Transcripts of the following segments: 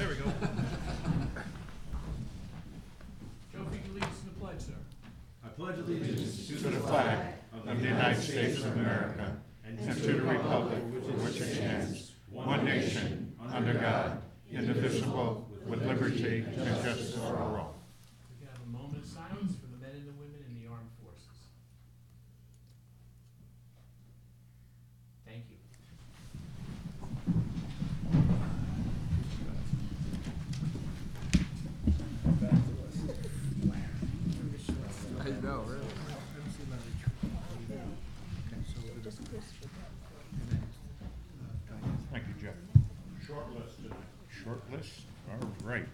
There we go. Joe, if you can lead us in the pledge, sir. I pledge allegiance to the flag of the United States of America and to the republic for which it stands, one nation, under God, indivisible, with liberty and justice for all. We can have a moment of silence for the men and the women in the armed forces. Thank you. I know, really. Thank you, Jeff. Short list tonight. Short list? All right.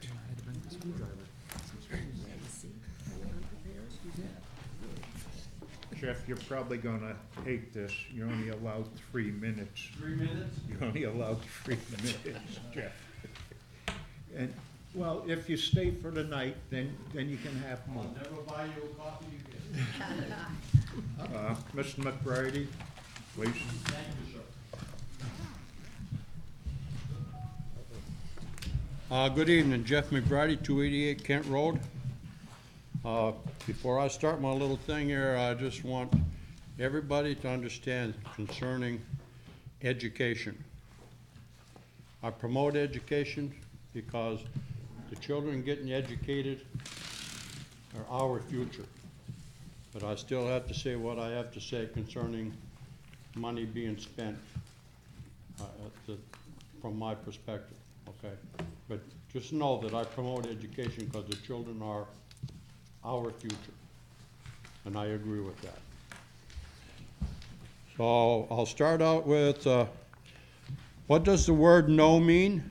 Jeff, you're probably gonna hate this. You're only allowed 3 minutes. 3 minutes. You're only allowed 3 minutes, Jeff. And, well, if you stay for the night, then you can have more. I'll never buy you a coffee again. Mr. McBrady, please. Thank you, sir. Good evening, Jeff McBrady, 288 Kent Road. Before I start my little thing here, I just want everybody to understand concerning education. I promote education because the children getting educated are our future. But I still have to say what I have to say concerning money being spent from my perspective, okay? But just know that I promote education because the children are our future, and I agree with that. So I'll start out with, what does the word no mean?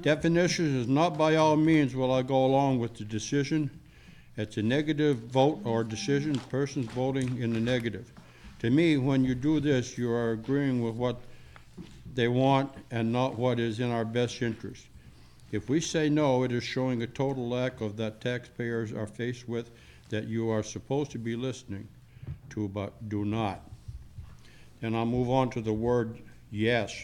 Definition is not by all means will I go along with the decision. It's a negative vote or decision, persons voting in the negative. To me, when you do this, you are agreeing with what they want and not what is in our best interest. If we say no, it is showing a total lack of that taxpayers are faced with that you are supposed to be listening to, but do not. Then I'll move on to the word yes.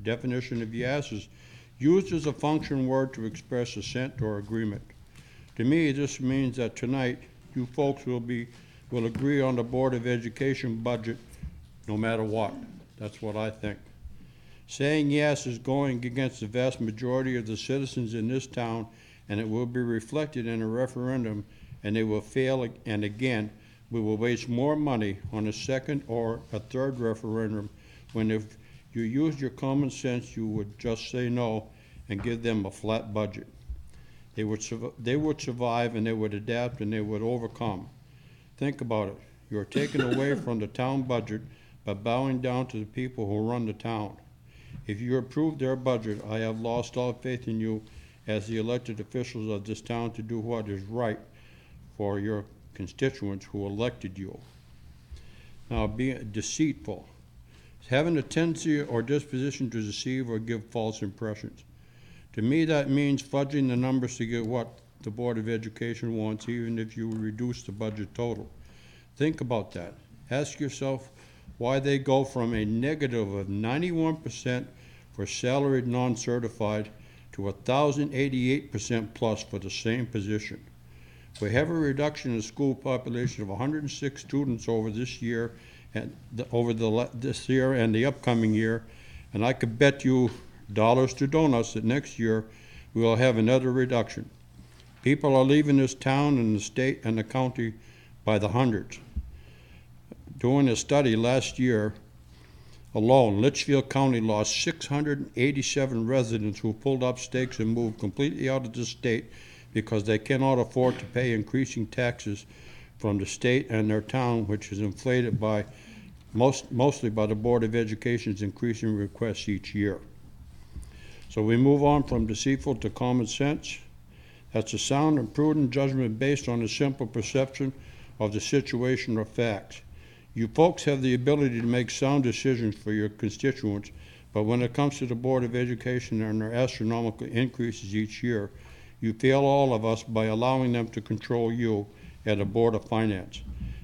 Definition of yes is used as a function word to express assent or agreement. To me, this means that tonight you folks will agree on the Board of Education budget no matter what. That's what I think. Saying yes is going against the vast majority of the citizens in this town, and it will be reflected in a referendum, and they will fail, and again, we will waste more money on a second or a third referendum when if you used your common sense, you would just say no and give them a flat budget. They would survive, and they would adapt, and they would overcome. Think about it. You are taken away from the town budget by bowing down to the people who run the town. If you approve their budget, I have lost all faith in you as the elected officials of this town to do what is right for your constituents who elected you. Now, being deceitful. Having a tendency or disposition to deceive or give false impressions. To me, that means fudging the numbers to get what the Board of Education wants, even if you reduce the budget total. Think about that. Ask yourself why they go from a negative of 91% for salaried non-certified to 1,088% plus for the same position. We have a reduction in the school population of 106 students over this year and this year and the upcoming year, and I could bet you dollars to donuts that next year we will have another reduction. People are leaving this town and the state and the county by the hundreds. Doing a study last year alone, Litchfield County lost 687 residents who pulled up stakes and moved completely out of the state because they cannot afford to pay increasing taxes from the state and their town, which is inflated by mostly by the Board of Education's increasing requests each year. So we move on from deceitful to common sense. That's a sound and prudent judgment based on a simple perception of the situation or facts. You folks have the ability to make sound decisions for your constituents, but when it comes to the Board of Education and their astronomical increases each year, you fail all of us by allowing them to control you at a Board of Finance.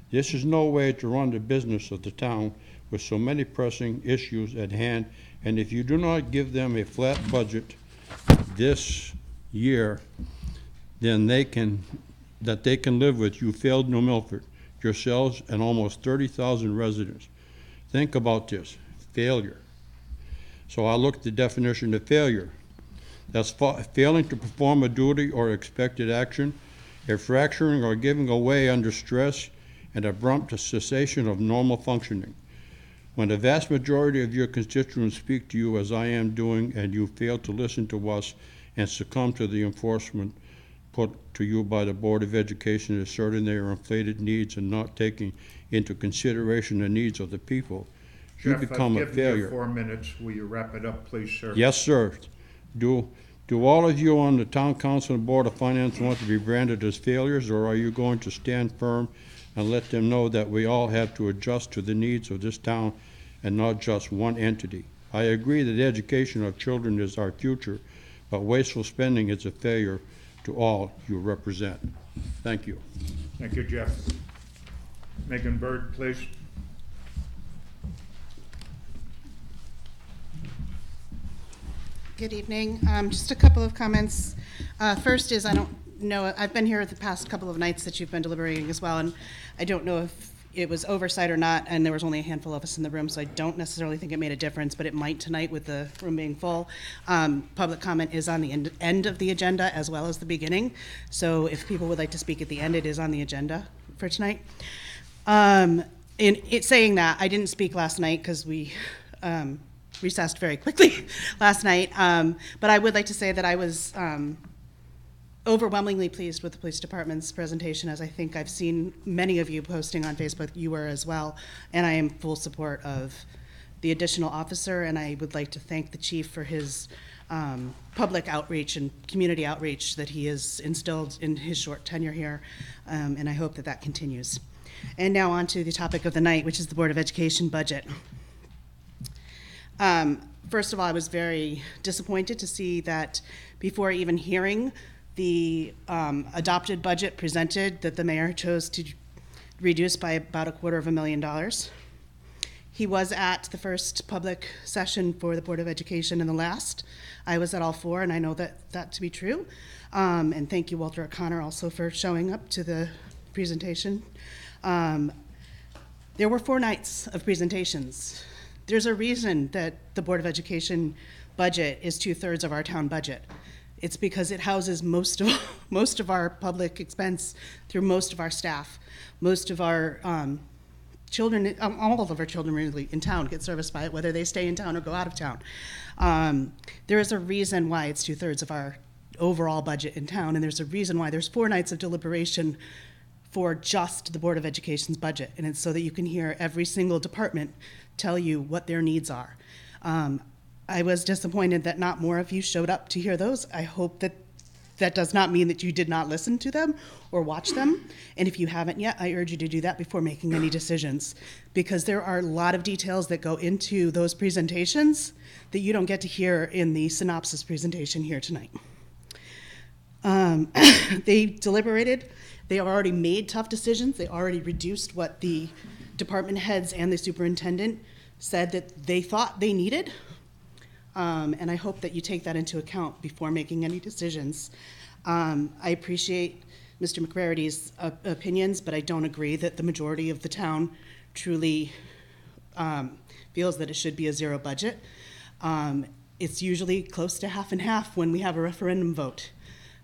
This is no way to run the business of the town with so many pressing issues at hand, and if you do not give them a flat budget, this year, then they can live with. You failed New Milford, yourselves, and almost 30,000 residents. Think about this, failure. So I looked at the definition of failure. That's failing to perform a duty or expected action, a fracturing or giving away under stress, and abrupt cessation of normal functioning. When the vast majority of your constituents speak to you as I am doing, and you fail to listen to us and succumb to the enforcement put to you by the Board of Education, asserting their inflated needs and not taking into consideration the needs of the people, you Jeff, become a I've given you failure. 4 minutes. Will you wrap it up, please, sir? Yes, sir. Do all of you on the Town Council and Board of Finance want to be branded as failures, or are you going to stand firm and let them know that we all have to adjust to the needs of this town and not just one entity? I agree that education of children is our future, but wasteful spending is a failure to all you represent. Thank you. Thank you, Jeff. Megan Bird, please. Good evening. Just a couple of comments. First is, I don't know, I've been here the past couple of nights that you've been deliberating as well, and I don't know if it was oversight or not, and there was only a handful of us in the room, so I don't necessarily think it made a difference, but it might tonight with the room being full. Public comment is on the end of the agenda as well as the beginning, so if people would like to speak at the end, it is on the agenda for tonight. In it saying that, I didn't speak last night because we recessed very quickly last night, but I would like to say that I was overwhelmingly pleased with the police department's presentation, as I think I've seen many of you posting on Facebook. You were as well, and I am full support of the additional officer, and I would like to thank the chief for his public outreach and community outreach that he has instilled in his short tenure here, and I hope that that continues. And now on to the topic of the night, which is the Board of Education budget. First of all, I was very disappointed to see that before even hearing the adopted budget presented, that the mayor chose to reduce by about $250,000. He was at the first public session for the Board of Education and the last. I was at all four, and I know that to be true. And thank you, Walter O'Connor, also for showing up to the presentation. There were 4 nights of presentations. There's a reason that the Board of Education budget is 2/3 of our town budget. It's because it houses most of our public expense through most of our staff. Most of our children, all of our children really in town get serviced by it, whether they stay in town or go out of town. There is a reason why it's 2/3 of our overall budget in town, and there's a reason why there's 4 nights of deliberation for just the Board of Education's budget, and it's so that you can hear every single department tell you what their needs are. I was disappointed that not more of you showed up to hear those. I hope that that does not mean that you did not listen to them or watch them. And if you haven't yet, I urge you to do that before making any decisions, because there are a lot of details that go into those presentations that you don't get to hear in the synopsis presentation here tonight. They deliberated. They already made tough decisions. They already reduced what the department heads and the superintendent said that they thought they needed. And I hope that you take that into account before making any decisions. I appreciate Mr. McRarity's opinions, but I don't agree that the majority of the town truly feels that it should be a 0 budget. It's usually close to half and half when we have a referendum vote.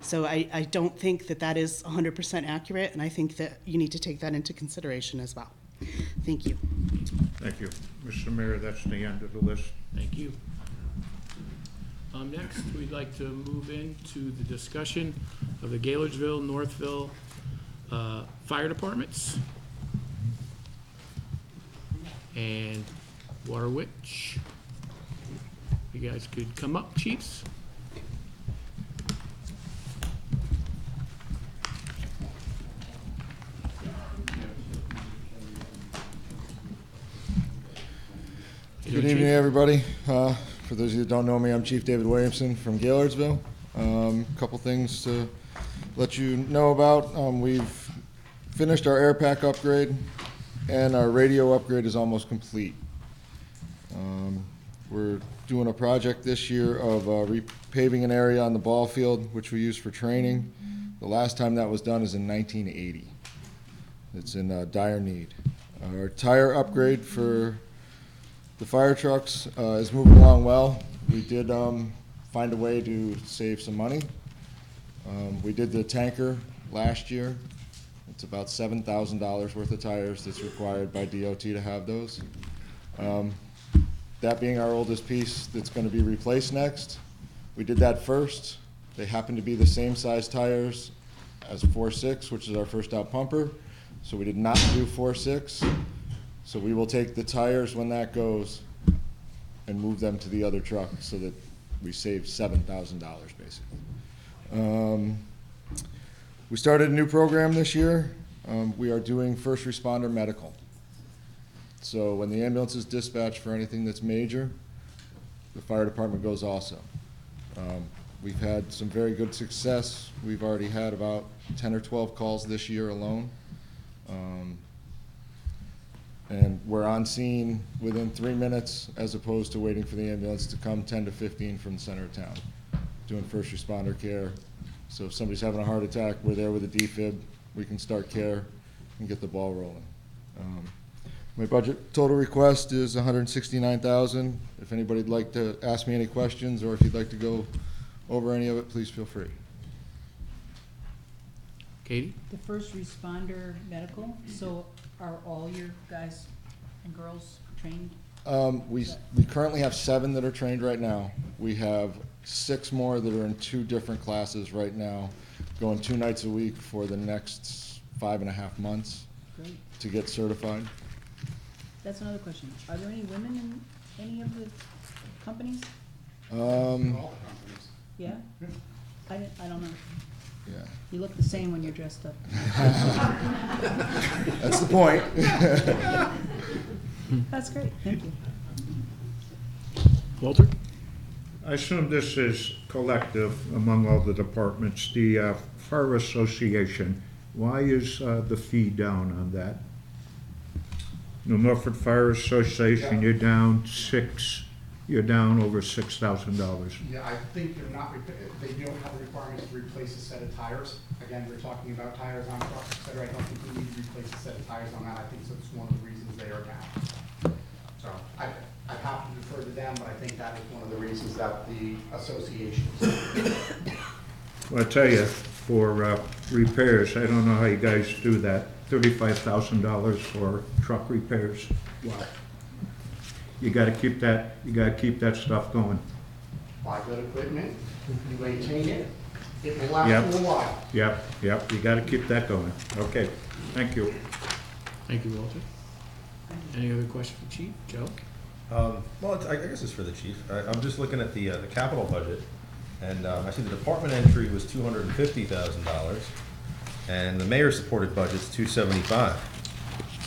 So I don't think that that is 100% accurate, and I think that you need to take that into consideration as well. Thank you. Thank you. Mr. Mayor, that's the end of the list. Thank you. Next, we'd like to move into the discussion of the Gaylordsville, Northville fire departments and Waterwitch. You guys could come up, chiefs. Good evening, everybody. For those of you that don't know me, I'm Chief David Williamson from Gaylordsville. A couple things to let you know about. We've finished our air pack upgrade, and our radio upgrade is almost complete. We're doing a project this year of repaving an area on the ball field, which we use for training. The last time that was done is in 1980. It's in dire need. Our tire upgrade for the fire trucks is moving along well. We did find a way to save some money. We did the tanker last year. It's about $7,000 worth of tires that's required by DOT to have those. That being our oldest piece that's going to be replaced next. We did that first. They happen to be the same size tires as 4.6, which is our first out pumper. So we did not do 4.6. So we will take the tires when that goes and move them to the other truck so that we save $7,000 basically. We started a new program this year. We are doing first responder medical. So when the ambulance is dispatched for anything that's major, the fire department goes also. We've had some very good success. We've already had about 10 or 12 calls this year alone. And we're on scene within 3 minutes as opposed to waiting for the ambulance to come 10 to 15 from the center of town, doing first responder care. So if somebody's having a heart attack, we're there with a defib, we can start care and get the ball rolling. My budget total request is $169,000. If anybody'd like to ask me any questions or if you'd like to go over any of it, please feel free. Katie? The first responder medical, so are all your guys and girls trained? We currently have 7 that are trained right now. We have 6 more that are in 2 different classes right now, going 2 nights a week for the next 5.5 months. Great. To get certified. That's another question. Are there any women in any of the companies? Yeah? I don't know. Yeah. You look the same when you're dressed up. That's the point. That's great, thank you. Walter? I assume this is collective among all the departments. The Fire Association, why is the fee down on that? New Milford Fire Association, you're down over $6,000. Yeah, I think they're not, they don't have the requirements to replace a set of tires. Again, we're talking about tires on trucks, et cetera. I don't think we need to replace a set of tires on that. I think that's one of the reasons they are down. So I'd have to defer to them, but I think that is one of the reasons that the association is. Well, I tell you, for repairs, I don't know how you guys do that. $35,000 for truck repairs. Wow. You gotta keep that stuff going. Buy good equipment, you maintain it, it will last for a while. Yep, you gotta keep that going. Okay, thank you. Thank you, Walter. Any other question for Chief? Joe? Well, I guess it's for the chief. I'm just looking at the capital budget, and I see the department entry was $250,000, and the mayor's supported budget's $275,000.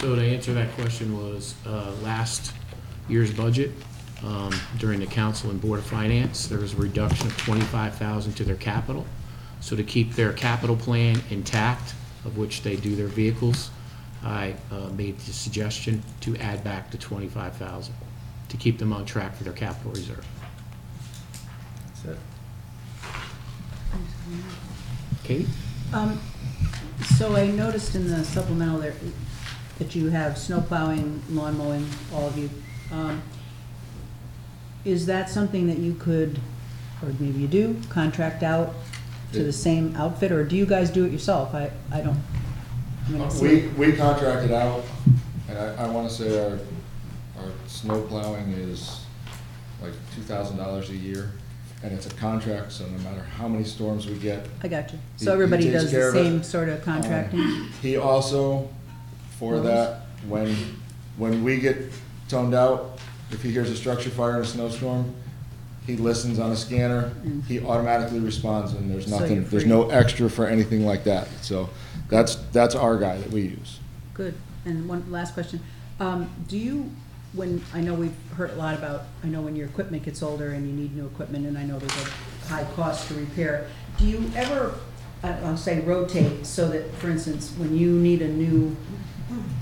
So to answer that question was, last year's budget, during the council and board of finance, there was a reduction of $25,000 to their capital. So to keep their capital plan intact, of which they do their vehicles, I made the suggestion to add back the $25,000 to keep them on track for their capital reserve. That's it. Katie? So I noticed in the supplemental there that you have snow plowing, lawn mowing, all of you. Is that something that you could, or maybe you do, contract out to the same outfit, or do you guys do it yourself? I don't. I mean, We contract it out, and I want to say our snow plowing is like $2,000 a year, and it's a contract, so no matter how many storms we get. I got you. He So everybody takes does care the of it. same sort of contracting? He also, for that, when we get toned out, if he hears a structure fire in a snowstorm, he listens on a scanner, he automatically responds, and there's So nothing, you're there's free. no extra for anything like that. So that's our guy that we use. Good. And one last question. Do you, I know we've heard a lot about, I know when your equipment gets older and you need new equipment, and I know there's a high cost to repair, do you ever, I'll say rotate, so that, for instance, when you need a new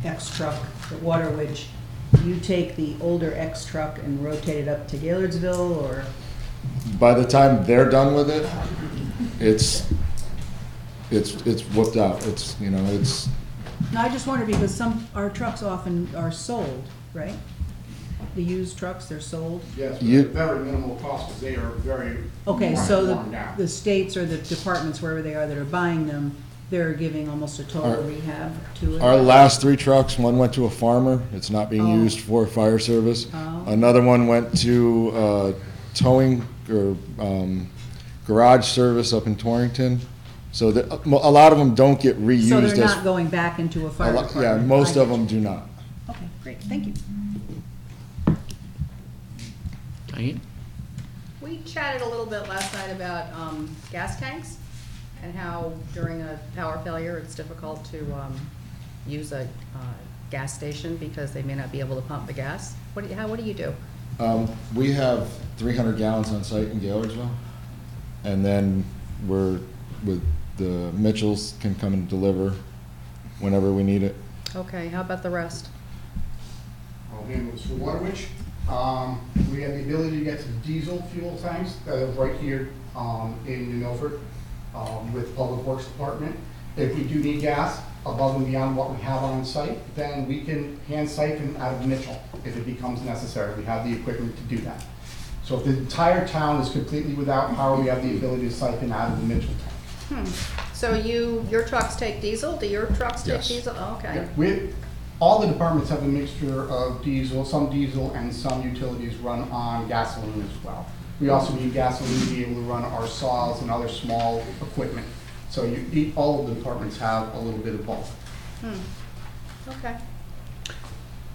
X truck, the water widge, do you take the older X truck and rotate it up to Gaylordsville, or? By the time they're done with it, it's whooped out. It's, you know, it's, No, I just wonder because our trucks often are sold, right? The used trucks, they're sold. Yes, You- very minimal cost, because they are very. Okay, so worn down. the states or the departments, wherever they are that are buying them, they're giving almost a total Our- rehab to it? our last 3 trucks, one went to a farmer. It's not being Oh. used for fire service. Oh. Another one went to towing or garage service up in Torrington. So a lot of them don't get reused. So they're as not going back into a fire department? Yeah, most I of get them do not. you. Okay, great, thank you. Diane? We chatted a little bit last night about gas tanks and how during a power failure, it's difficult to use a gas station because they may not be able to pump the gas. What do you do? We have 300 gallons on site in Gaylordsville, and then we're with the Mitchells can come and deliver whenever we need it. Okay, how about the rest? I'll handle this for Waterwich. We have the ability to get to diesel fuel tanks that are right here in New Milford with Public Works Department. If we do need gas above and beyond what we have on site, then we can hand siphon out of Mitchell if it becomes necessary. We have the equipment to do that. So if the entire town is completely without power, we have the ability to siphon out of the Mitchell tank. So your trucks take diesel? Do your trucks take Yes. diesel? Oh, okay. All the departments have a mixture of diesel, some diesel and some utilities run on gasoline as well. We also need gasoline to be able to run our saws and other small equipment. So all of the departments have a little bit of both. Okay.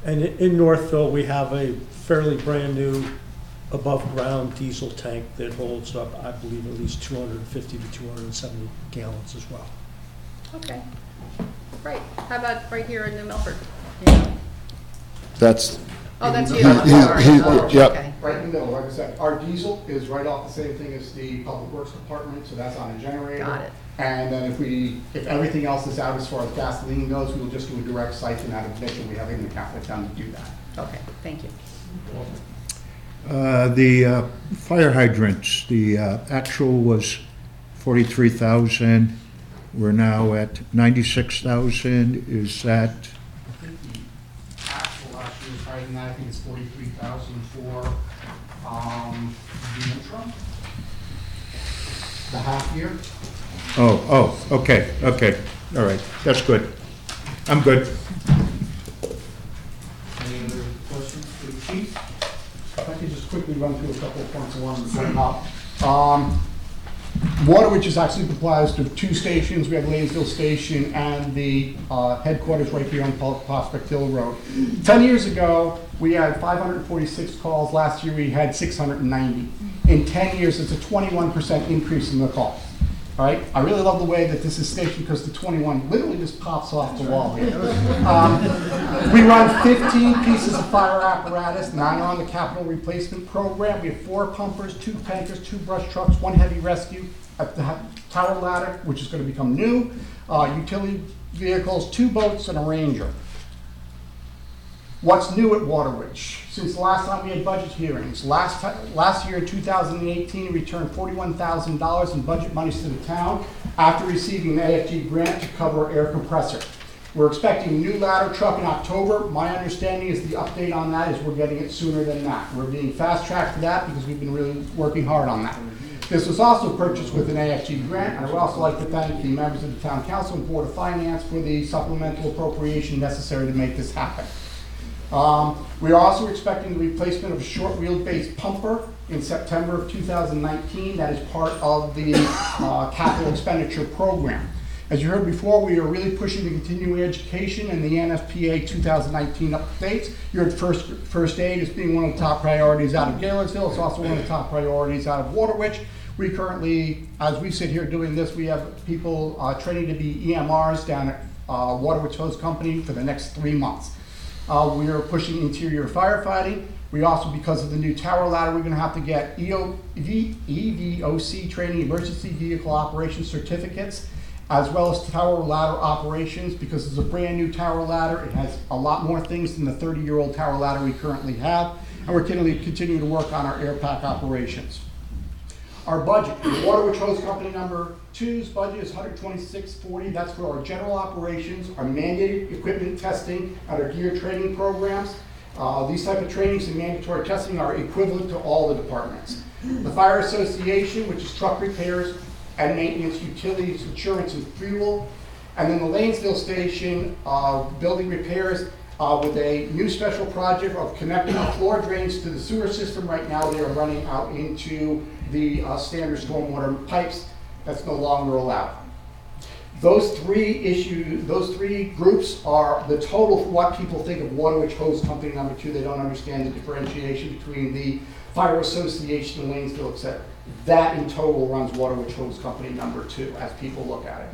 And in Northville, we have a fairly brand-new above-ground diesel tank that holds up, I believe, at least 250 to 270 gallons as well. Okay. Great. How about right here in New Milford? Yeah. That's, Oh, that's you. He- I'm he- sorry. he- Oh, yep. okay. Right in the middle, like I said, our diesel is right off the same thing as the Public Works Department, so that's on a generator. Got it. And then if everything else is out as far as gasoline goes, we'll just do a direct siphon out of Mitchell. We have an account with them to do that. Okay, thank you. The fire hydrants, the actual was 43,000. We're now at 96,000. Is that, Actual last year's higher than that, I think it's 43,000 for the interim. The half year. okay, all right, that's good. I'm good. Any other questions for the chief? If I could just quickly run through a couple of points I wanted to bring up. Waterwich is actually comprised of 2 stations. We have Lanesville Station and the headquarters right here on Prospect Hill Road. 10 years ago, we had 546 calls. Last year, we had 690. In 10 years, it's a 21% increase in the calls. All right, I really love the way that this is stationed because the 21 literally just pops off the wall here. We run 15 pieces of fire apparatus, 9 are on the capital replacement program. We have 4 pumpers, 2 tankers, 2 brush trucks, 1 heavy rescue, a tower ladder, which is going to become new, utility vehicles, 2 boats, and a Ranger. What's new at Waterwich? Since the last time we had budget hearings, last year in 2018, we returned $41,000 in budget monies to the town after receiving an AFG grant to cover our air compressor. We're expecting a new ladder truck in October. My understanding is the update on that is we're getting it sooner than that. We're being fast-tracked for that because we've been really working hard on that. This was also purchased with an AFG grant, and I would also like to thank the members of the Town Council and Board of Finance for the supplemental appropriation necessary to make this happen. We are also expecting the replacement of a short wheelbase pumper in September of 2019. That is part of the capital expenditure program. As you heard before, we are really pushing the continuing education and the NFPA 2019 updates. You heard first aid as being one of the top priorities out of Gaylordsville. It's also one of the top priorities out of Waterwich. We currently, as we sit here doing this, we have people training to be EMRs down at Waterwich Hose Company for the next 3 months. We are pushing interior firefighting. We also, because of the new tower ladder, we're going to have to get EVOC training, emergency vehicle operations certificates, as well as tower ladder operations. Because it's a brand-new tower ladder, it has a lot more things than the 30-year-old tower ladder we currently have, and we're continuing to work on our air pack operations. Our budget, the Water Witch Hose Company number 2's budget is $126.40. That's for our general operations, our mandated equipment testing, and our gear training programs. These type of trainings and mandatory testing are equivalent to all the departments. The Fire Association, which is truck repairs and maintenance, utilities, insurance, and fuel. And then the Lanesville Station, building repairs with a new special project of connecting the floor drains to the sewer system. Right now they are running out into the standard stormwater pipes. That's no longer allowed. Those three groups are the total for what people think of Water Witch Hose Company number 2. They don't understand the differentiation between the Fire Association and Lanesville, etc. That in total runs Water Witch Hose Company number 2 as people look at it.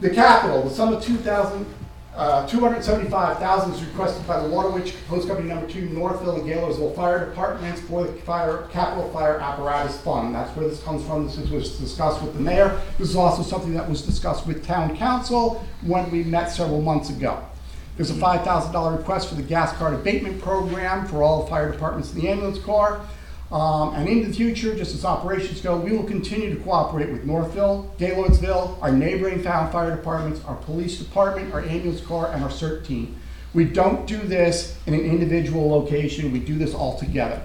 The capital, the sum of $275,000 is requested by the Water Witch Hose Company number 2, Northville and Gaylorsville Fire Departments for the Capital Fire Apparatus Fund. That's where this comes from. This was discussed with the mayor. This is also something that was discussed with Town Council when we met several months ago. There's a $5,000 request for the gas card abatement program for all the fire departments in the ambulance corps. And in the future, just as operations go, we will continue to cooperate with Northville, Gaylordsville, our neighboring town fire departments, our police department, our ambulance corps, and our CERT team. We don't do this in an individual location. We do this all together.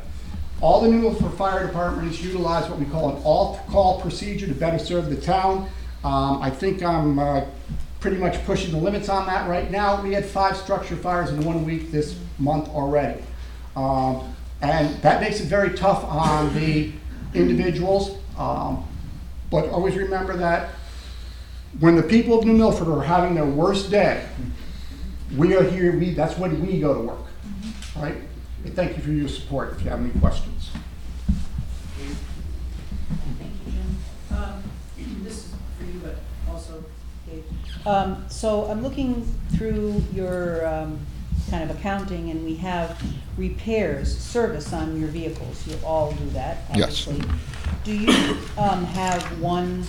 All the New Milford Fire Departments utilize what we call an alt-call procedure to better serve the town. I think I'm pretty much pushing the limits on that right now. We had 5 structure fires in 1 week this month already. And that makes it very tough on the individuals. But always remember that when the people of New Milford are having their worst day, we are here, that's when we go to work, right? Thank you for your support if you have any questions. Thank you, Jim. This is for you, but also Dave. So I'm looking through your kind of accounting, and we have repairs, service on your vehicles. You all do that, obviously. Yes. Do you have one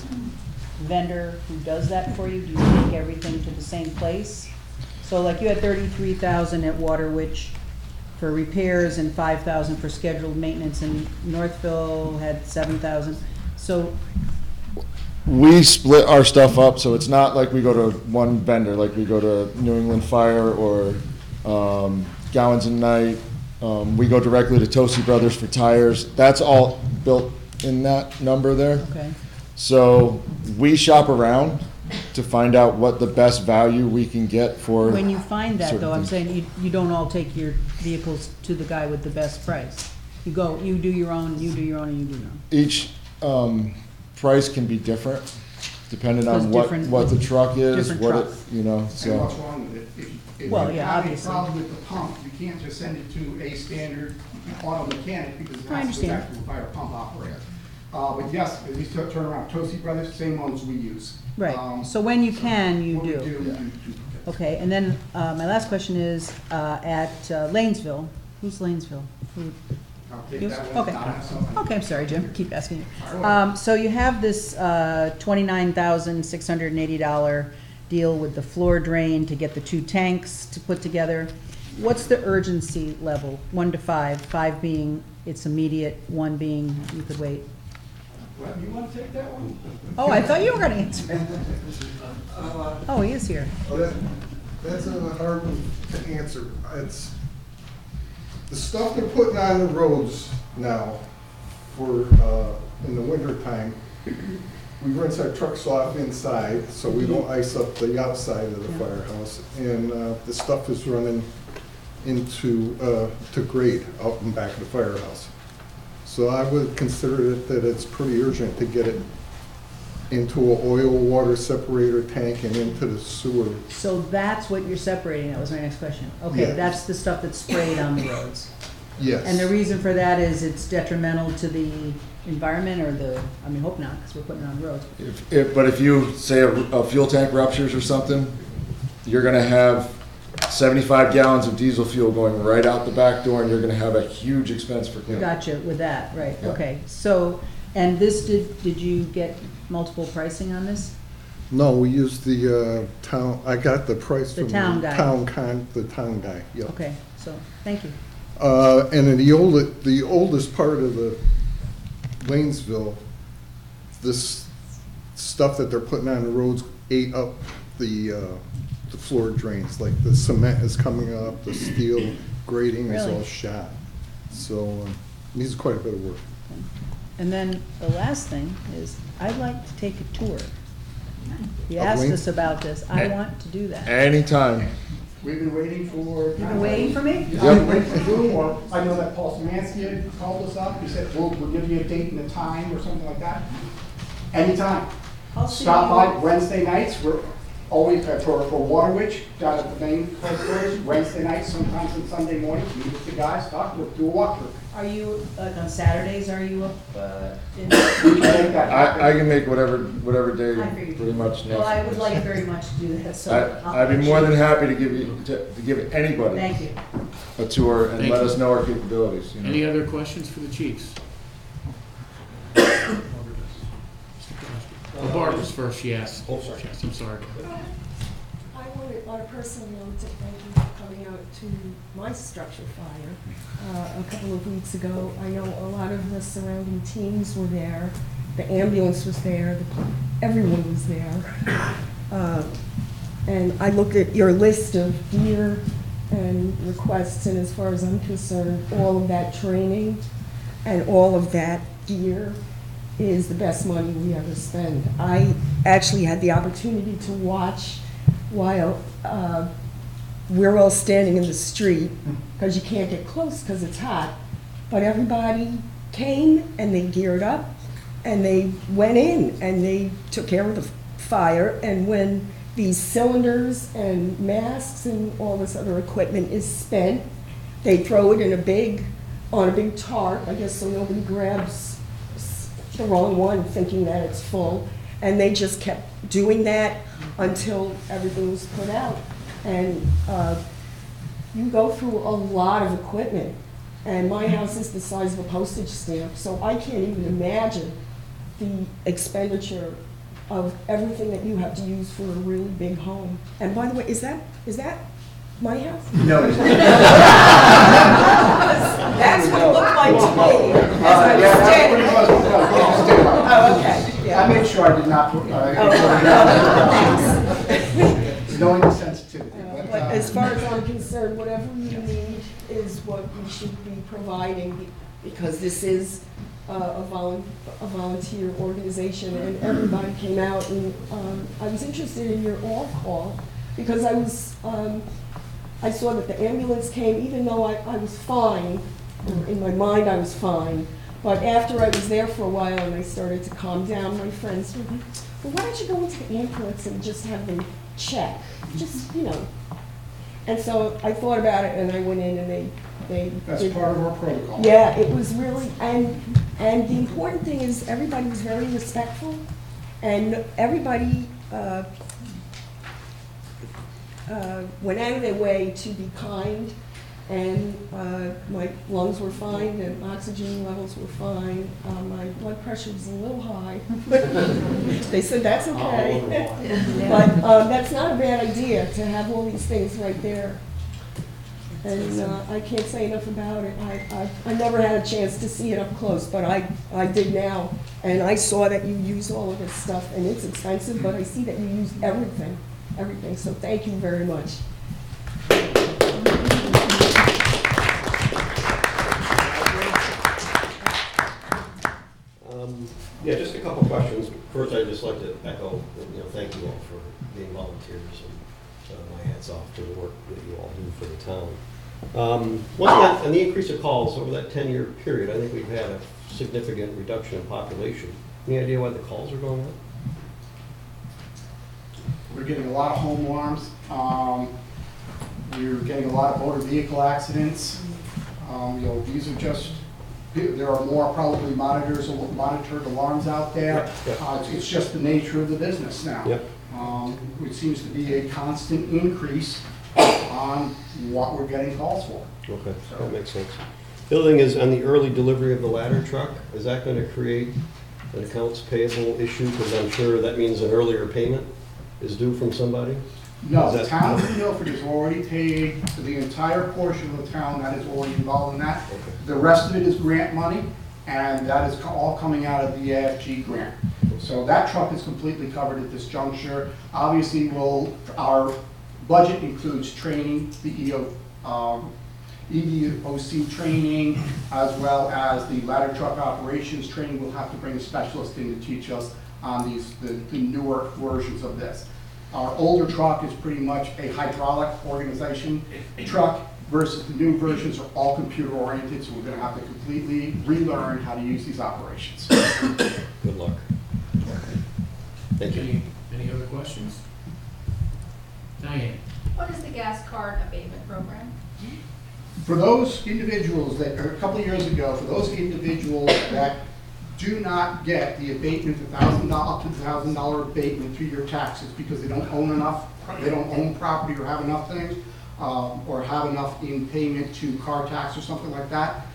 vendor who does that for you? Do you take everything to the same place? So like you had $33,000 at Water Witch for repairs and $5,000 for scheduled maintenance, and Northville had $7,000. So We split our stuff up, so it's not like we go to one vendor, like we go to New England Fire or Gowans and Knight. We go directly to Tosi Brothers for tires. That's all built in that number there. okay. So we shop around to find out what the best value we can get for. When you find that, certain though, I'm things. saying you don't all take your vehicles to the guy with the best price. You go, you do your own, you do your own, and you do your own. Each price can be different, depending Because on different- what the truck is, different what it, truck. you know, And so. what's wrong with it? If Well, you yeah, have obviously. a problem with the pump, you can't just send it to a standard auto mechanic because it I has to go back understand. to a fire pump operator. But yes, these turn around, Tosi Brothers, same ones we use. Right, so when you can, you What we do. we do. Okay, and then my last question is, at Lanesville, who's Lanesville? Who- I'll take you? that one. Okay. I'll have something. Okay, I'm sorry, Jim, keep asking you. So you have this $29,680 deal with the floor drain to get the 2 tanks to put together. What's the urgency level, 1 to 5, 5 being it's immediate, 1 being you could wait? Well, you want to take that one? Oh, I thought you were gonna answer it. Oh, he is here. That's a hard one to answer. It's, the stuff they're putting on the roads now for, in the winter time, we rinse our trucks off inside, so we don't ice up the outside of the firehouse. And, the stuff is running into, to grade out and back of the firehouse. So I would consider it that it's pretty urgent to get it into an oil water separator tank and into the sewer. So that's what you're separating, that was my next question. Okay, Yeah. that's the stuff that's sprayed on the roads. Yes. And the reason for that is it's detrimental to the environment or the, I mean, hope not, because we're putting it on the roads. But if you say a fuel tank ruptures or something, you're gonna have 75 gallons of diesel fuel going right out the back door, and you're gonna have a huge expense for cleaning. Gotcha, with that, right, Yeah. okay. So, and this, did you get multiple pricing on this? No, we used the town, I got the price The from town the guy. the town guy, yeah. Okay, so, thank you. And then the oldest part of the Lanesville, this stuff that they're putting on the roads ate up the floor drains, like the cement is coming up, the steel grating is all Really? shot. So, needs quite a bit of work. And then the last thing is, I'd like to take a tour. You Of asked Lane- us about this, I want to do that. Anytime. We've been waiting for. You've been waiting for me? I've been waiting for you, or I know that Paul Szymanski had called us up, he said, we'll give you a date and a time or something like that. Anytime. I'll see Stop you. by Wednesday nights, we're always, for Waterwich, down at the main headquarters, Wednesday nights, sometimes on Sunday morning, meet with the guys, talk, we'll do a walkthrough. Are you, like on Saturdays, are you up in? We can make that happen. I can make whatever day, I figured. pretty much. Well, I would like very much to do that, so. I'll I'd be let more you- than happy to give you, to give anybody Thank you. a tour and Thank let you. us know our capabilities, you know. Any other questions for the chiefs? Well, Barbara's first, yes. Oh, sorry. Yes, I'm sorry. I wanted, on a personal note, to thank you for coming out to my structure fire a couple of weeks ago. I know a lot of the surrounding teams were there, the ambulance was there, everyone was there. And I looked at your list of gear and requests, and as far as I'm concerned, all of that training and all of that gear is the best money we ever spend. I actually had the opportunity to watch while we're all standing in the street, because you can't get close because it's hot, but everybody came and they geared up and they went in and they took care of the fire. And when these cylinders and masks and all this other equipment is spent, they throw it in on a big tarp, I guess, so nobody grabs the wrong one thinking that it's full. And they just kept doing that until everything was put out. And you go through a lot of equipment, and my house is the size of a postage stamp, so I can't even imagine the expenditure of everything that you have to use for a really big home. And by the way, is that my house? No. it's not. That's what it looked like to me. As I was Yeah, standing. Oh, okay, yeah. I made sure I did not. Thanks. Knowing the sensitivity. But as far as I'm concerned, whatever you need is what we should be providing, because this is a volunteer organization, and everybody came out. And I was interested in your all-call, because I saw that the ambulance came, even though I was fine, in my mind I was fine, but after I was there for a while and I started to calm down, my friends were like, well, why don't you go into the ambulance and just have them check, just, you know. And so I thought about it, and I went in, and they That's did- part of our protocol. Yeah, it was really, and the important thing is everybody was very respectful, and everybody went out of their way to be kind, and my lungs were fine, and oxygen levels were fine. My blood pressure was a little high. They said that's okay. But that's not a bad idea to have all these things right there. And I can't say enough about it. I never had a chance to see it up close, but I did now. And I saw that you use all of this stuff, and it's expensive, but I see that you use everything. So thank you very much. Yeah, just a couple questions. First, I'd just like to echo, thank you all for being volunteers, and my hats off to the work that you all do for the town. One thing, and the increase of calls over that 10-year period, I think we've had a significant reduction in population. Any idea why the calls are going up? We're getting a lot of home alarms. We're getting a lot of motor vehicle accidents. These are just, there are more probably monitored alarms out there. It's just the nature of the business now. Yep. It seems to be a constant increase on what we're getting calls for. Okay, that makes sense. The other thing is, on the early delivery of the ladder truck, is that going to create an accounts payable issue? Because I'm sure that means an earlier payment is due from somebody? No, Is the that- town of Milford has already paid for the entire portion of the town that is already involved in that. The rest of it is grant money, and that is all coming out of the AFG grant. So that truck is completely covered at this juncture. Obviously, our budget includes training, the EDOC training, as well as the ladder truck operations training. We'll have to bring a specialist in to teach us on the newer versions of this. Our older truck is pretty much a hydraulic organization truck versus the new versions are all computer oriented, so we're gonna have to completely relearn how to use these operations. Good luck. Thank you. Any other questions? Diane? What is the gas card abatement program? For those individuals that, a couple of years ago, for those individuals that do not get the abatement, $1,000 up to $1,000 abatement through your taxes because they don't own enough, they don't own property or have enough things, or have enough in payment to car tax or something like that,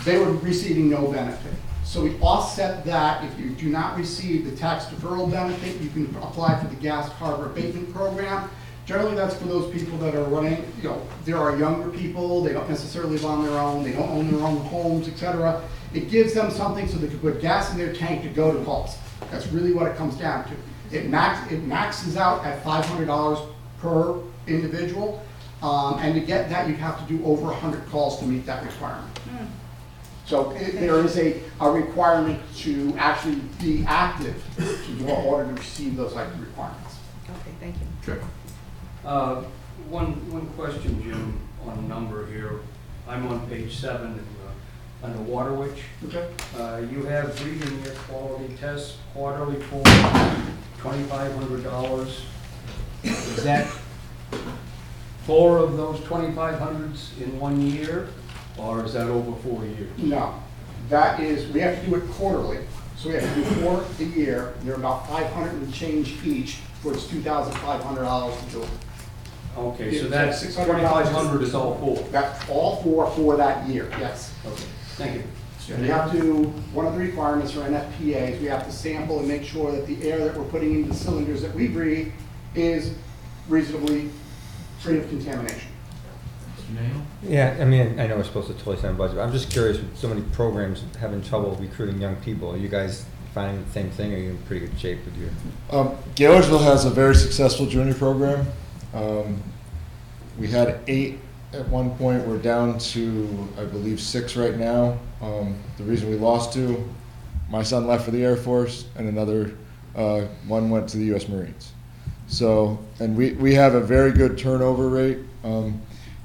they were receiving no benefit. So we offset that. If you do not receive the tax deferral benefit, you can apply for the gas card abatement program. Generally, that's for those people that are running, there are younger people, they don't necessarily live on their own, they don't own their own homes, etc. It gives them something so they can put gas in their tank to go to calls. That's really what it comes down to. It maxes out at $500 per individual, and to get that, you'd have to do over 100 calls to meet that requirement. So there is a requirement to actually be active in order to receive those types of requirements. Okay, thank you. Sure. One question, Jim, on a number here. I'm on page 7 on the Water Witch. Okay. You have breathing air quality tests quarterly for $2,500. Is that 4 of those 2,500s in 1 year, or is that over 4 years? No, that is, we have to do it quarterly. So we have to do 4 a year. They're about 500 and change each, for it's $2,500 to do it. Okay, so that's $2,500 is all 4? That's all 4 for that year, yes. Okay, thank you. And we have to, one of the requirements for NFPA is we have to sample and make sure that the air that we're putting into the cylinders that we breathe is reasonably free of contamination. Yeah, I mean, I know we're supposed to totally stay on budget, but I'm just curious, with so many programs having trouble recruiting young people, are you guys finding the same thing, or are you in pretty good shape with your? Gaylorsville has a very successful junior program. We had 8 at one point. We're down to, I believe, 6 right now. The reason we lost 2, my son left for the Air Force, and another one went to the U.S. Marines. So, and we have a very good turnover rate.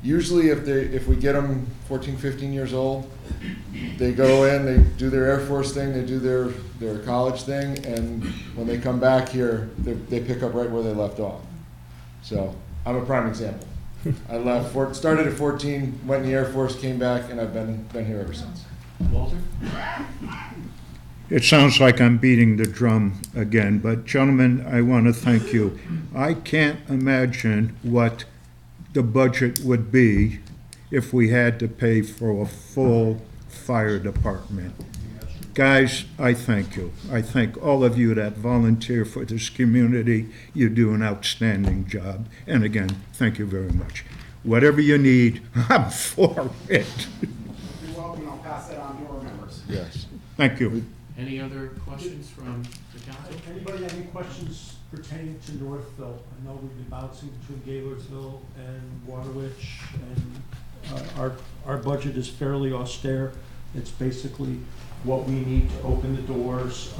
Usually if we get them 14, 15 years old, they go in, they do their Air Force thing, they do their college thing, and when they come back here, they pick up right where they left off. So I'm a prime example. I started at 14, went in the Air Force, came back, and I've been here ever since. Walter? It sounds like I'm beating the drum again, but gentlemen, I want to thank you. I can't imagine what the budget would be if we had to pay for a full fire department. Guys, I thank you. I thank all of you that volunteer for this community. You do an outstanding job. And again, thank you very much. Whatever you need, I'm for it. You're welcome, I'll pass that on to our members. Yes. Thank you. Any other questions from the council? Anybody have any questions pertaining to Northville? I know we've been bouncing between Gaylordsville and Waterwitch, and our budget is fairly austere. It's basically what we need to open the doors.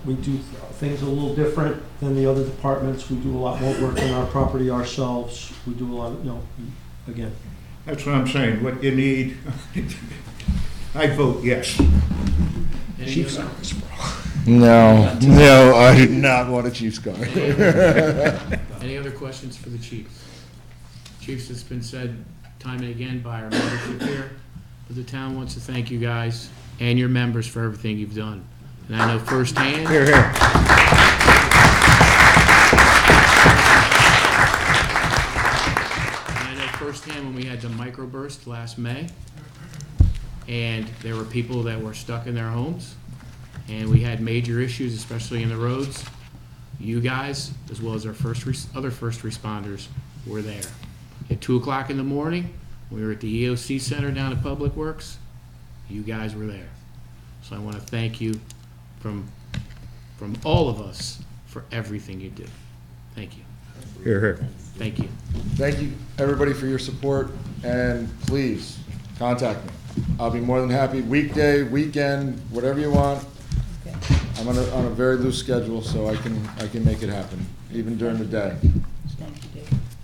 We do things a little different than the other departments. We do a lot more work on our property ourselves. We do a lot of, again. That's what I'm saying. What you need, I vote yes. Chief's car. No, I do not want a Chiefs car. Any other questions for the chief? Chiefs, it's been said time and again by our membership here, but the town wants to thank you guys and your members for everything you've done. And I know firsthand. Here, here. Firsthand when we had the microburst last May, and there were people that were stuck in their homes, and we had major issues, especially in the roads, you guys, as well as our other first responders, were there. At 2 o'clock in the morning, we were at the EOC Center down at Public Works. You guys were there. So I want to thank you from all of us for everything you did. Thank you. Here, here. Thank you. Thank you, everybody, for your support, and please contact me. I'll be more than happy, weekday, weekend, whatever you want. I'm on a very loose schedule, so I can make it happen, even during the day.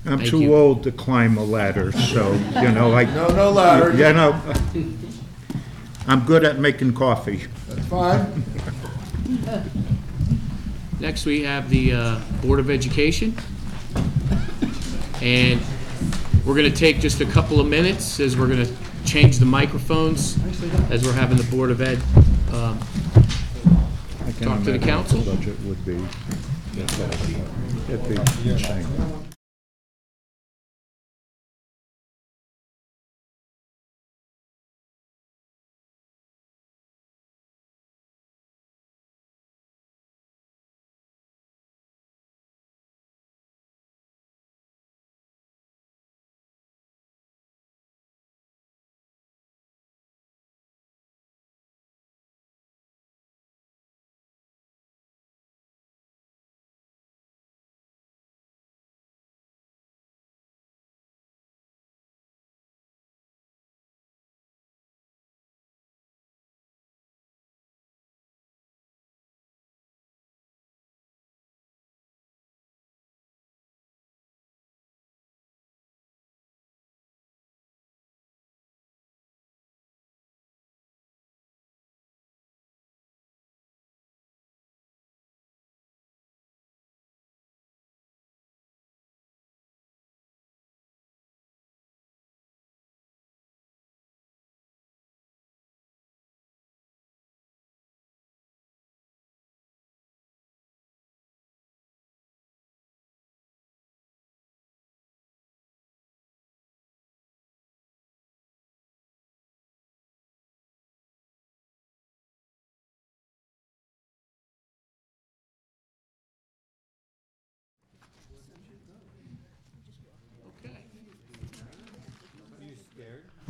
I'm Thank too you. old to climb a ladder, so, you know, like. No ladder. You know, I'm good at making coffee. That's fine. Next, we have the Board of Education. And we're going to take just a couple of minutes as we're going to change the microphones as we're having the Board of Ed talk to the council. Budget would be, it'd be insane.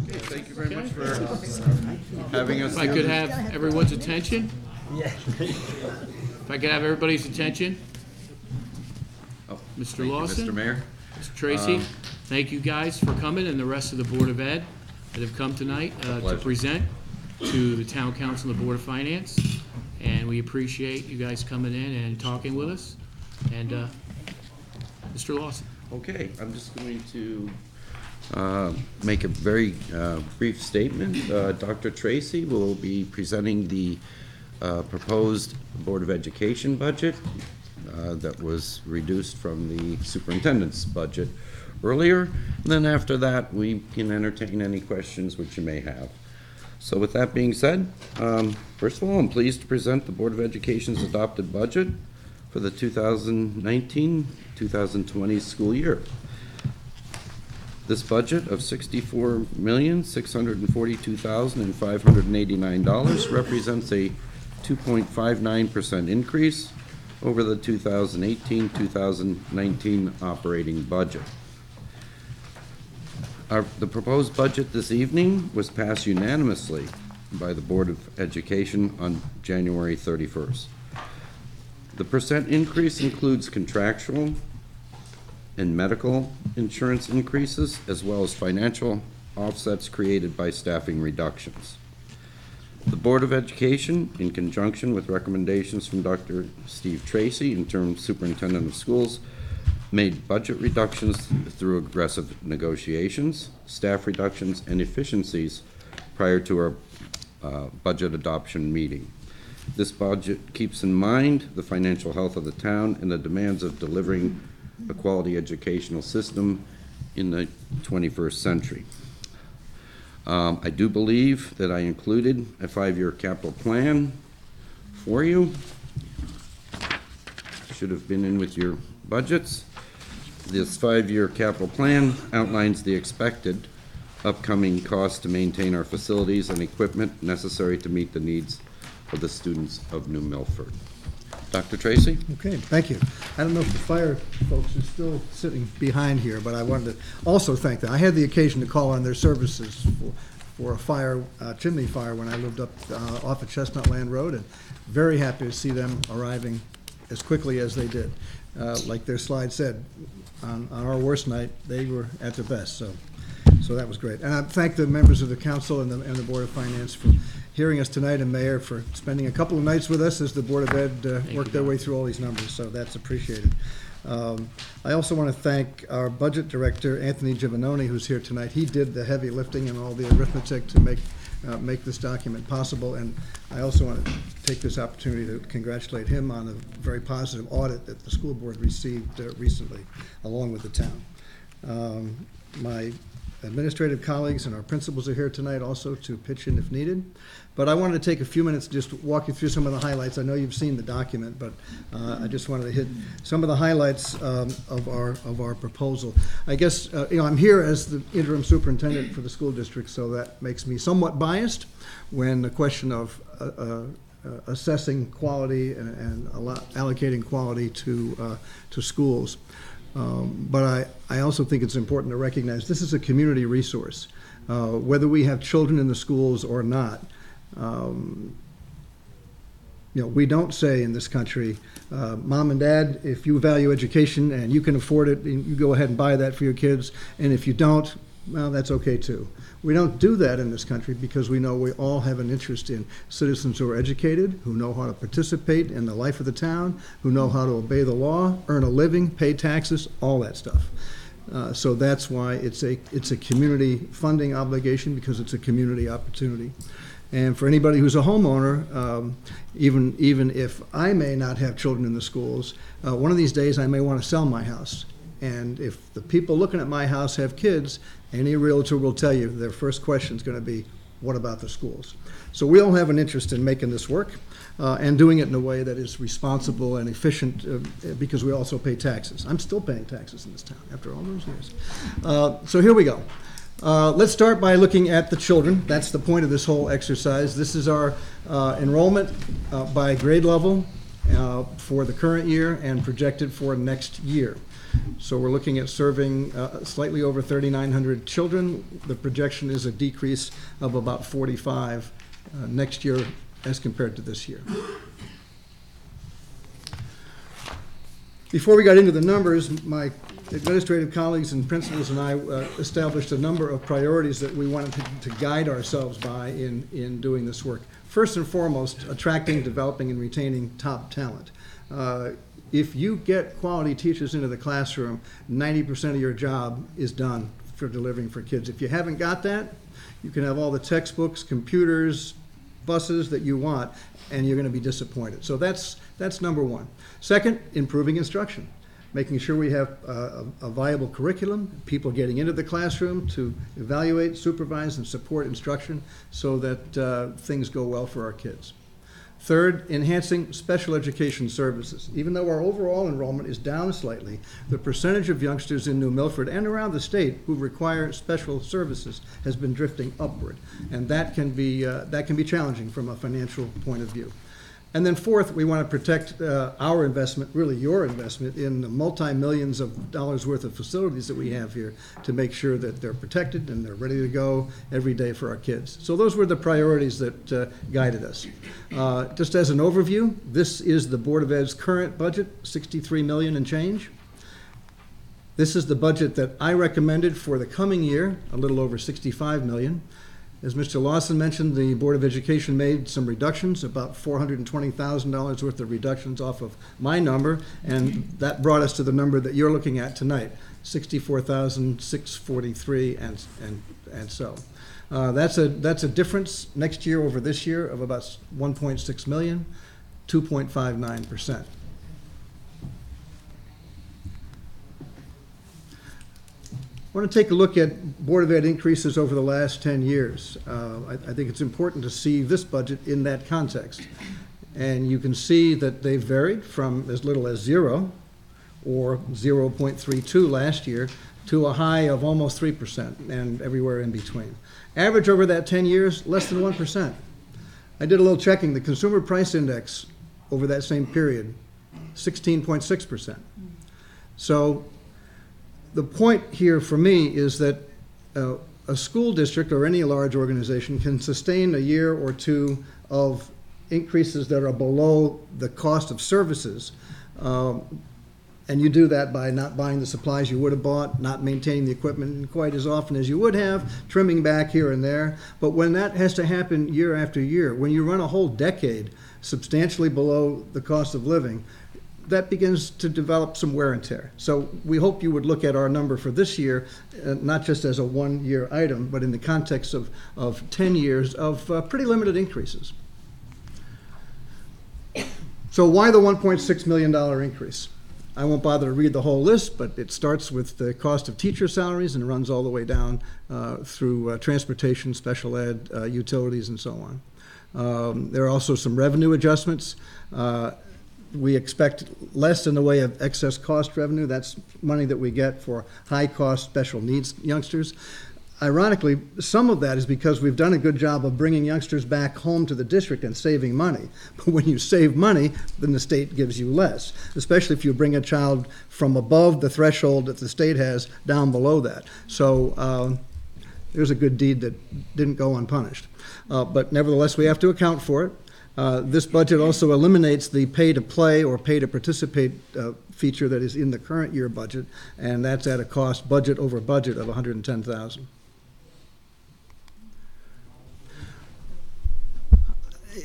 Thank you very much for having us. If I could have everyone's attention. Yeah. If I could have everybody's attention. Mr. Lawson. Mr. Mayor. Mr. Tracy, thank you guys for coming, and the rest of the Board of Ed that have come tonight to present to the Town Council and the Board of Finance. And we appreciate you guys coming in and talking with us. And Mr. Lawson. Okay, I'm just going to make a very brief statement. Dr. Tracy will be presenting the proposed Board of Education budget that was reduced from the superintendent's budget earlier. And then after that, we can entertain any questions which you may have. So with that being said, first of all, I'm pleased to present the Board of Education's adopted budget for the 2019-2020 school year. This budget of $64,642,589 represents a 2.59% increase over the 2018-2019 operating budget. The proposed budget this evening was passed unanimously by the Board of Education on January 31st. The percent increase includes contractual and medical insurance increases, as well as financial offsets created by staffing reductions. The Board of Education, in conjunction with recommendations from Dr. Steve Tracy, interim superintendent of schools, made budget reductions through aggressive negotiations, staff reductions, and efficiencies prior to our budget adoption meeting. This budget keeps in mind the financial health of the town and the demands of delivering a quality educational system in the 21st century. I do believe that I included a 5-year capital plan for you. Should have been in with your budgets. This 5-year capital plan outlines the expected upcoming costs to maintain our facilities and equipment necessary to meet the needs for the students of New Milford. Dr. Tracy? Okay, thank you. I don't know if the fire folks are still sitting behind here, but I wanted to also thank them. I had the occasion to call on their services for a fire, chimney fire, when I lived up off of Chestnut Land Road, and very happy to see them arriving as quickly as they did. Like their slide said, on our worst night, they were at their best, so that was great. And I thank the members of the council and the Board of Finance for hearing us tonight, and Mayor for spending a couple of nights with us as the Board of Ed worked their way through all these numbers, so that's appreciated. I also want to thank our Budget Director, Anthony Giovannone, who's here tonight. He did the heavy lifting and all the arithmetic to make this document possible, and I also want to take this opportunity to congratulate him on a very positive audit that the school board received recently, along with the town. My administrative colleagues and our principals are here tonight also to pitch in if needed. But I wanted to take a few minutes to just walk you through some of the highlights. I know you've seen the document, but I just wanted to hit some of the highlights of our proposal. I guess I'm here as the interim superintendent for the school district, so that makes me somewhat biased when the question of assessing quality and allocating quality to schools. But I also think it's important to recognize this is a community resource. Whether we have children in the schools or not, we don't say in this country, Mom and Dad, if you value education and you can afford it, you go ahead and buy that for your kids, and if you don't, well, that's okay too. We don't do that in this country because we know we all have an interest in citizens who are educated, who know how to participate in the life of the town, who know how to obey the law, earn a living, pay taxes, all that stuff. So that's why it's a community funding obligation, because it's a community opportunity. And for anybody who's a homeowner, even if I may not have children in the schools, one of these days I may want to sell my house. And if the people looking at my house have kids, any realtor will tell you their first question is going to be, what about the schools? So we all have an interest in making this work and doing it in a way that is responsible and efficient because we also pay taxes. I'm still paying taxes in this town after all those years. So here we go. Let's start by looking at the children. That's the point of this whole exercise. This is our enrollment by grade level for the current year and projected for next year. So we're looking at serving slightly over 3,900 children. The projection is a decrease of about 45 next year as compared to this year. Before we got into the numbers, my administrative colleagues and principals and I established a number of priorities that we wanted to guide ourselves by in doing this work. First and foremost, attracting, developing, and retaining top talent. If you get quality teachers into the classroom, 90% of your job is done for delivering for kids. If you haven't got that, you can have all the textbooks, computers, buses that you want, and you're going to be disappointed. So that's number one. Second, improving instruction. Making sure we have a viable curriculum, people getting into the classroom to evaluate, supervise, and support instruction so that things go well for our kids. Third, enhancing special education services. Even though our overall enrollment is down slightly, the percentage of youngsters in New Milford and around the state who require special services has been drifting upward, and that can be challenging from a financial point of view. And then fourth, we want to protect our investment, really your investment, in the multi-millions of dollars worth of facilities that we have here to make sure that they're protected and they're ready to go every day for our kids. So those were the priorities that guided us. Just as an overview, this is the Board of Ed's current budget, $63 million and change. This is the budget that I recommended for the coming year, a little over $65 million. As Mr. Lawson mentioned, the Board of Education made some reductions, about $420,000 worth of reductions off of my number, and that brought us to the number that you're looking at tonight, $64,643, and so. That's a difference next year over this year of about $1.6 million, 2.59%. I want to take a look at Board of Ed increases over the last 10 years. I think it's important to see this budget in that context. And you can see that they've varied from as little as 0, or 0.32 last year, to a high of almost 3% and everywhere in between. Average over that 10 years, less than 1%. I did a little checking. The consumer price index over that same period, 16.6%. So the point here for me is that a school district or any large organization can sustain a year or two of increases that are below the cost of services. And you do that by not buying the supplies you would have bought, not maintaining the equipment quite as often as you would have, trimming back here and there. But when that has to happen year after year, when you run a whole decade substantially below the cost of living, that begins to develop some wear and tear. So we hope you would look at our number for this year, not just as a one-year item, but in the context of 10 years of pretty limited increases. So why the $1.6 million increase? I won't bother to read the whole list, but it starts with the cost of teacher salaries and runs all the way down through transportation, special ed, utilities, and so on. There are also some revenue adjustments. We expect less in the way of excess cost revenue. That's money that we get for high-cost special needs youngsters. Ironically, some of that is because we've done a good job of bringing youngsters back home to the district and saving money. But when you save money, then the state gives you less, especially if you bring a child from above the threshold that the state has down below that. So there's a good deed that didn't go unpunished. But nevertheless, we have to account for it. This budget also eliminates the pay-to-play or pay-to-participate feature that is in the current year budget, and that's at a cost budget over budget of $110,000.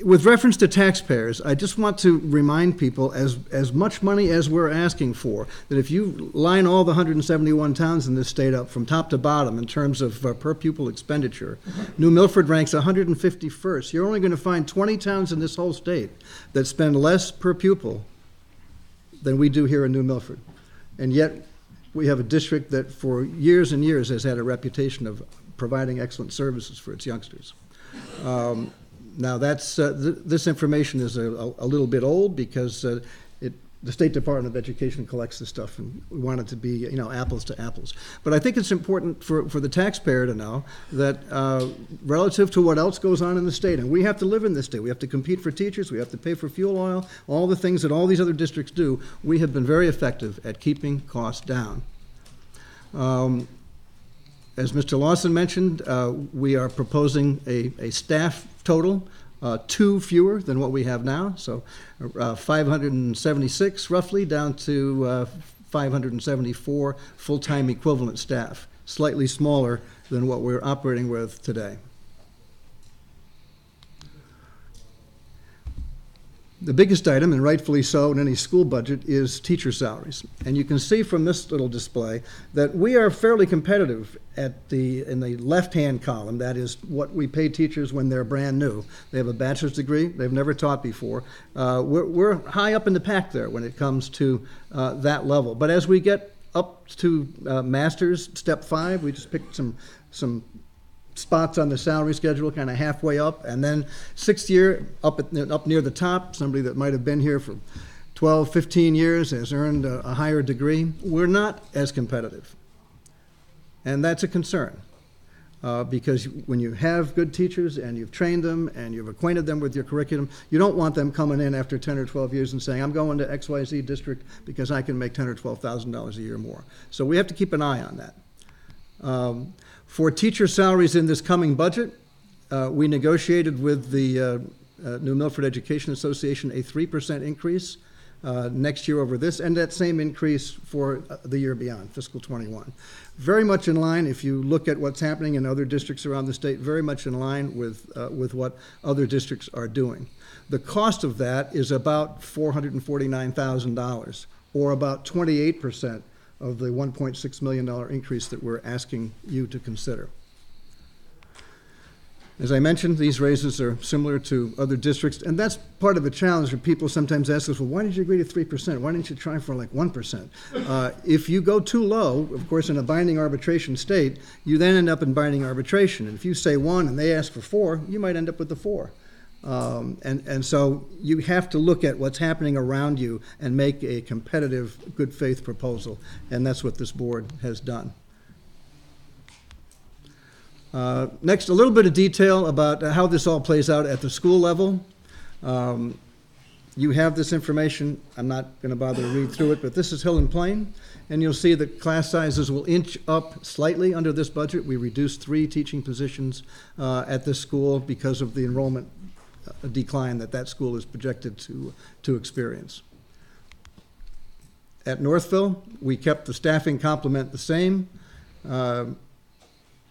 With reference to taxpayers, I just want to remind people, as much money as we're asking for, that if you line all the 171 towns in this state up from top to bottom in terms of per pupil expenditure, New Milford ranks 151st. You're only going to find 20 towns in this whole state that spend less per pupil than we do here in New Milford. And yet, we have a district that for years and years has had a reputation of providing excellent services for its youngsters. Now, that's this information is a little bit old because the State Department of Education collects this stuff, and we want it to be, apples to apples. But I think it's important for the taxpayer to know that relative to what else goes on in the state, and we have to live in this state, we have to compete for teachers, we have to pay for fuel oil, all the things that all these other districts do, we have been very effective at keeping costs down. As Mr. Lawson mentioned, we are proposing a staff total, 2 fewer than what we have now, so 576 roughly down to 574 full-time equivalent staff, slightly smaller than what we're operating with today. The biggest item, and rightfully so in any school budget, is teacher salaries. And you can see from this little display that we are fairly competitive in the left-hand column. That is what we pay teachers when they're brand new. They have a bachelor's degree. They've never taught before. We're high up in the pack there when it comes to that level. But as we get up to master's, step 5, we just picked some spots on the salary schedule, kind of halfway up, and then 6th year up near the top, somebody that might have been here for 12, 15 years has earned a higher degree. We're not as competitive, and that's a concern because when you have good teachers and you've trained them and you've acquainted them with your curriculum, you don't want them coming in after 10 or 12 years and saying, I'm going to XYZ district because I can make $10,000 or $12,000 a year more. So we have to keep an eye on that. For teacher salaries in this coming budget, we negotiated with the New Milford Education Association a 3% increase next year over this, and that same increase for the year beyond, fiscal 21. Very much in line, if you look at what's happening in other districts around the state, very much in line with what other districts are doing. The cost of that is about $449,000, or about 28% of the $1.6 million increase that we're asking you to consider. As I mentioned, these raises are similar to other districts, and that's part of the challenge where people sometimes ask us, well, why did you agree to 3%? Why didn't you try for like 1%? If you go too low, of course, in a binding arbitration state, you then end up in binding arbitration. And if you say 1 and they ask for 4, you might end up with the 4. And so you have to look at what's happening around you and make a competitive, good faith proposal, and that's what this board has done. Next, a little bit of detail about how this all plays out at the school level. You have this information. I'm not going to bother to read through it, but this is Hill and Plain, and you'll see that class sizes will inch up slightly under this budget. We reduced 3 teaching positions at this school because of the enrollment decline that school is projected to experience. At Northville, we kept the staffing complement the same.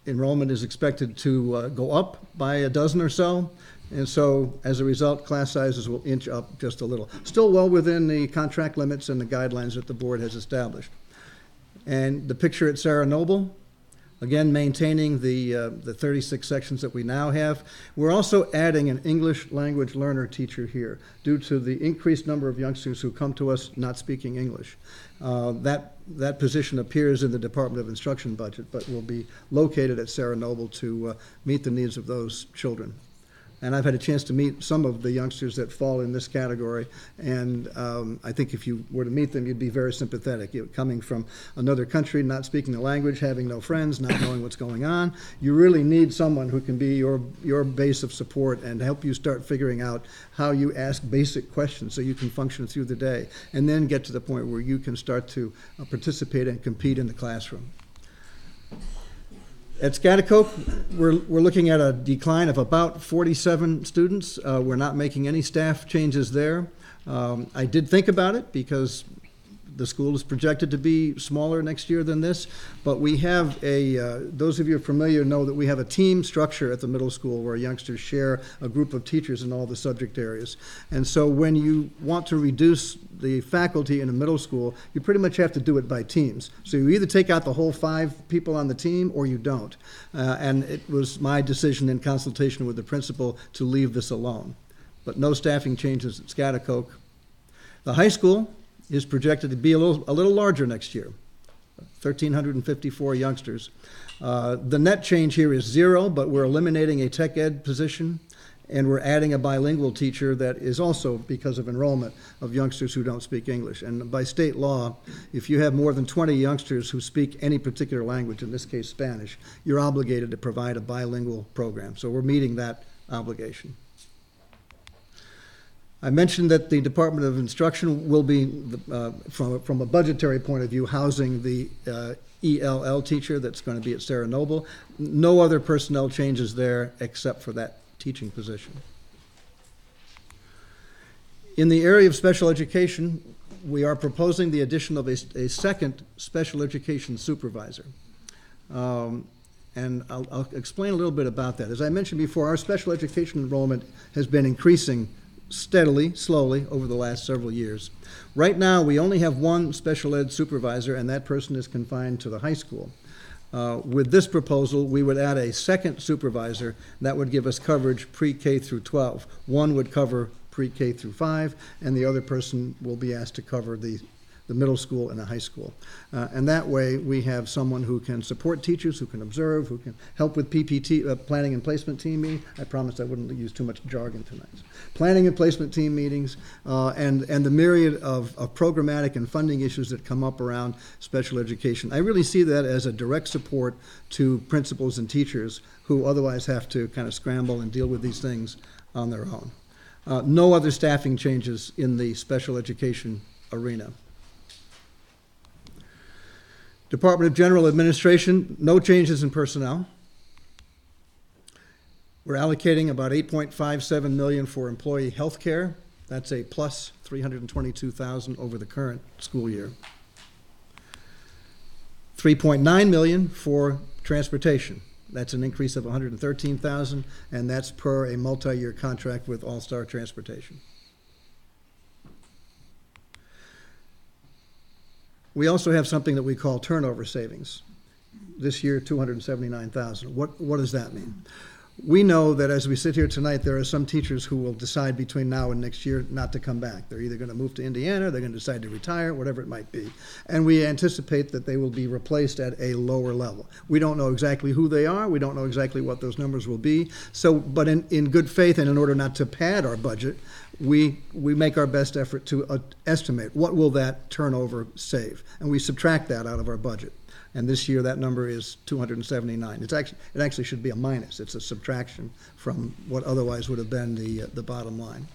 Enrollment is expected to go up by a dozen or so. And so, as a result, class sizes will inch up just a little. Still well within the contract limits and the guidelines that the board has established. And the picture at Sarah Noble, again, maintaining the 36 sections that we now have. We're also adding an English language learner teacher here due to the increased number of youngsters who come to us not speaking English. That position appears in the Department of Instruction budget, but will be located at Sarah Noble to meet the needs of those children. And I've had a chance to meet some of the youngsters that fall in this category, and I think if you were to meet them, you'd be very sympathetic. Coming from another country, not speaking the language, having no friends, not knowing what's going on, you really need someone who can be your base of support and help you start figuring out how you ask basic questions so you can function through the day, and then get to the point where you can start to participate and compete in the classroom. At Schaghticoke, we're looking at a decline of about 47 students. We're not making any staff changes there. I did think about it because the school is projected to be smaller next year than this, but we have those of you familiar know that we have a team structure at the middle school where youngsters share a group of teachers in all the subject areas. And so when you want to reduce the faculty in a middle school, you pretty much have to do it by teams. So you either take out the whole 5 people on the team or you don't. And it was my decision in consultation with the principal to leave this alone. But no staffing changes at Schaghticoke. The high school is projected to be a little larger next year, 1,354 youngsters. The net change here is 0, but we're eliminating a tech ed position, and we're adding a bilingual teacher that is also, because of enrollment, of youngsters who don't speak English. And by state law, if you have more than 20 youngsters who speak any particular language, in this case Spanish, you're obligated to provide a bilingual program. So we're meeting that obligation. I mentioned that the Department of Instruction will be, from a budgetary point of view, housing the ELL teacher that's going to be at Sarah Noble. No other personnel changes there except for that teaching position. In the area of special education, we are proposing the addition of a second special education supervisor. And I'll explain a little bit about that. As I mentioned before, our special education enrollment has been increasing steadily, slowly, over the last several years. Right now, we only have 1 special ed supervisor, and that person is confined to the high school. With this proposal, we would add a second supervisor that would give us coverage pre-K through 12. 1 would cover pre-K through 5, and the other person will be asked to cover the middle school and the high school. And that way, we have someone who can support teachers, who can observe, who can help with PPT, planning and placement team meetings. I promised I wouldn't use too much jargon tonight. Planning and placement team meetings, and the myriad of programmatic and funding issues that come up around special education. I really see that as a direct support to principals and teachers who otherwise have to kind of scramble and deal with these things on their own. No other staffing changes in the special education arena. Department of General Administration, no changes in personnel. We're allocating about $8.57 million for employee health care. That's a plus $322,000 over the current school year. $3.9 million for transportation. That's an increase of $113,000, and that's per a multi-year contract with All Star Transportation. We also have something that we call turnover savings. This year, $279,000. What does that mean? We know that as we sit here tonight, there are some teachers who will decide between now and next year not to come back. They're either going to move to Indiana, they're going to decide to retire, whatever it might be. And we anticipate that they will be replaced at a lower level. We don't know exactly who they are. We don't know exactly what those numbers will be. So, but in good faith and in order not to pad our budget, we make our best effort to estimate what will that turnover save. And we subtract that out of our budget. and this year that number is 279. It actually should be a minus. It's a subtraction from what otherwise would have been the bottom line.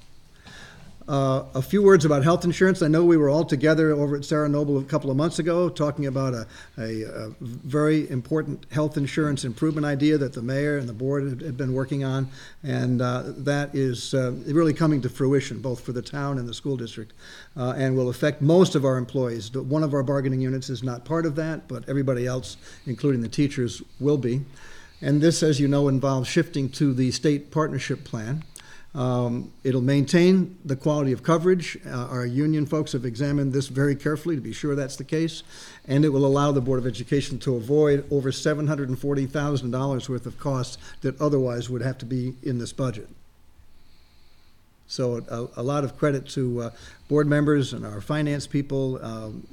A few words about health insurance. I know we were all together over at Sarah Noble a couple of months ago talking about a very important health insurance improvement idea that the mayor and the board had been working on, and that is really coming to fruition, both for the town and the school district, and will affect most of our employees. One of our bargaining units is not part of that, but everybody else, including the teachers, will be. And this, as you know, involves shifting to the state partnership plan. It'll maintain the quality of coverage. Our union folks have examined this very carefully to be sure that's the case, and it will allow the Board of Education to avoid over $740,000 worth of costs that otherwise would have to be in this budget. So a lot of credit to board members and our finance people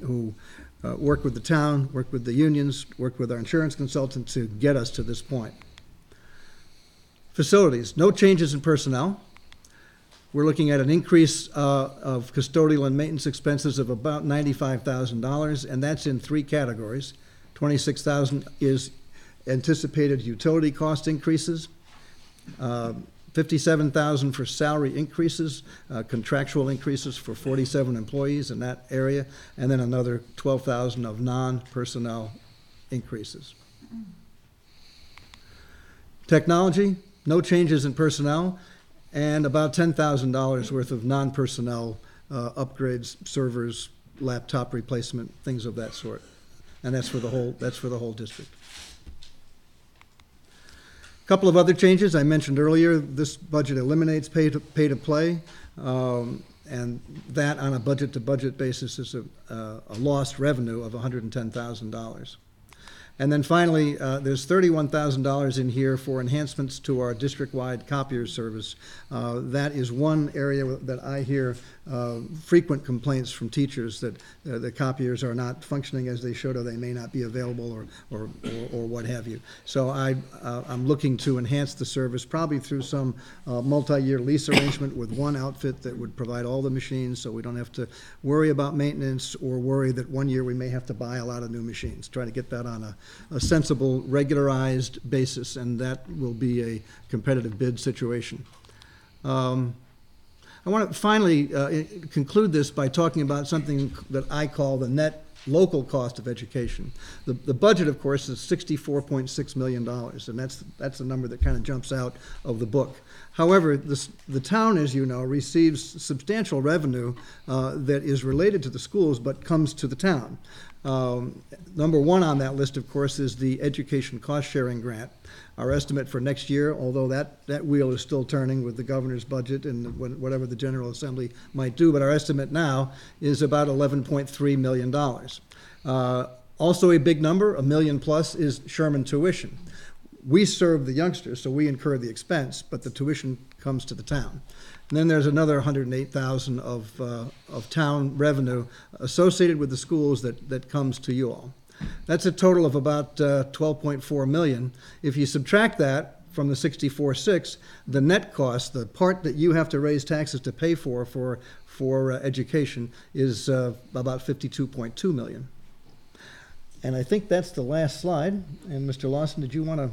who work with the town, work with the unions, work with our insurance consultant to get us to this point. Facilities, no changes in personnel. We're looking at an increase of custodial and maintenance expenses of about $95,000, and that's in three categories. $26,000 is anticipated utility cost increases, $57,000 for salary increases, contractual increases for 47 employees in that area, and then another $12,000 of non-personnel increases. Technology, no changes in personnel, and about $10,000 worth of non-personnel upgrades, servers, laptop replacement, things of that sort. And that's for the whole district. A couple of other changes I mentioned earlier. This budget eliminates pay to play, and that on a budget-to-budget basis is a lost revenue of $110,000. And then finally, there's $31,000 in here for enhancements to our district-wide copier service. That is one area that I hear frequent complaints from teachers that the copiers are not functioning as they should, or they may not be available, or what have you. So I'm looking to enhance the service, probably through some multi-year lease arrangement with one outfit that would provide all the machines, so we don't have to worry about maintenance or worry that one year we may have to buy a lot of new machines. Try to get that on a sensible, regularized basis, and that will be a competitive bid situation. I want to finally conclude this by talking about something that I call the net local cost of education. The budget, of course, is $64.6 million, and that's the number that kind of jumps out of the book. However, the town, as you know, receives substantial revenue that is related to the schools but comes to the town. Number one on that list, of course, is the education cost-sharing grant. Our estimate for next year, although that wheel is still turning with the governor's budget and whatever the General Assembly might do, but our estimate now is about $11.3 million. Also a big number, $1 million plus, is Sherman tuition. We serve the youngsters, so we incur the expense, but the tuition comes to the town. And then there's another $108,000 of town revenue associated with the schools that comes to you all. That's a total of about $12.4 million. If you subtract that from the 64.6, the net cost, the part that you have to raise taxes to pay for education, is about $52.2 million. And I think that's the last slide. And Mr. Lawson, did you want to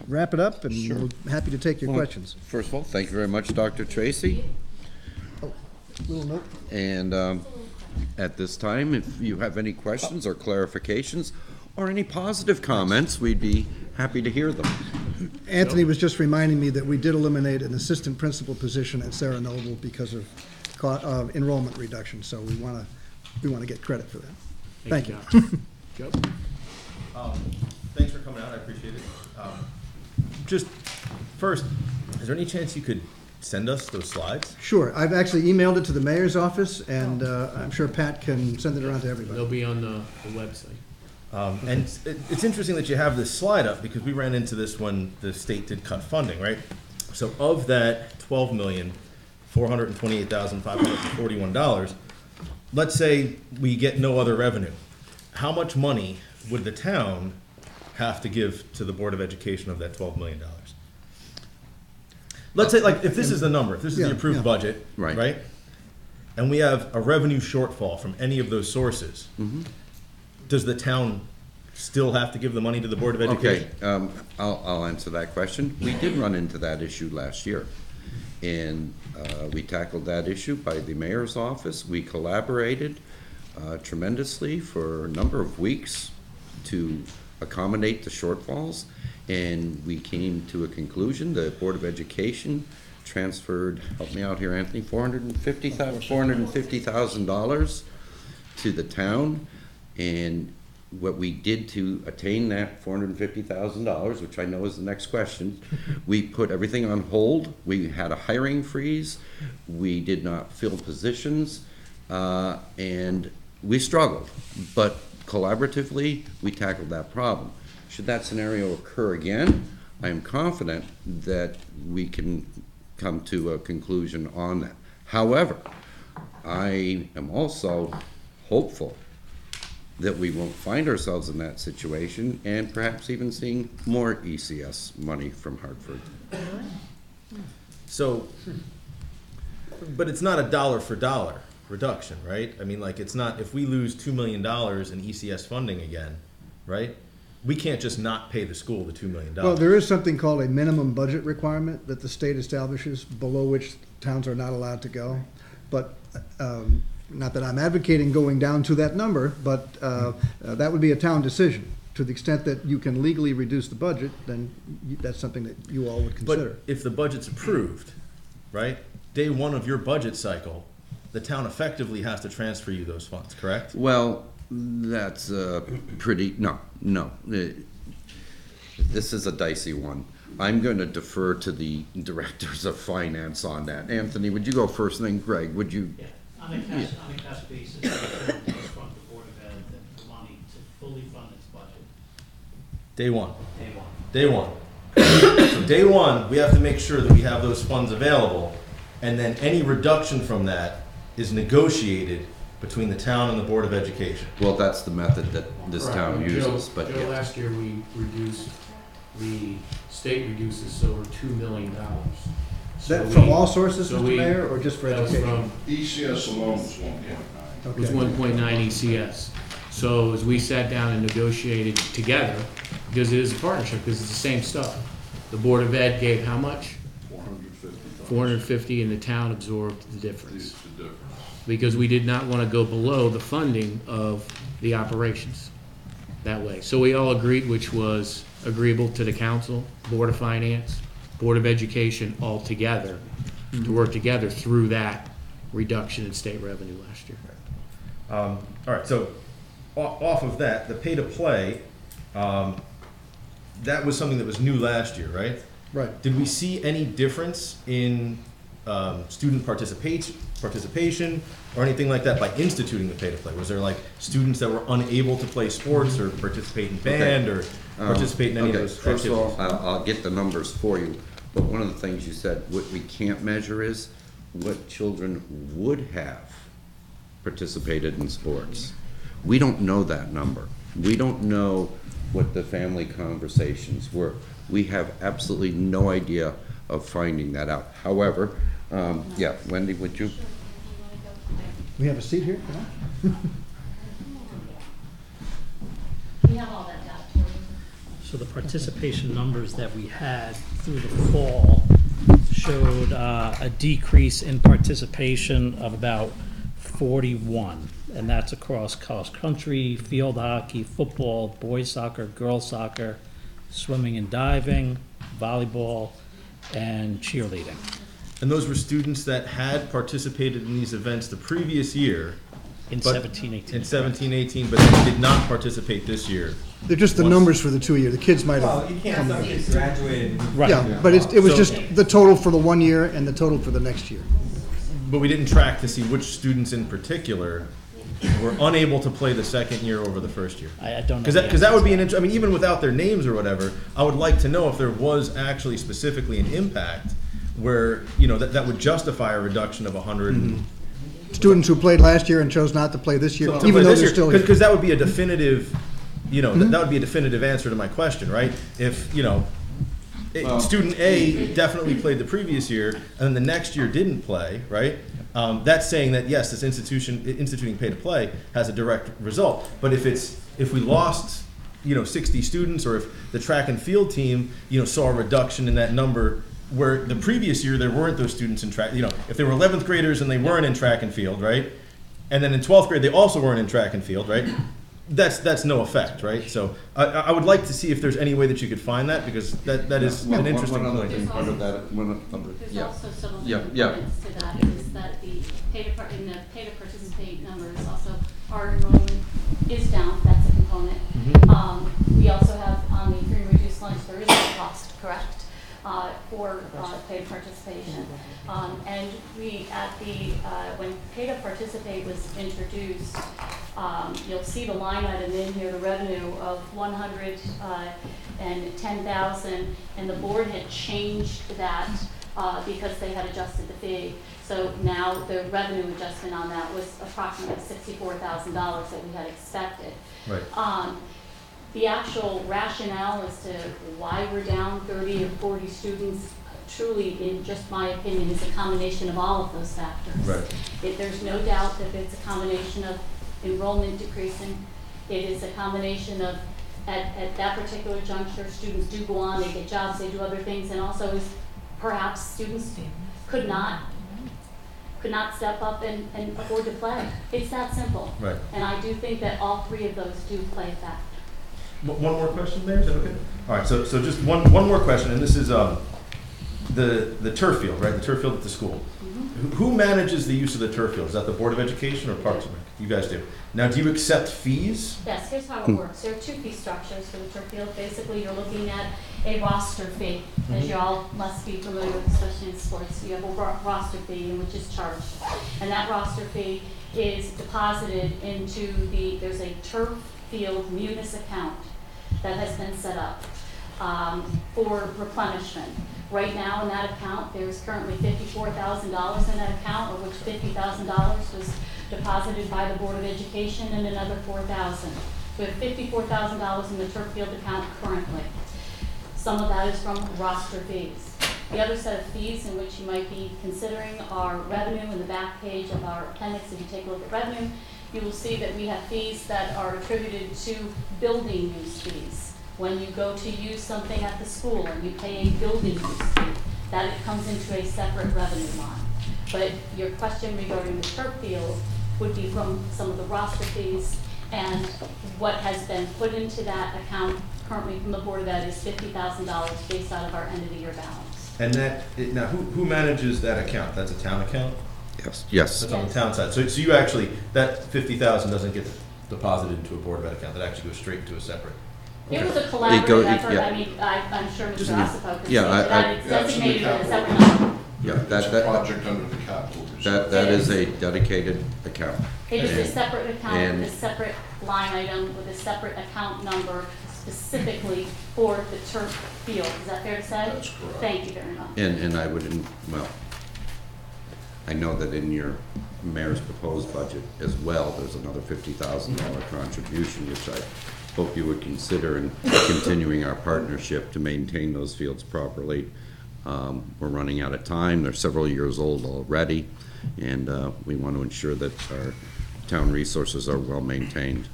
wrap it up? And Sure. We're happy to take your questions. First of all, thank you very much, Dr. Tracy. Little note. And at this time, if you have any questions or clarifications or any positive comments, we'd be happy to hear them. Anthony was just reminding me that we did eliminate an assistant principal position at Sarah Noble because of enrollment reduction, so we want to get credit for that. Thank you. Joe? Thanks for coming out, I appreciate it. Just first, is there any chance you could send us those slides? Sure. I've actually emailed it to the mayor's office, and I'm sure Pat can send it around to everybody. They'll be on the website. And it's interesting that you have this slide up, because we ran into this when the state did cut funding, right? So of that $12,428,541, let's say we get no other revenue. How much money would the town have to give to the Board of Education of that $12 million? Let's say, like, if this is the number, if this is the approved budget, right? And we have a revenue shortfall from any of those sources, does the town still have to give the money to the Board of Okay, Education? I'll answer that question. We did run into that issue last year. And we tackled that issue by the mayor's office. We collaborated tremendously for a number of weeks to accommodate the shortfalls. And we came to a conclusion. The Board of Education transferred, help me out here, Anthony, $450,000 to the town. And what we did to attain that $450,000, which I know is the next question, we put everything on hold. We had a hiring freeze. We did not fill positions, and we struggled. But collaboratively, we tackled that problem. Should that scenario occur again, I am confident that we can come to a conclusion on that. However, I am also hopeful that we won't find ourselves in that situation and perhaps even seeing more ECS money from Hartford. So, but it's not a dollar for dollar reduction, right? I mean, like, it's not, if we lose $2 million in ECS funding again, right? We can't just not pay the school the $2 million. Well, there is something called a minimum budget requirement that the state establishes, below which towns are not allowed to go. But not that I'm advocating going down to that number, but that would be a town decision. To the extent that you can legally reduce the budget, then that's something that you all would consider. But if the budget's approved, right, day one of your budget cycle, the town effectively has to transfer you those funds, correct? Well, that's pretty, no. This is a dicey one. I'm going to defer to the directors of finance on that. Anthony, would you go first, and then Greg, would you? Yeah. On a cash basis, the town does fund the Board of Ed the money to fully fund its budget. Day one. Day one. So day one, we have to make sure that we have those funds available, and then any reduction from that is negotiated between the town and the Board of Education. Well, that's the method that this town uses, but Joe, yeah. last year we reduced, the state reduces over $2 million. Is that from all sources, Mr. Mayor, or just for education? ECS alone was 1.9. It was 1.9 ECS. So as we sat down and negotiated together, because it is a partnership, because it's the same stuff. The Board of Ed gave how much? 450, and the town absorbed the difference. Because we did not want to go below the funding of the operations that way. So we all agreed, which was agreeable to the council, Board of Finance, Board of Education, all together, to work together through that reduction in state revenue last year. All right, so off of that, the pay-to-play, that was something that was new last year, right? Right. Did we see any difference in student participation or anything like that by instituting the pay-to-play? Was there like students that were unable to play sports or participate in band or participate in any of those activities? First of all, I'll get the numbers for you, but one of the things you said, what we can't measure is what children would have participated in sports. We don't know that number. We don't know what the family conversations were. We have absolutely no idea of finding that out. However, yeah, Wendy, would you? We have a seat here? We have all that data for you. So the participation numbers that we had through the fall showed a decrease in participation of about 41, and that's across cross country, field hockey, football, boys soccer, girls soccer, swimming and diving, volleyball, and cheerleading. And those were students that had participated in these events the previous year. In 17-18. In 17-18, but they did not participate this year. They're just the numbers for the 2 year. The kids might have. Well, you can't tell kids graduated. Right. Yeah, but it was just the total for the 1 year and the total for the next year. But we didn't track to see which students in particular were unable to play the second year over the first year. I don't know. Because that would be I mean, even without their names or whatever, I would like to know if there was actually specifically an impact where, you know, that would justify a reduction of 100. Mm-hmm. Students who played last year and chose not to play this year, even though they're still here. Because that would be a definitive, you know, that would be a definitive answer to my question, right? If, you know, student A definitely played the previous year and then the next year didn't play, right? That's saying that, yes, this instituting pay to play has a direct result. But if we lost 60 students, or if the track and field team, saw a reduction in that number, where the previous year there weren't those students in track, if they were 11th graders and they weren't in track and field, right? And then in 12th grade, they also weren't in track and field, right? That's no effect, right? So I would like to see if there's any way that you could find that, because that is an interesting One other point. thing under that, There's yeah. also several Yeah, different yeah. components to that, is that the in the pay to participate numbers, also our enrollment is down, that's a component. We also have on the free and reduced lunch, there is a cost, correct, for paid participation. And we, at the, when pay to participate was introduced, you'll see the line item in here, the revenue of 110,000, and the board had changed that because they had adjusted the fee. So now the revenue adjustment on that was approximately $64,000 that we had expected. Right. The actual rationale as to why we're down 30 or 40 students, truly, in just my opinion, is a combination of all of those factors. Right. There's no doubt that it's a combination of enrollment decreasing. It is a combination of, at that particular juncture, students do go on, they get jobs, they do other things, and also is perhaps students could not step up and afford to play. It's that simple. Right. And I do think that all three of those do play a factor. One more question, Mayor, is that okay? All right, so just one more question, and this is the turf field, right? The turf field at the school. Who manages the use of the turf field? Is that the Board of Education or Parks and Rec? You guys do. Now, do you accept fees? Yes, here's how it works. There are two fee structures for the turf field. Basically, you're looking at a roster fee, as you all must be familiar with, especially in sports. You have a roster fee, which is charged. And that roster fee is deposited into there's a turf field munis account that has been set up for replenishment. Right now in that account, there's currently $54,000 in that account, of which $50,000 was deposited by the Board of Education and another $4,000. We have $54,000 in the turf field account currently. Some of that is from roster fees. The other set of fees in which you might be considering are revenue. In the back page of our appendix, if you take a look at revenue, you will see that we have fees that are attributed to building use fees. When you go to use something at the school and you pay a building use fee, that it comes into a separate revenue line. But your question regarding the turf field would be from some of the roster fees, and what has been put into that account currently from the Board of Ed is $50,000 based out of our end of the year balance. And now, who manages that account? That's a town account? Yes. That's on the town side. So you actually, that $50,000 doesn't get deposited into a Board of Ed account. That actually goes straight into a separate. It was a collaborative effort. I mean, I'm sure Mr. Ossipo can say that it's designated as a separate number. Yeah, that project under the capital. that is a dedicated account. It is a separate account with a separate line item with a separate account number specifically for the turf field. Is that fair to say? That's correct. Thank you very much. And I would, I know that in your mayor's proposed budget as well, there's another $50,000 contribution, which I hope you would consider in continuing our partnership to maintain those fields properly. We're running out of time. They're several years old already, and we want to ensure that our town resources are well maintained.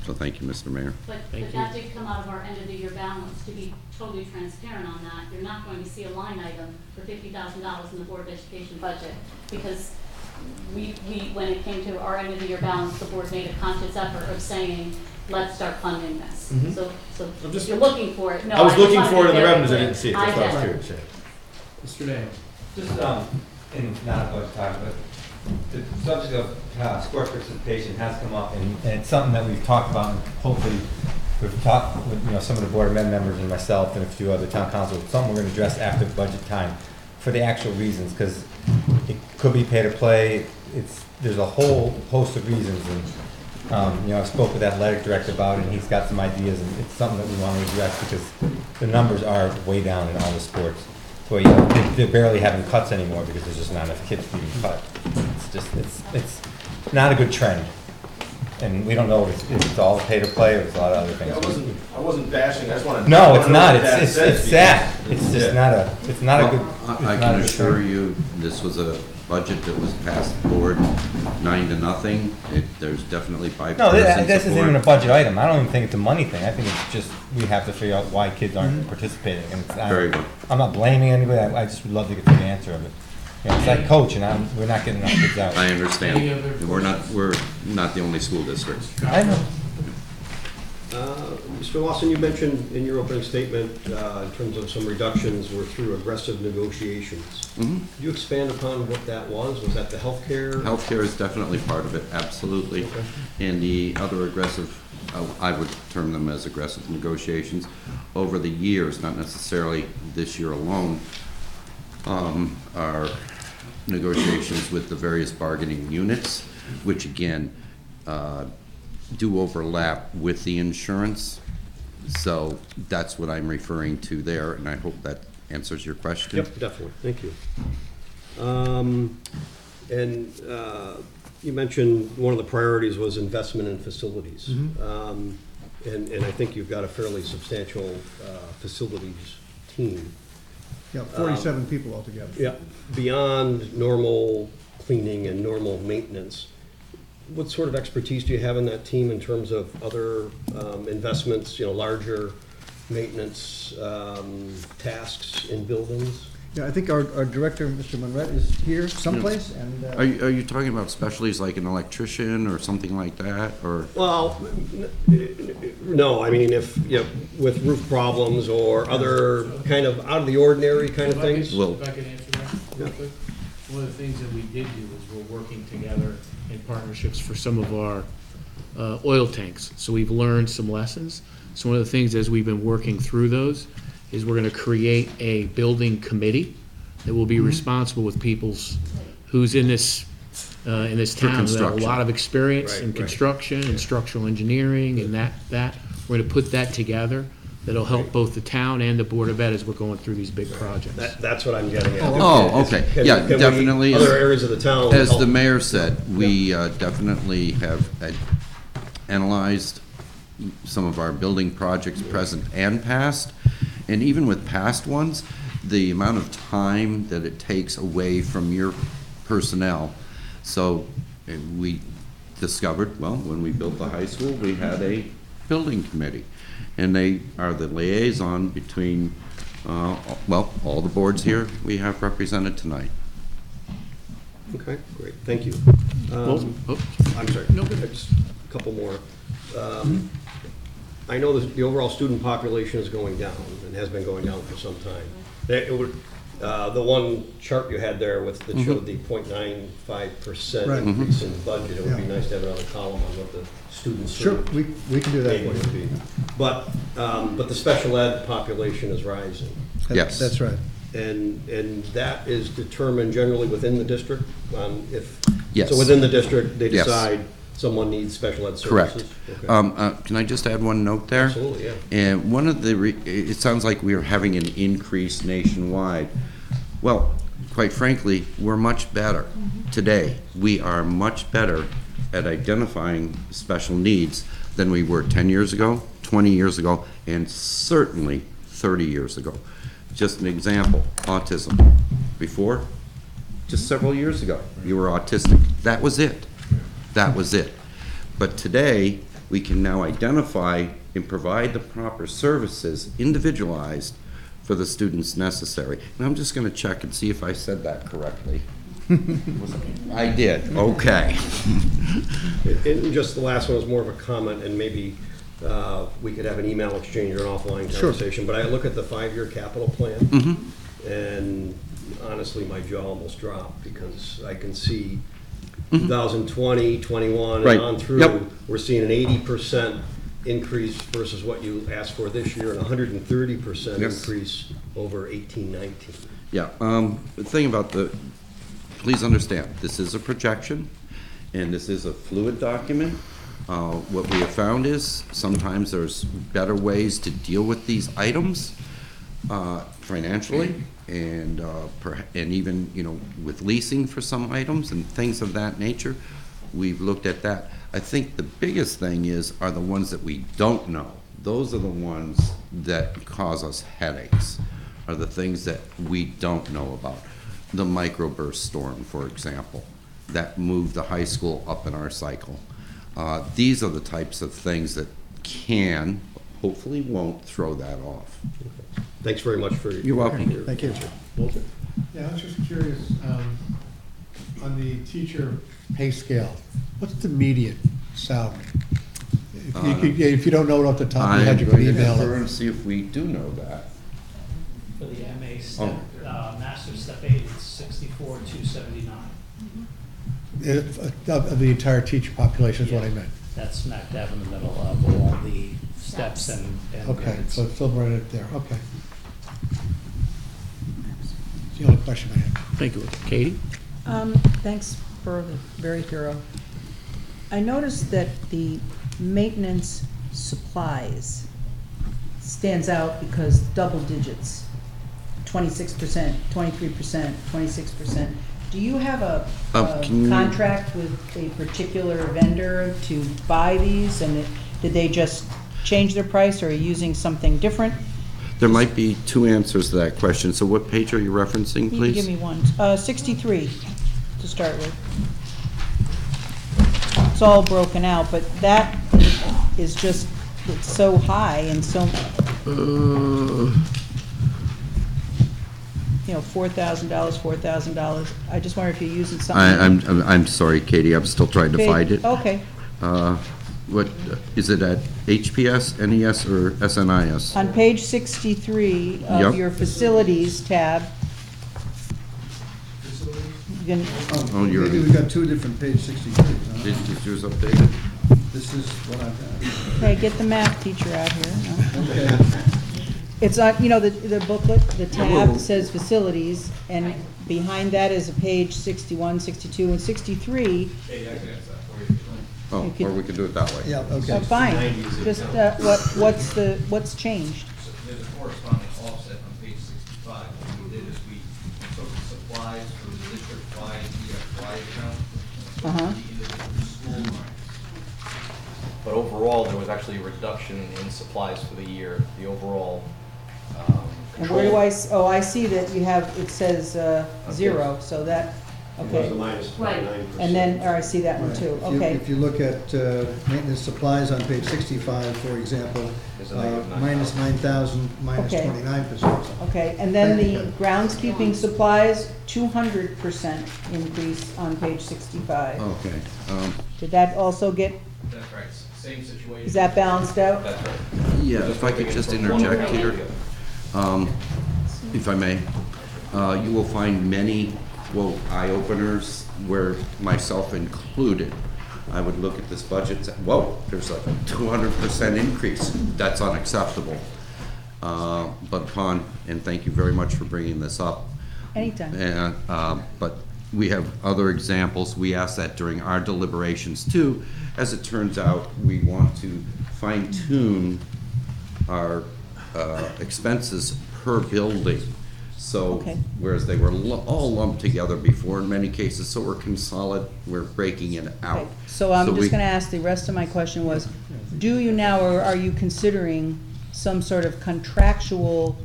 So thank you, Mr. Mayor. But that did come out of our end of the year balance. To be totally transparent on that, you're not going to see a line item for $50,000 in the Board of Education budget, because we when it came to our end of the year balance, the board made a conscious effort of saying, let's start funding this. So if you're looking for it. No, I was looking just for it in the wanted to revenues. be I didn't see it. That's why I was curious. Mr. Dale. Just, and not much time, but the subject of sports participation has come up, and it's something that we've talked about, and hopefully we've talked with some of the Board of Ed members and myself and a few other town councils. Something we're going to address after budget time for the actual reasons, because it could be pay to play. There's a whole host of reasons, and I spoke with the athletic director about it, and he's got some ideas, and it's something that we want to address because the numbers are way down in all the sports. So they're barely having cuts anymore because there's just not enough kids being cut. It's not a good trend, and we don't know if it's all pay to play or it's a lot of other things. I wasn't bashing. I just wanted. No, it's not. It's sad. It's just not a. It's not a good. I can assure you, this was a budget that was passed the board 9-0. There's definitely No, bipartisan this isn't even a support. budget item. I don't even think it's a money thing. I think it's just, we have to figure out why kids aren't participating. And it's, Very good. I'm not blaming anybody, I just would love to get to the answer of it. You know, it's like coach, and we're not getting enough kids out. I Any other understand. We're not the only school district. I know. Mr. Lawson, you mentioned in your opening statement, in terms of some reductions were through aggressive negotiations. Mhm. Could you expand upon what that was? Was that the healthcare? Healthcare is definitely part of it, absolutely. Okay. And the other aggressive, I would term them as aggressive negotiations, over the years, not necessarily this year alone, are negotiations with the various bargaining units, which again, do overlap with the insurance. So that's what I'm referring to there, and I hope that answers your question. Yep, definitely, thank you. You mentioned one of the priorities was investment in facilities. And I think you've got a fairly substantial facilities team. Yeah, 47 people altogether. Yeah, beyond normal cleaning and normal maintenance, what sort of expertise do you have in that team in terms of other investments, larger maintenance tasks in buildings? Yeah, I think our director, Mr. Monrette, is here someplace, and... Are you talking about specialties like an electrician or something like that, or? Well, no, I mean, if, with roof problems or other kind of out of the ordinary kind of things. If I could answer that real quick. One of the things that we did do is we're working together in partnerships for some of our oil tanks. So we've learned some lessons. So one of the things as we've been working through those is we're gonna create a building committee that will be responsible with people's, who's in this town, that have a construction. lot of experience Right, in right. construction and structural engineering and that. We're gonna put that together. That'll help both the town and the Board of Ed as we're going through these big projects. That's what I'm getting at. Oh, okay. Yeah, Can we- definitely. Other areas of the town. As help? the mayor said, we definitely have analyzed some of our building projects, present and past. And even with past ones, the amount of time that it takes away from your personnel. So we discovered, well, when we built the high school, we had a building committee. And they are the liaison between, all the boards here we have represented tonight. Okay, great, thank you. I'm sorry, just a couple more. I know the overall student population is going down and has been going down for some time. The one chart you had there with, that showed the 0.95% Right. increase in budget, it would be Yeah. nice to have another column on what the students. Sure, we can do that maybe for would you. be. But the special ed population is rising. Yes. That's right. And that is determined generally within the district, if. Yes. So within the district, they Yes. decide someone needs special ed Correct. services? Okay. Can I just add one note there? Absolutely, yeah. And one of the, it sounds like we are having an increase nationwide. Well, quite frankly, we're much better today. We are much better at identifying special needs than we were 10 years ago, 20 years ago, and certainly 30 years ago. Just an example, autism. Before, just several years ago, you were autistic. That was it. That was it. But today, we can now identify and provide the proper services, individualized, for the students necessary. And I'm just going to check and see if I said that correctly. I did, okay. And just the last one is more of a comment, and maybe we could have an email exchange or an offline Sure. conversation. But I look at the 5-year capital plan, and honestly, my jaw almost dropped, because I can see 2020, 21, Right. and on through, Yep. we're seeing an 80% increase versus what you asked for this year, and 130% Yes. increase over 18-19. Yeah, the thing about please understand, this is a projection, and this is a fluid document. What we have found is sometimes there's better ways to deal with these items financially, and even, with leasing for some items and things of that nature. We've looked at that. I think the biggest thing are the ones that we don't know. Those are the ones that cause us headaches, are the things that we don't know about. the microburst storm, for example, that moved the high school up in our cycle. These are the types of things that can, hopefully won't, throw that off. Thanks very much for your. You're welcome. Thank you. Walter? Yeah, I was just curious, on the teacher pay scale, what's the median salary? If you don't know it off the top of your head, you can email I'm going to it. and see if we do know that. For the MA step, master's step 8, it's 64,279. Of the entire teacher population is what I meant. That's smack dab in the middle of all the steps and Okay, grades. so it's still right up there, okay. That's the only question I have. Thank you. Katie? Thanks for the very thorough. I noticed that the maintenance supplies stands out because double digits, 26%, 23%, 26%. Do you have a Can you- contract with a particular vendor to buy these? And did they just change their price, or are you using something different? There might be two answers to that question. So what page are you referencing, You can please? give me one. 63 to start with. It's all broken out, but that is just, it's so high and so, $4,000, $4,000. I just wonder if you're using something. I'm sorry, Katie, I'm still trying to find it. Okay. What, is it at HPS, NES, or SNIS? On page 63 of Yep. your facilities tab. You can, Oh, you're- Maybe we've got two different page 63s. Is yours updated? This is what I've got. hey, get the math teacher out here. No? Okay. It's on, the booklet, the tab says facilities, and behind that is a page 61, 62, and 63. Oh, You could- or we could do it that way. Yeah, okay. Fine, just, what's changed? There's a corresponding offset on page 65. What we did is we took the supplies for the district-wide EFY account. The individual school lines. But overall, there was actually a reduction in supplies for the year. The overall And where do I see that you have, it says 0, so that, okay. It was a minus 29%. And then, I see that one too, If you- okay. If you look at maintenance supplies on page 65, for example, There's a negative minus 9,000, minus Okay. 29%. Okay, and then the groundskeeping supplies, 200% increase on page 65. Okay. Did that also get, That's right, same situation. is that balanced out? That's right. Yeah, if I could just interject here, if I may. You will find many, quote, eye-openers where myself included. I would look at this budget and say, whoa, there's like a 200% increase. That's unacceptable. But upon, and thank you very much for bringing this up. Anytime. And, but we have other examples. We asked that during our deliberations too. As it turns out, we want to fine-tune our expenses per building. So, Okay. whereas they were all lumped together before in many cases, so we're breaking it out. Okay, so I'm we- just gonna ask, the rest of my question was, do you now, or are you considering some sort of contractual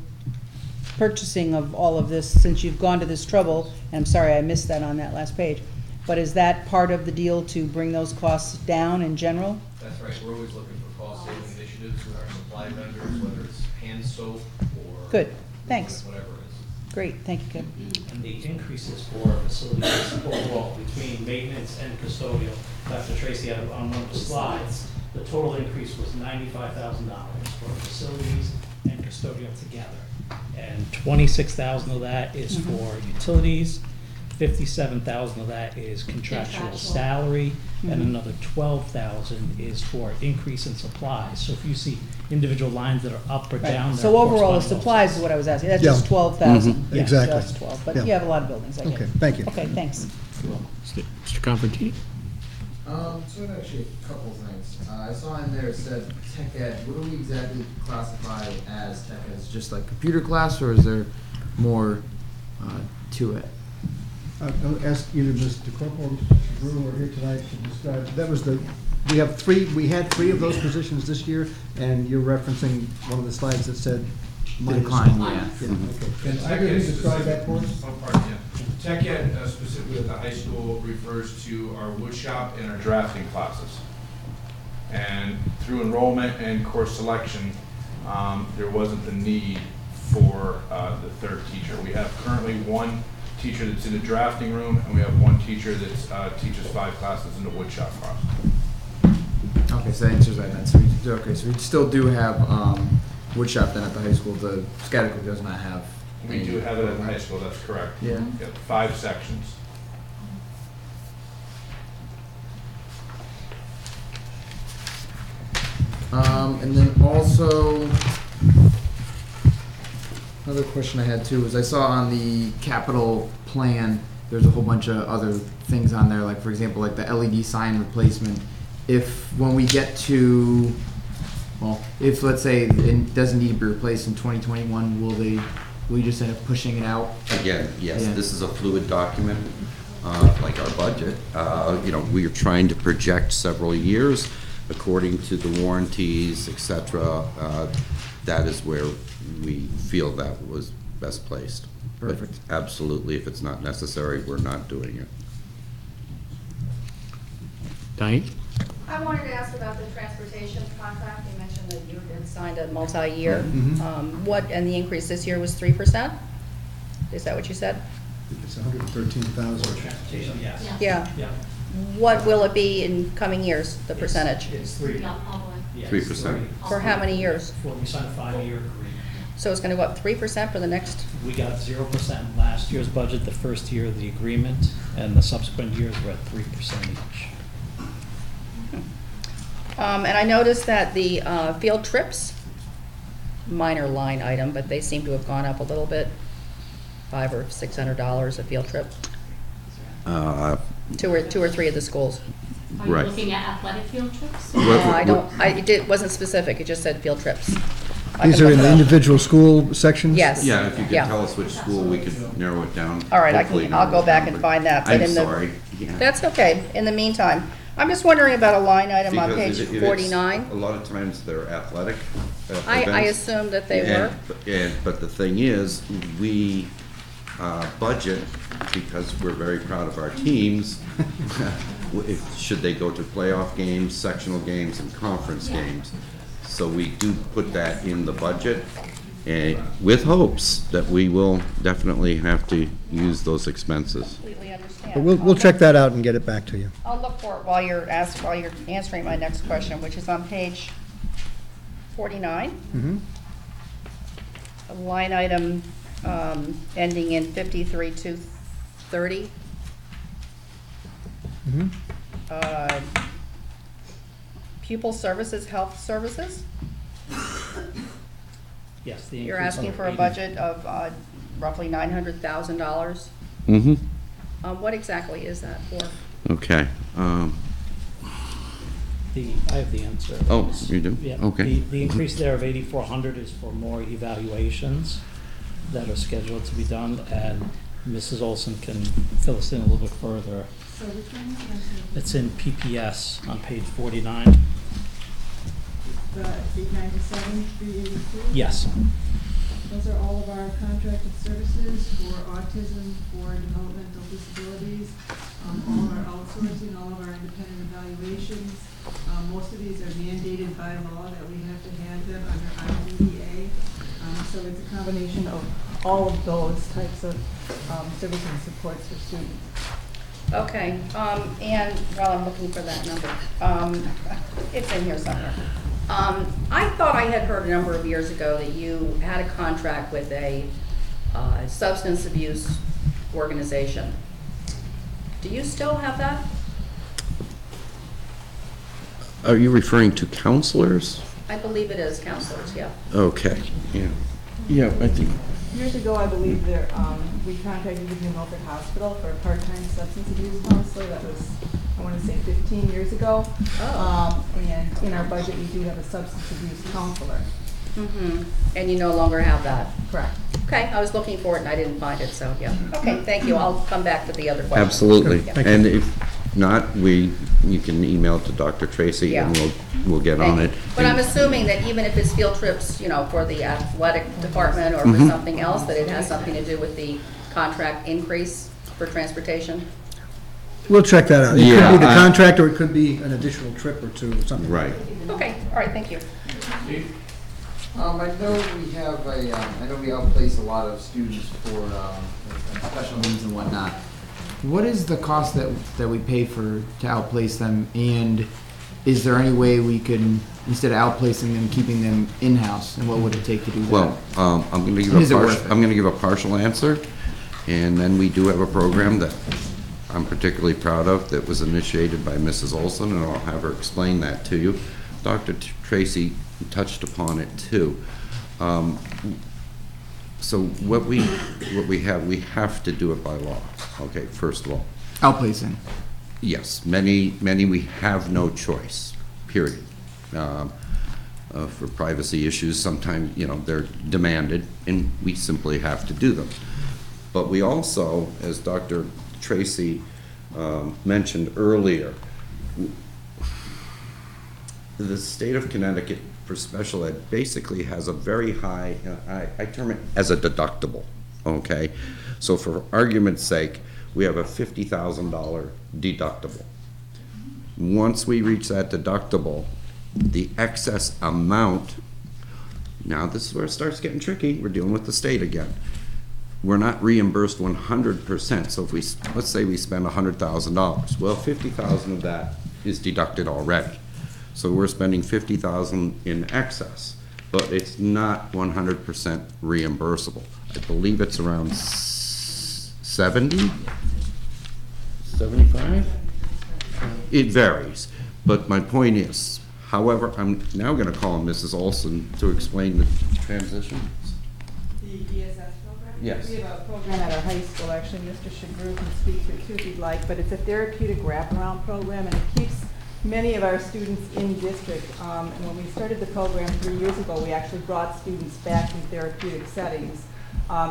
purchasing of all of this, since you've gone to this trouble? And I'm sorry, I missed that on that last page. But is that part of the deal to bring those costs down in general? That's right, we're always looking for cost-saving initiatives with our supply vendors, whether it's hand soap or. Good, thanks. Whatever it is. Great, thank you, Kim. And the increases for facilities overall between maintenance and custodial, Dr. Tracy had on one of the slides, the total increase was $95,000 for facilities and custodial together. And 26,000 of that is for utilities, 57,000 of that is contractual salary, and another 12,000 is for increase in supplies. So if you see individual lines that are up or down. Right. there So overall, the corresponding supplies is what I was asking, that's just Yeah. 12,000. Mhm. Yeah, Exactly. Just 12, but Yeah. you have a lot of buildings, I get it. Okay, thank you. Okay, thanks. Mr. Confortini? So actually a couple things. I saw in there it said tech ed. What do we exactly classify as tech ed? Is it just like computer class, or is there more to it? I'll ask either Mr. Corporal or Mr. Brewer here tonight to describe, that was we had three of those positions this year, and you're referencing one of the slides that said The decline, yeah. And I can describe that for us? Oh, pardon, yeah. Tech Ed, specifically at the high school, refers to our wood shop and our drafting classes. And through enrollment and course selection, there wasn't the need for the third teacher. We have currently one teacher that's in the drafting room, and we have one teacher that teaches 5 classes in the wood shop class. Okay, so that answers that then. So we still do have wood shop then at the high school. The scatter group does not have. We do have it at the high school, that's correct. Yeah. We have 5 sections. And then also, another question I had too was I saw on the capital plan, there's a whole bunch of other things on there, like for example, like the LED sign replacement. If when we get to, well, if let's say it doesn't need to be replaced in 2021, will you just end up pushing it out? Again, yes, Yeah. this is a fluid document, like our budget. We are trying to project several years according to the warranties, et cetera. That is where we feel that was best placed. Perfect. But absolutely, if it's not necessary, we're not doing it. Diane? I wanted to ask about the transportation contract. You mentioned that you had signed a multi-year. And the increase this year was 3%? Is that what you said? It's 113,000. Transportation, yes. Yeah. Yeah. What will it be in coming years, the percentage? It's 3. Yeah, all the way. 3%. For how many years? We signed a 5-year agreement. So it's gonna go up 3% for the next? We got 0% last year's budget, the first year of the agreement, and the subsequent years were at 3% each. And I noticed that the field trips, minor line item, but they seem to have gone up a little bit, $500 or $600 a field trip. Two or three of the schools. Are you Right. looking at athletic field trips? No, it wasn't specific, it just said field trips. I These can are look in it the up. individual school sections? Yes. Yeah, if you Yeah. could tell us which school, we could narrow it down. All right, Hopefully I'll narrow go it back down, and but find that. But I'm in the- sorry. Yeah. That's okay. In the meantime, I'm just wondering about a line item on Because page if it's- 49. A lot of times they're athletic I events. assumed that they were. But the thing is, we budget, because we're very proud of our teams, should they go to playoff games, sectional games, and conference games. So we do put that in the budget, with hopes that we will definitely have to use those expenses. Completely understand. But we'll check that out and get it back to you. I'll look for it while you're answering my next question, which is on page 49. Mhm. A line item ending in 53,230. Mhm. Pupil services, health services. Yes, the You're increase asking over for a 80. budget of roughly $900,000. Mm-hmm. What exactly is that for? Okay. I have the answer. Oh, you do? Yeah. Okay. The increase there of 8,400 is for more evaluations that are scheduled to be done, and Mrs. Olson can fill us in a little bit further. So which one is It's in PPS on page 49. The 897, 382? Yes. Those are all of our contracted services for autism, for developmental disabilities, all of our outsourcing, all of our independent evaluations. Most of these are mandated by law that we have to have them under IDEA. So it's a combination of all of those types of services and supports for students. Okay, and while I'm looking for that number, it's in here somewhere. I thought I had heard a number of years ago that you had a contract with a substance abuse organization. Do you still have that? Are you referring to counselors? I believe it is counselors, yeah. Okay, yeah. Yeah, I think, Years ago, I believe there, we contracted with New Milford Hospital for a part-time substance abuse counselor. That was, I want to say 15 years ago. And in our budget, we do have a substance abuse counselor. Mm-hmm. And you no longer have that? Correct. Okay, I was looking for it and I didn't find it, so yeah. Okay, thank you. I'll come back to the other question. absolutely. Yeah. And if not, you can email it to Dr. Tracy and Yeah. we'll get on it. But I'm assuming that even if it's field trips, you know, for the athletic department or for Mhm. something else, that it has something to do with the contract increase for transportation? We'll check that out. It Yeah, could be the contract, or it could be an additional trip or two, or something. Right. Okay, all right, thank you. I know we have I know we outplace a lot of students for special needs and whatnot. What is the cost that we pay to outplace them, and is there any way we can, instead of outplacing them, keeping them in-house, and what would it take to do that? Well, I'm going to Is it worth it? give a partial answer, and then we do have a program that I'm particularly proud of that was initiated by Mrs. Olson, and I'll have her explain that to you. Dr. Tracy touched upon it too. So what we have to do it by law. Okay, first of all. Outplacing. Yes, many we have no choice, period. For privacy issues, sometimes, they're demanded, and we simply have to do them. But we also, as Dr. Tracy mentioned earlier, the state of Connecticut for special ed basically has a very high, I term it as a deductible, okay? So for argument's sake, we have a $50,000 deductible. Once we reach that deductible, the excess amount, now this is where it starts getting tricky, we're dealing with the state again. We're not reimbursed 100%, so if let's say we spend $100,000, well, $50,000 of that is deducted already. So we're spending $50,000 in excess, but it's not 100% reimbursable. I believe it's around 70, 75? It varies, but my point is, however, I'm now going to call on Mrs. Olson to explain the transition. The ESS program? Yes. We have a program at our high school, actually, Mr. Shagru can speak to it too if you'd like, but it's a therapeutic wraparound program, and it keeps many of our students in district. And when we started the program 3 years ago, we actually brought students back in therapeutic settings.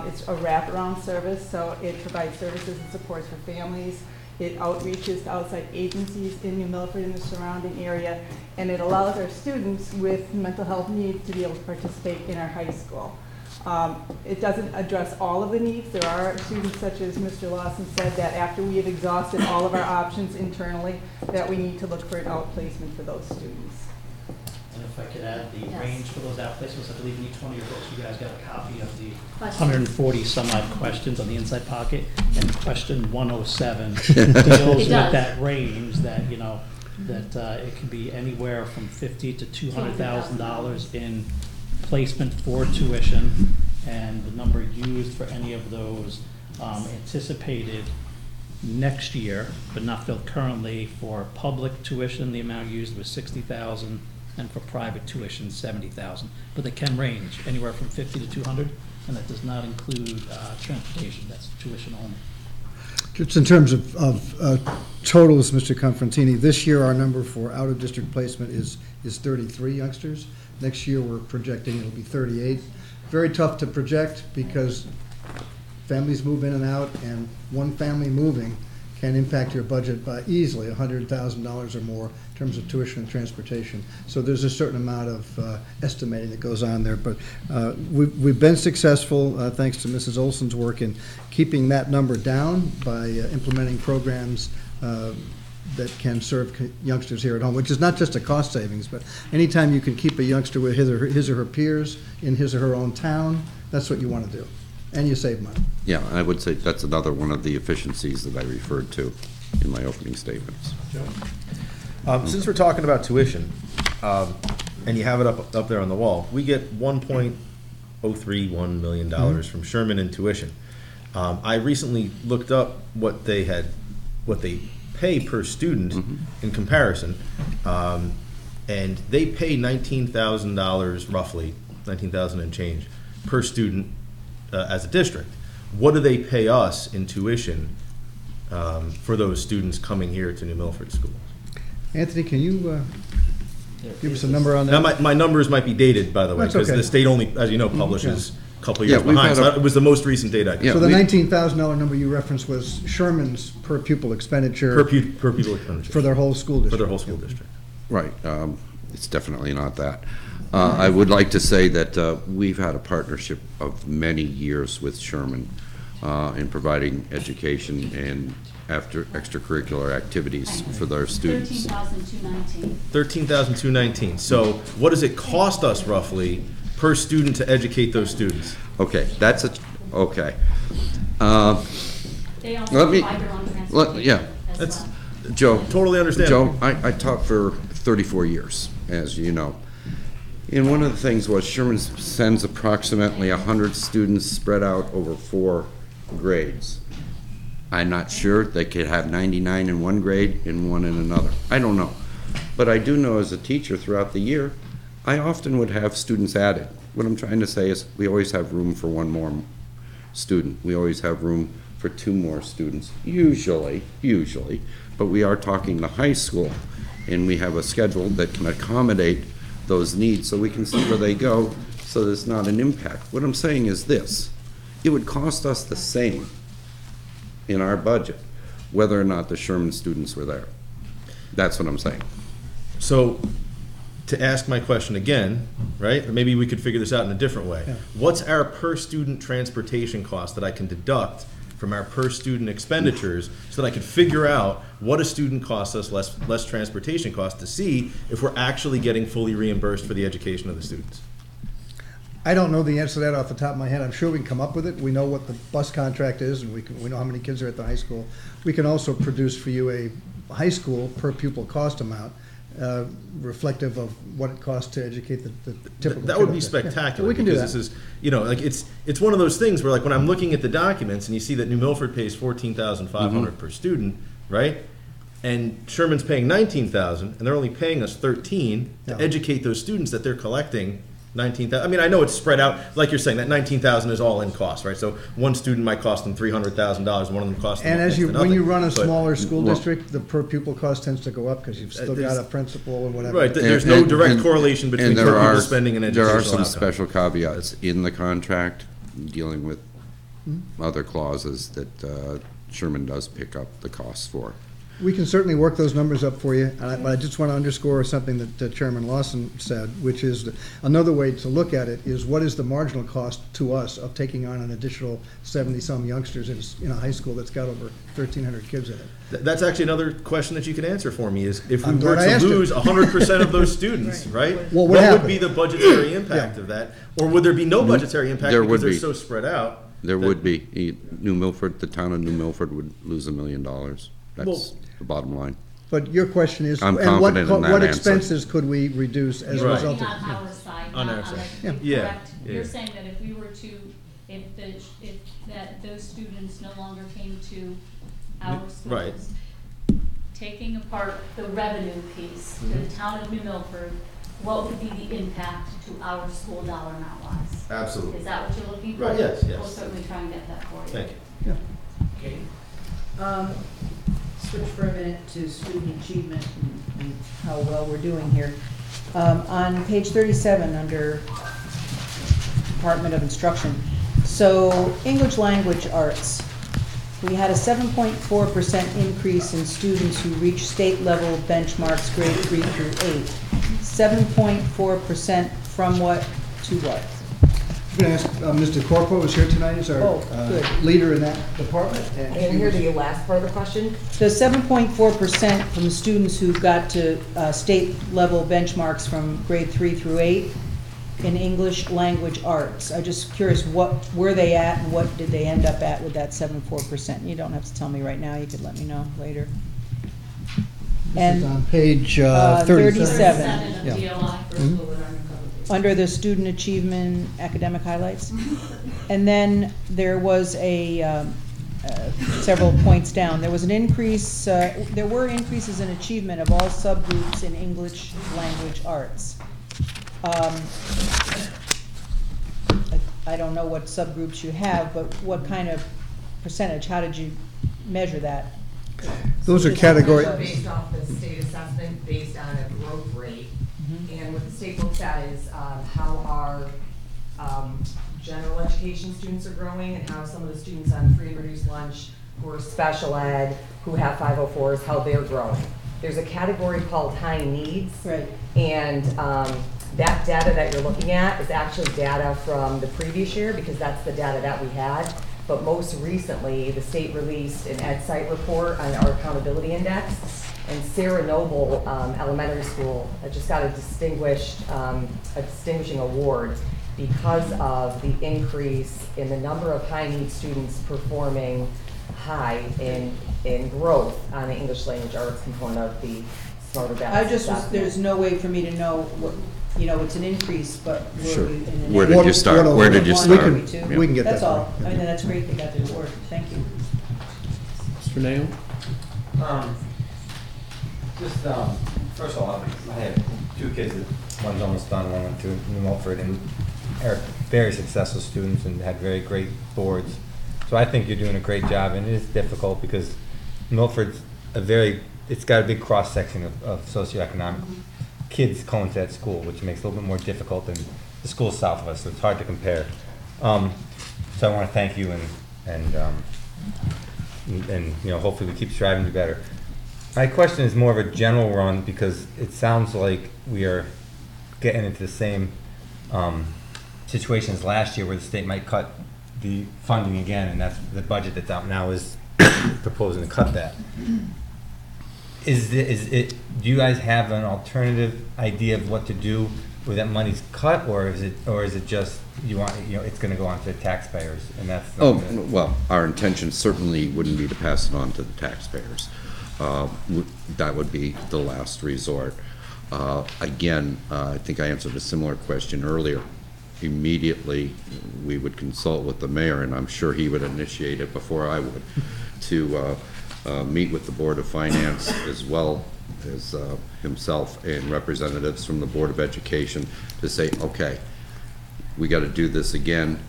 It's a wraparound service, so it provides services and supports for families. It outreaches to outside agencies in New Milford and the surrounding area, and it allows our students with mental health needs to be able to participate in our high school. It doesn't address all of the needs. There are students, such as Mr. Lawson said, that after we have exhausted all of our options internally, that we need to look for an outplacement for those students. And if I could add the range for those outplacements, I believe in each one of your books, you guys got a copy of the 140 some odd questions on the inside pocket, and question 107 deals with that range that, that it can be anywhere from $50,000 to $200,000 in placement for tuition, and the number used for any of those anticipated next year, but not filled currently. For public tuition, the amount used was $60,000, and for private tuition, $70,000. But they can range anywhere from $50,000 to $200,000, and that does not include transportation. That's tuition only. Just in terms of totals, Mr. Confrontini, this year our number for out-of-district placement is 33 youngsters. Next year we're projecting it'll be 38. Very tough to project because families move in and out, and one family moving can impact your budget by easily $100,000 or more in terms of tuition and transportation. So there's a certain amount of estimating that goes on there. But we've been successful, thanks to Mrs. Olson's work, in keeping that number down by implementing programs that can serve youngsters here at home, which is not just a cost savings, but anytime you can keep a youngster with his or her peers in his or her own town, that's what you want to do. And you save money. Yeah, I would say that's another one of the efficiencies that I referred to in my opening statements. Since we're talking about tuition, and you have it up there on the wall, we get $1.031 million from Sherman in tuition. I recently looked up what they pay per student in comparison, and they pay $19,000 roughly, $19,000 and change per student as a district. What do they pay us in tuition for those students coming here to New Milford schools? Anthony, can you give us a number on that? Now, my numbers might be dated, by the way, That's because okay. the state only, as you know, publishes couple Yeah, years we've behind. had a- So it was the most recent data. Yeah, So the we- $19,000 number you referenced was Sherman's per pupil expenditure. Per pupil expenditure. For their whole school district. For their whole school district. Right, it's definitely not that. I would like to say that we've had a partnership of many years with Sherman in providing education and after extracurricular activities for their students. $13,219. $13,219. So what does it cost us roughly per student to educate those students? Okay, that's okay. They also Let me, provide their own transportation yeah. as That's well. Joe. Totally understandable. Joe, I taught for 34 years, as you know. And one of the things was Sherman sends approximately 100 students spread out over 4 grades. I'm not sure. They could have 99 in one grade and 1 in another. I don't know. But I do know as a teacher throughout the year, I often would have students added. What I'm trying to say is we always have room for 1 more student. We always have room for 2 more students, usually, but we are talking the high school, and we have a schedule that can accommodate those needs so we can see where they go, so there's not an impact. What I'm saying is this: it would cost us the same in our budget whether or not the Sherman students were there. That's what I'm saying. So to ask my question again, right? Or maybe we could figure this out in a different way. Yeah. What's our per student transportation cost that I can deduct from our per student expenditures so that I can figure out what a student costs us less transportation cost to see if we're actually getting fully reimbursed for the education of the students? I don't know the answer to that off the top of my head. I'm sure we can come up with it. We know what the bus contract is, and we know how many kids are at the high school. We can also produce for you a high school per pupil cost amount, reflective of what it costs to educate the typical. That would kid be up there. spectacular. Yeah, we can do because that. This is, like it's one of those things where, like, when I'm looking at the documents and you see that New Milford pays $14,500 per student, right? And Sherman's paying $19,000, and they're only paying us $13,000 to educate those students that they're collecting $19,000. I mean, I know it's spread out, like you're saying, that $19,000 is all in cost, right? So one student might cost them $300,000, one of them costs them And as next to when nothing. you run a But- smaller school district, the per pupil cost tends to go up because you've still got a principal and whatever. Right, there's no direct correlation between per pupil spending and educational There are some outcome. special caveats in the contract dealing with other clauses that Sherman does pick up the costs for. We can certainly work those numbers up for you, but I just want to underscore something that Chairman Lawson said, which is that another way to look at it is what is the marginal cost to us of taking on an additional 70-some youngsters in a high school that's got over 1,300 kids in it. That's actually another question that you can answer for me is if we I'm were glad I to asked it. lose 100% of those students, right? Well, what what would happened? be the budgetary impact of that? Or would there be no budgetary impact There because would they're be. so spread out? There that- would be. New Milford, the town of New Milford would lose $1 million. That's Well- the bottom line. But your question is, I'm and what confident in that what answer. expenses could we reduce as a You're result looking of it? on our side, On not our on side. the Yeah. Yeah, correct. yeah. You're saying that if we were to, if that those students no longer came to our schools. Right. Taking apart the revenue piece to the town of New Milford, what would be the impact to our school dollar amount wise? Absolutely. Is that what you're looking for? Right, yes, yes. We'll certainly try and get that for you. Thank you. Switch for a minute to student achievement and how well we're doing here. On page 37, under Department of Instruction, so English Language Arts, we had a 7.4% increase in students who reached state level benchmarks grade 3 through 8. 7.4% from what to what? I'm going to ask Mr. Corpo, who's here tonight, is our good. leader in that department. I didn't hear the last part of the question. The 7.4% from the students who got to state level benchmarks from grade 3 through 8 in English Language Arts. I'm just curious, what were they at and what did they end up at with that 7.4%? You don't have to tell me right now, you could let me know later. This is on page 37. 37 of Yeah. DOI for Mhm. school learning coverage. Under the student achievement academic highlights. And then there was a, several points down, there was an increase, there were increases in achievement of all subgroups in English Language Arts. I don't know what subgroups you have, but what kind of percentage, how did you measure that? Those are categories. Based off the state assessment, based on a growth rate. And what the state looks at is how our general education students are growing and how some of the students on free and reduced lunch who are special ed, who have 504s, how they're growing. There's a category called high needs. Right. And that data that you're looking at is actually data from the previous year because that's the data that we had. But most recently, the state released an EdSite report on our accountability index. And Sarah Noble Elementary School just got a distinguishing award because of the increase in the number of high need students performing high in growth on the English language arts component of the Smarter Balanced Assessment. There's no way for me to know what, it's an increase, but Sure. in an Where did you start? Where did you start? We can get that. That's all. I mean, that's great they got the award. Thank you. Mr. Nail? First of all, I have two kids, one's almost done, one went to New Milford, and are very successful students and had very great boards. So I think you're doing a great job, and it is difficult because Milford's it's got a big cross-section of socioeconomic kids going to that school, which makes it a little bit more difficult than the schools south of us, so it's hard to compare. So I want to thank you, and hopefully we keep striving to do better. My question is more of a general run because it sounds like we are getting into the same situation as last year where the state might cut the funding again, and that's the budget that's out now is proposing to cut that. Do you guys have an alternative idea of what to do where that money's cut, or is it just it's going to go on to the taxpayers, and that's well, our intention certainly wouldn't be to pass it on to the taxpayers. That would be the last resort. Again, I think I answered a similar question earlier. Immediately, we would consult with the mayor, and I'm sure he would initiate it before I would, to meet with the Board of Finance as well as himself and representatives from the Board of Education to say, okay, we got to do this again.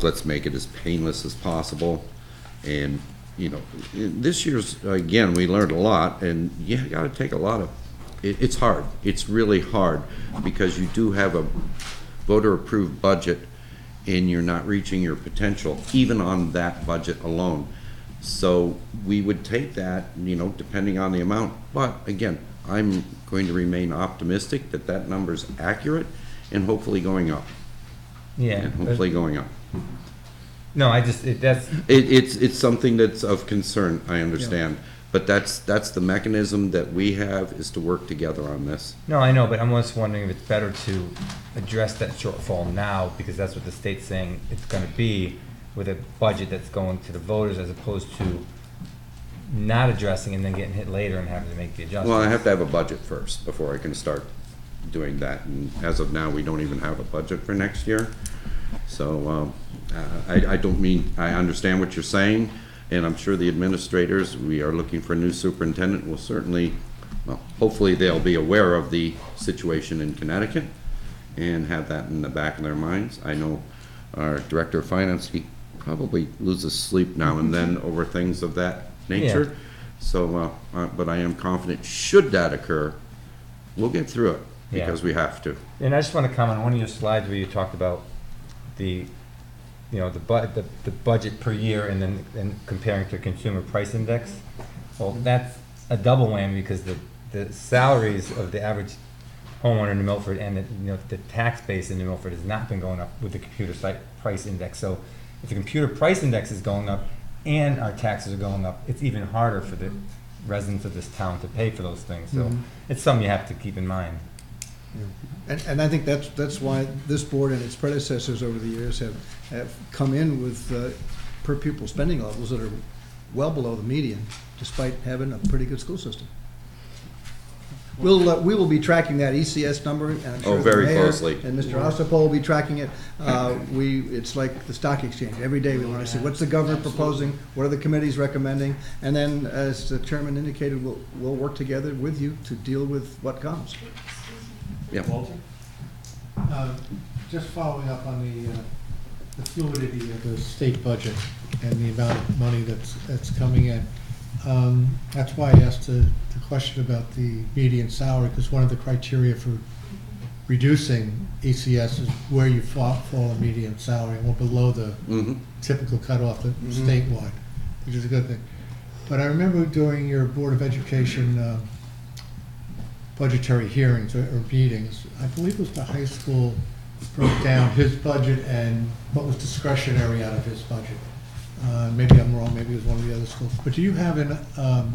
Let's make it as painless as possible. And this year's, again, we learned a lot, and you got to take a lot of, it's hard. It's really hard because you do have a voter-approved budget and you're not reaching your potential, even on that budget alone. So we would take that, depending on the amount. But again, I'm going to remain optimistic that that number's accurate and hopefully going up. Yeah. And hopefully going up. No, it's something that's of concern, I understand. Yeah. But that's the mechanism that we have, is to work together on this. No, I know, but I'm just wondering if it's better to address that shortfall now, because that's what the state's saying it's going to be, with a budget that's going to the voters, as opposed to not addressing and then getting hit later and having to make the adjustments. Well, I have to have a budget first before I can start doing that. And as of now, we don't even have a budget for next year. So I don't mean, I understand what you're saying, and I'm sure the administrators, we are looking for a new superintendent, will certainly, well, hopefully they'll be aware of the situation in Connecticut and have that in the back of their minds. I know our director of finance, he probably loses sleep now and then over things of that nature. Yeah. So, but I am confident, should that occur, we'll get through it, because we have to. And I just want to comment on one of your slides where you talked about the budget per year and then comparing to consumer price index. Well, that's a double whammy, because the salaries of the average homeowner in New Milford and the tax base in New Milford has not been going up with the computer price index. So if the computer price index is going up and our taxes are going up, it's even harder for the residents of this town to pay for those things. So it's something you have to keep in mind. And I think that's why this board and its predecessors over the years have come in with per pupil spending levels that are well below the median, despite having a pretty good school system. We will be tracking that ECS number, and I'm sure very the mayor closely. And Mr. Ostapol will be tracking it. It's like the stock exchange. Every day we want to see what's the governor proposing, what are the committees recommending, and then, as the chairman indicated, we'll work together with you to deal with what comes. Yeah. Just following up on the fluidity of the state budget and the amount of money that's coming in. That's why I asked the question about the median salary, because one of the criteria for reducing ECS is where you fall in median salary, or below the typical cutoff statewide, which is a good thing. But I remember during your Board of Education budgetary hearings or meetings, I believe it was the high school broke down his budget and what was discretionary out of his budget. Maybe I'm wrong, maybe it was one of the other schools. But do you have a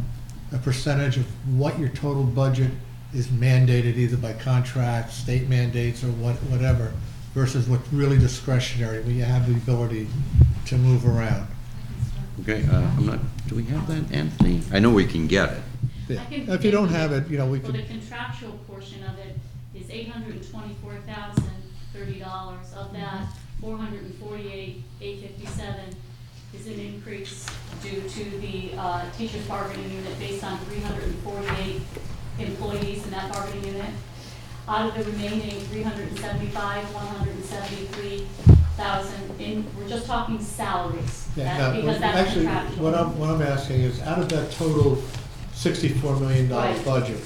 percentage of what your total budget is mandated either by contract, state mandates, or whatever, versus what's really discretionary, where you have the ability to move around? Okay, I'm not, do we have that, Anthony? I know we can get it. Yeah. If you don't have it, you know, we Well, can. the contractual portion of it is $824,030. Of that, $448,857 is an increase due to the teachers bargaining unit based on 348 employees in that bargaining unit. Out of the remaining 173,000 we're just talking salaries. Because that's actually, contractual. what I'm asking is, out of that total $64 million Right. budget,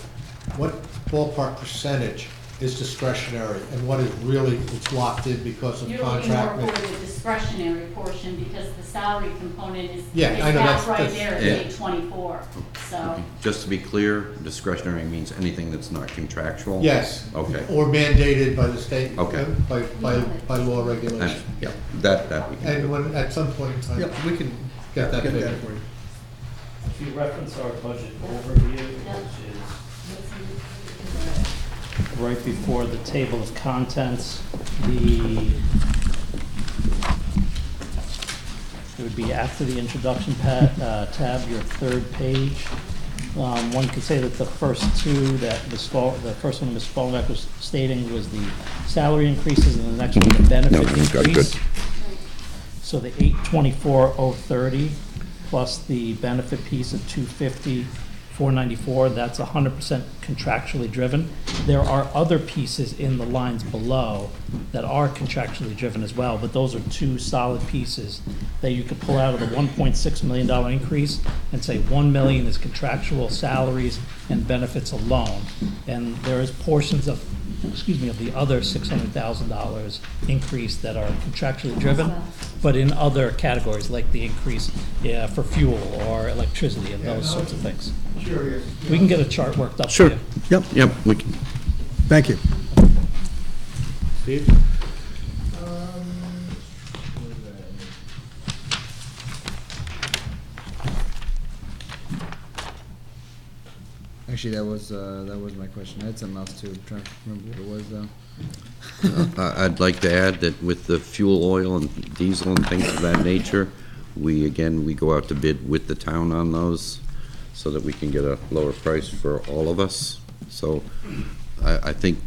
what ballpark percentage is discretionary, and what is really, it's locked in because of You're looking contract? more for the discretionary portion because the salary component is Yeah, I know, that right that's- there at Yeah. 824. So Just to be clear, discretionary means anything that's not contractual? Yes. Okay. Or mandated by the state. Okay. By law regulation. Yeah, that we can And do. when, at some point in time. Yep, we can Get that figured. for you. If you reference our budget overview, which is right before the table of contents, it would be after the introduction tab, your third page. One could say that the first two that the first one Ms. Spalbeck was stating was the salary increases, and the next one the benefit increase. Good. So the 824,030 plus the benefit piece of 250,494, that's 100% contractually driven. There are other pieces in the lines below that are contractually driven as well, but those are two solid pieces that you could pull out of the $1.6 million increase and say 1 million is contractual salaries and benefits alone. And there is portions of the other $600,000 increase that are contractually driven, but in other categories, like the increase for fuel or electricity and those sorts of things. Curious. We can get a chart worked up for Sure. you. Yep, we can. Thank you. Steve? Actually, that was my question. I had something else too. I'm trying to remember what it was though. I'd like to add that with the fuel oil and diesel and things of that nature, we go out to bid with the town on those so that we can get a lower price for all of us. So I think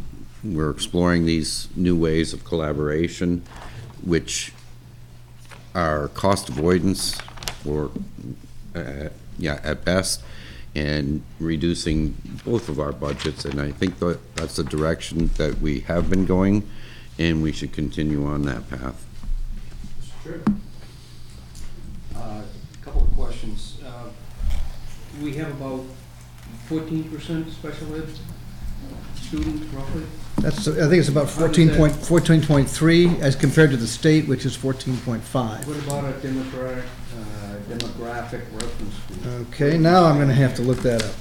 we're exploring these new ways of collaboration, which are cost avoidance or, at best, and reducing both of our budgets. And I think that's the direction that we have been going, and we should continue on that path. Sure. Couple of questions. We have about 14% special ed students roughly. I think it's about 14.3 as compared to the state, which is 14.5. What about a demographic reference group? Okay, now I'm gonna have to look that up.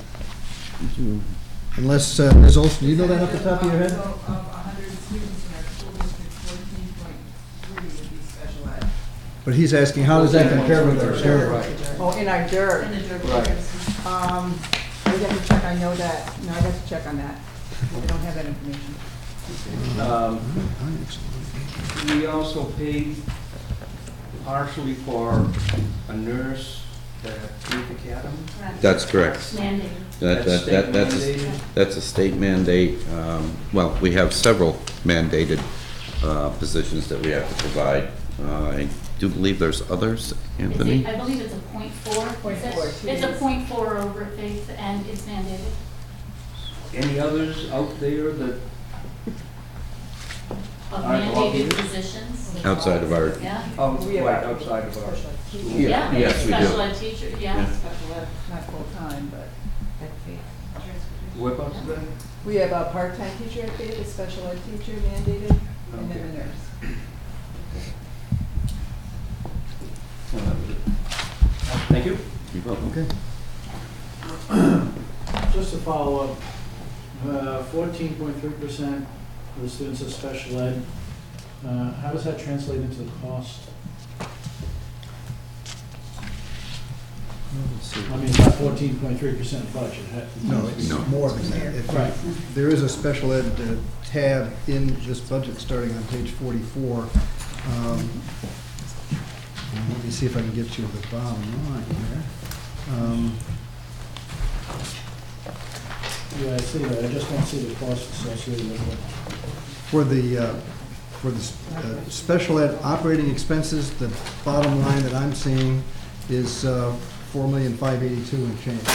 Unless, Ms. Olson, do you know that off the top of your head? So of 100 students in our school district, 14.3 would be special ed. But he's asking, how does that compare with our dirt? Oh, in our dirt. In the dirt. Right. I would have to check, I know that, no, I'd have to check on that. I don't have that information. We also paid partially for a nurse at Youth Academy. That's correct. Mandated. That's a state mandate. Well, we have several mandated positions that we have to provide. I do believe there's others, Anthony? I believe it's a .4. It's a .4 over faith and it's mandated. Any others out there that Of aren't mandated obvious? positions. Outside of our, Yeah. Right outside of our school. Yeah, yes, we do. special ed teacher, yeah. Special ed, not full-time, but at faith. What about that? We have a part-time teacher at Ville, a special ed teacher mandated, and then a nurse. Thank you. You're welcome. Okay. Just to follow up, 14.3% of the students of special ed, how does that translate into the cost? I mean, it's not 14.3% budget. No, it's more than that. Right. There is a special ed tab in this budget starting on page 44. Let me see if I can get you the bottom line here. Yeah, I see that. I just don't see the cost associated with it. For the special ed operating expenses, the bottom line that I'm seeing is $4,582,000 and change.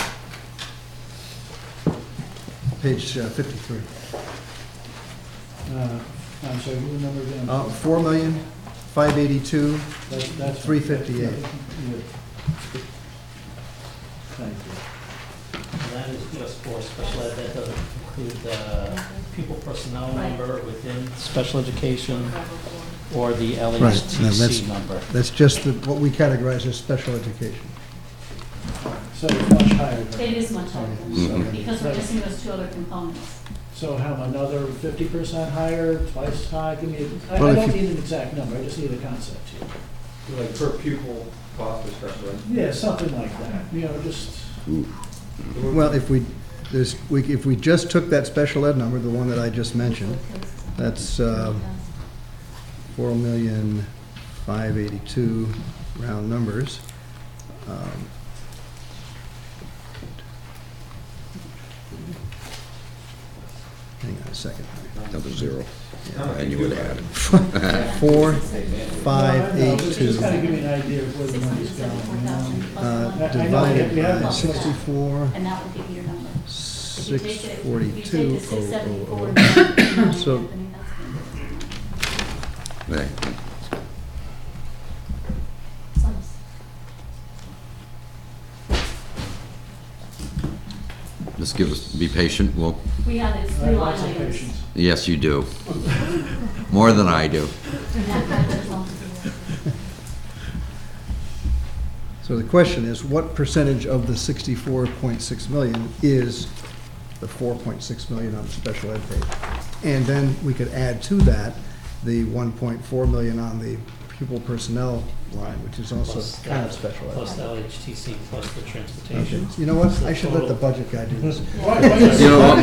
Page 53. I'm sorry, what number again? $4,582,358. Thank you. And that is just for special ed, that doesn't include the pupil personnel number within special education or the LHTC number. That's just what we categorize as special education. So it's much higher. It is much higher, because we're missing those two other components. So how, another 50% higher, twice high? Give me, I Well, don't need an exact number, I just need a concept here. Like per pupil cost for special ed? Yeah, something like that, you know, just. Well, if we just took that special ed number, the one that I just mentioned, that's $4,582,000 round numbers. Hang on a second. Another zero. And you would add. 4,582. Just kind of give me an idea of where the money's going. Divided by 64. And that will give you your number. 642,000. So. Right. Just be patient, We have it, 3 line items. yes, you do. More than I do. So the question is, what percentage of the 64.6 million is the 4.6 million on the special ed page? And then we could add to that the 1.4 million on the pupil personnel line, which is also kind of special ed. Plus the LHTC, plus the transportation. Okay. You know what? I should let the budget guy do this. Why don't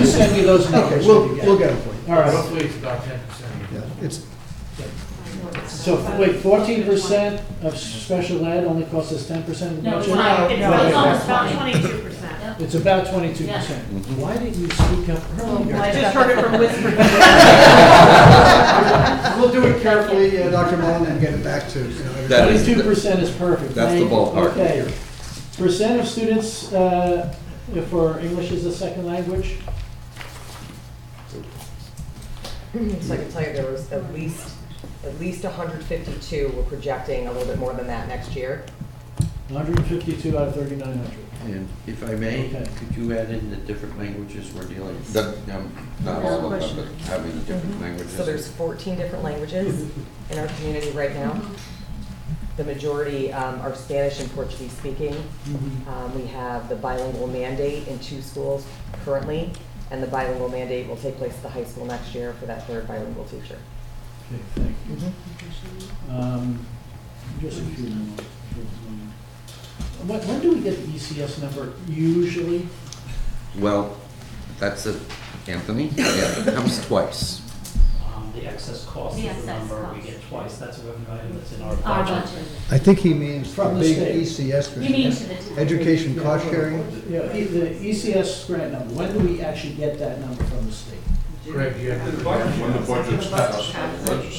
you send me those numbers? Okay, we'll get them for you. All right. Roughly it's about 10%. Yeah, it's, So, wait, 14% of special ed only costs us 10% of the No, it's budget? not. It's almost about 22%. It's about 22%. Why didn't you speak up earlier? I just heard it from whisper. we'll do it carefully, Dr. Mullen, and get it back to, That is- 22% is perfect. That's the Thank you. ballpark. Okay. Percent of students for English as a second language? So I can tell you there was at least 152, we're projecting a little bit more than that next year. 152 out of 3,900. And if I may, Okay. could you add in the different languages we're dealing with? Not all of them, but having different languages. So there's 14 different languages in our community right now. The majority are Spanish and Portuguese speaking. We have the bilingual mandate in 2 schools currently, and the bilingual mandate will take place at the high school next year for that 3rd bilingual teacher. Okay, thank you. Just a few more. When do we get the ECS number usually? Well, that's it, Anthony. Yeah, it comes twice. The excess cost The is the excess number we cost. get twice. That's a revenue item that's in our Our budget. budget. I think he means From the big state. ECS grant. You mean to the. Education cost sharing? Yeah, the ECS grant number, when do we actually get that number from the state? Greg, you have to. When the budget's passed.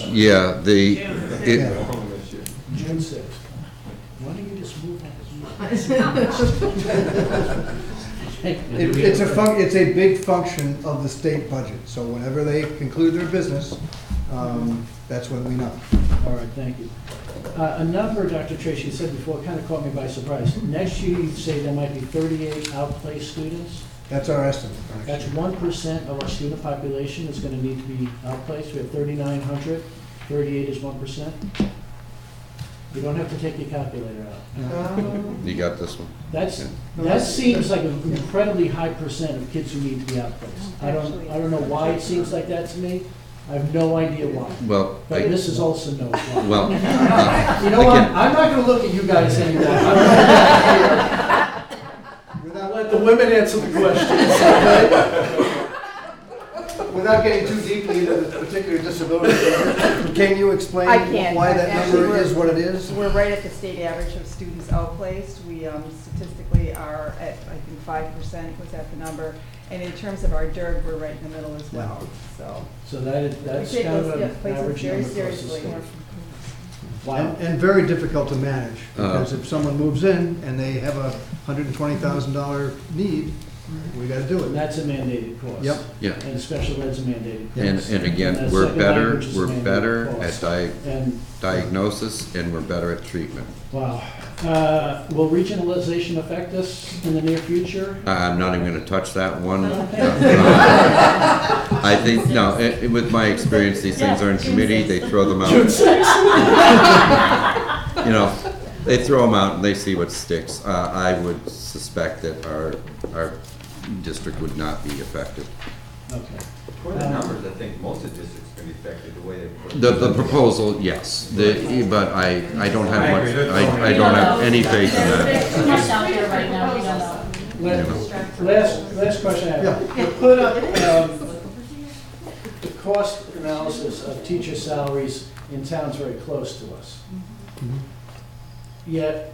Yeah, June 6th. Why don't you just move that? It's a big function of the state budget, so whenever they conclude their business, that's when we know. All right, thank you. A number, Dr. Tracy, you said before, kind of caught me by surprise. Next year, you say there might be 38 outplaced students? That's our estimate. That's 1% of our student population is gonna need to be outplaced. We have 3,900, 38 is 1%. You don't have to take your calculator out. You got this one? That seems like an incredibly high percent of kids who need to be outplaced. I don't know why it seems like that to me. I have no idea why. Well, But Mrs. Olson knows why. Well, You know what? again- I'm not gonna look at you guys anymore. Without let the women answer the questions, okay? Without getting too deeply into the particular disability, can you explain I can. why that Actually, number we're- is what it is? We're right at the state average of students outplaced. We statistically are at, I think, 5% was at the number. And in terms of our DIRG, we're right in the middle as well, so. So that's We take kind of those, an places average very number across the seriously. state. And very difficult to manage, because if someone moves in and they have a $120,000 need, we gotta do And it. that's a mandated cost. Yep. Yeah. And special ed's a mandated And, cost. and again, And we're second better, language is a we're mandated better cost. at And, diagnosis, and we're better at treatment. wow. Will regionalization affect us in the near future? I'm not even gonna touch that one. I think, no, with my experience, these things are in committee, they throw them out. June 6th. You know, they throw them out and they see what sticks. I would suspect that our district would not be affected. Okay. For the numbers, I think most of the districts can be affected the way they put it. The proposal, yes, but I don't have much, I don't have any faith in that. There's too much out there right now, we don't know. Last question I have. You put up the cost analysis of teacher salaries in towns very close to us. Yet,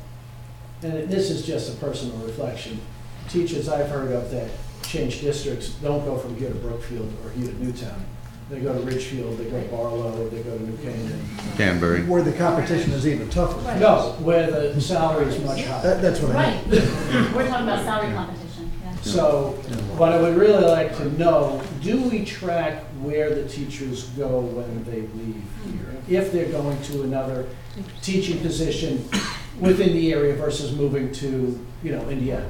and this is just a personal reflection, teachers I've heard of that change districts don't go from here to Brookfield or here to Newtown. They go to Ridgefield, they go to Barlow, they go to New Canaan. Danbury. Where the competition is even tougher. No, where the salary is much higher. That's what I Right, mean. we're talking about salary competition, yeah. So, what I would really like to know, do we track where the teachers go when they leave here? If they're going to another teaching position within the area versus moving to, Indiana?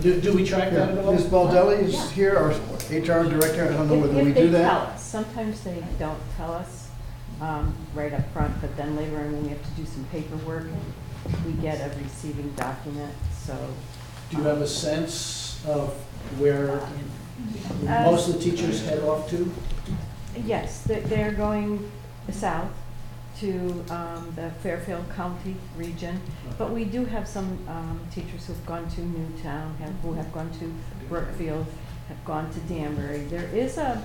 Do we track that at all? Ms. Baldelli is here, our HR director, I don't know whether we If do they tell that. us, sometimes they don't tell us right up front, but then later on when we have to do some paperwork, we get a receiving document, so. Do you have a sense of where most of the teachers head off to? Yes, they're going south to the Fairfield County region, but we do have some teachers who've gone to Newtown, who have gone to Brookfield, have gone to Danbury. There is a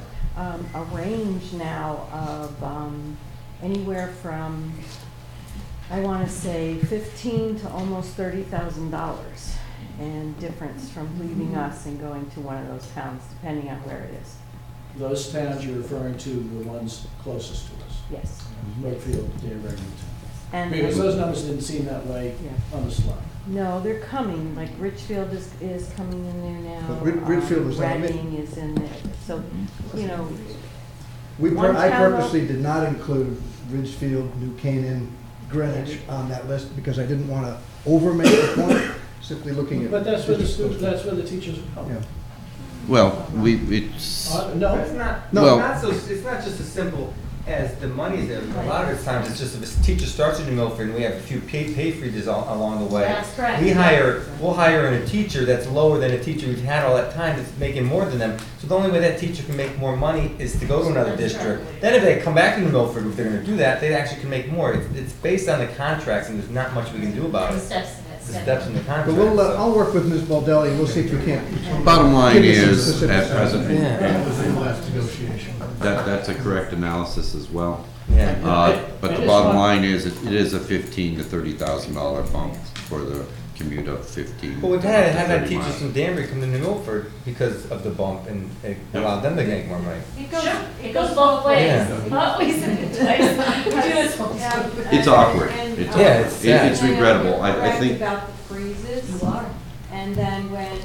range now of anywhere from, I want to say, $15,000 to almost $30,000 in difference from leaving us and going to one of those towns, depending on where it is. Those towns you're referring to, the ones closest to us? Yes. Brookfield, Danbury, Newtown. And Because those numbers didn't seem that way on the slide. No, they're coming, like Richfield is coming in there now. But Ridgefield was not in it. Reading is in there, so, I purposely did not include Ridgefield, New Canaan, Greenwich on that list because I didn't want to over-make the point, simply looking at. But that's where the students, that's where the teachers are coming. Yeah. Well, it's. No. It's not, Well- it's not just as simple as the money's there. A lot of the times, it's just if a teacher starts in Milford and we have a few pay freezes along the way. That's correct. We'll hire in a teacher that's lower than a teacher we've had all that time that's making more than them. So the only way that teacher can make more money is to go to another That's district. right. Then if they come back into Milford, if they're gonna do that, they actually can make more. It's based on the contracts and there's not much we can do about The it. steps of it. The steps in the contract. But we'll, so. I'll work with Ms. Baldelli, we'll see if we can't. Bottom line give you some is, specifics. at present, That was in the last negotiation. that's a correct analysis as well. Yeah. But the bottom line is, it is a $15,000 to $30,000 bump for the commute of 15. Well, we've had to 30 teachers miles. from Danbury come into Milford because of the bump and it allowed them to make more money. It goes both ways. Yeah. Always in the place. We do this whole time. It's awkward. And, It's Yeah, awkward. it's It's regrettable. I Correct think, about the freezes. You are. And then when,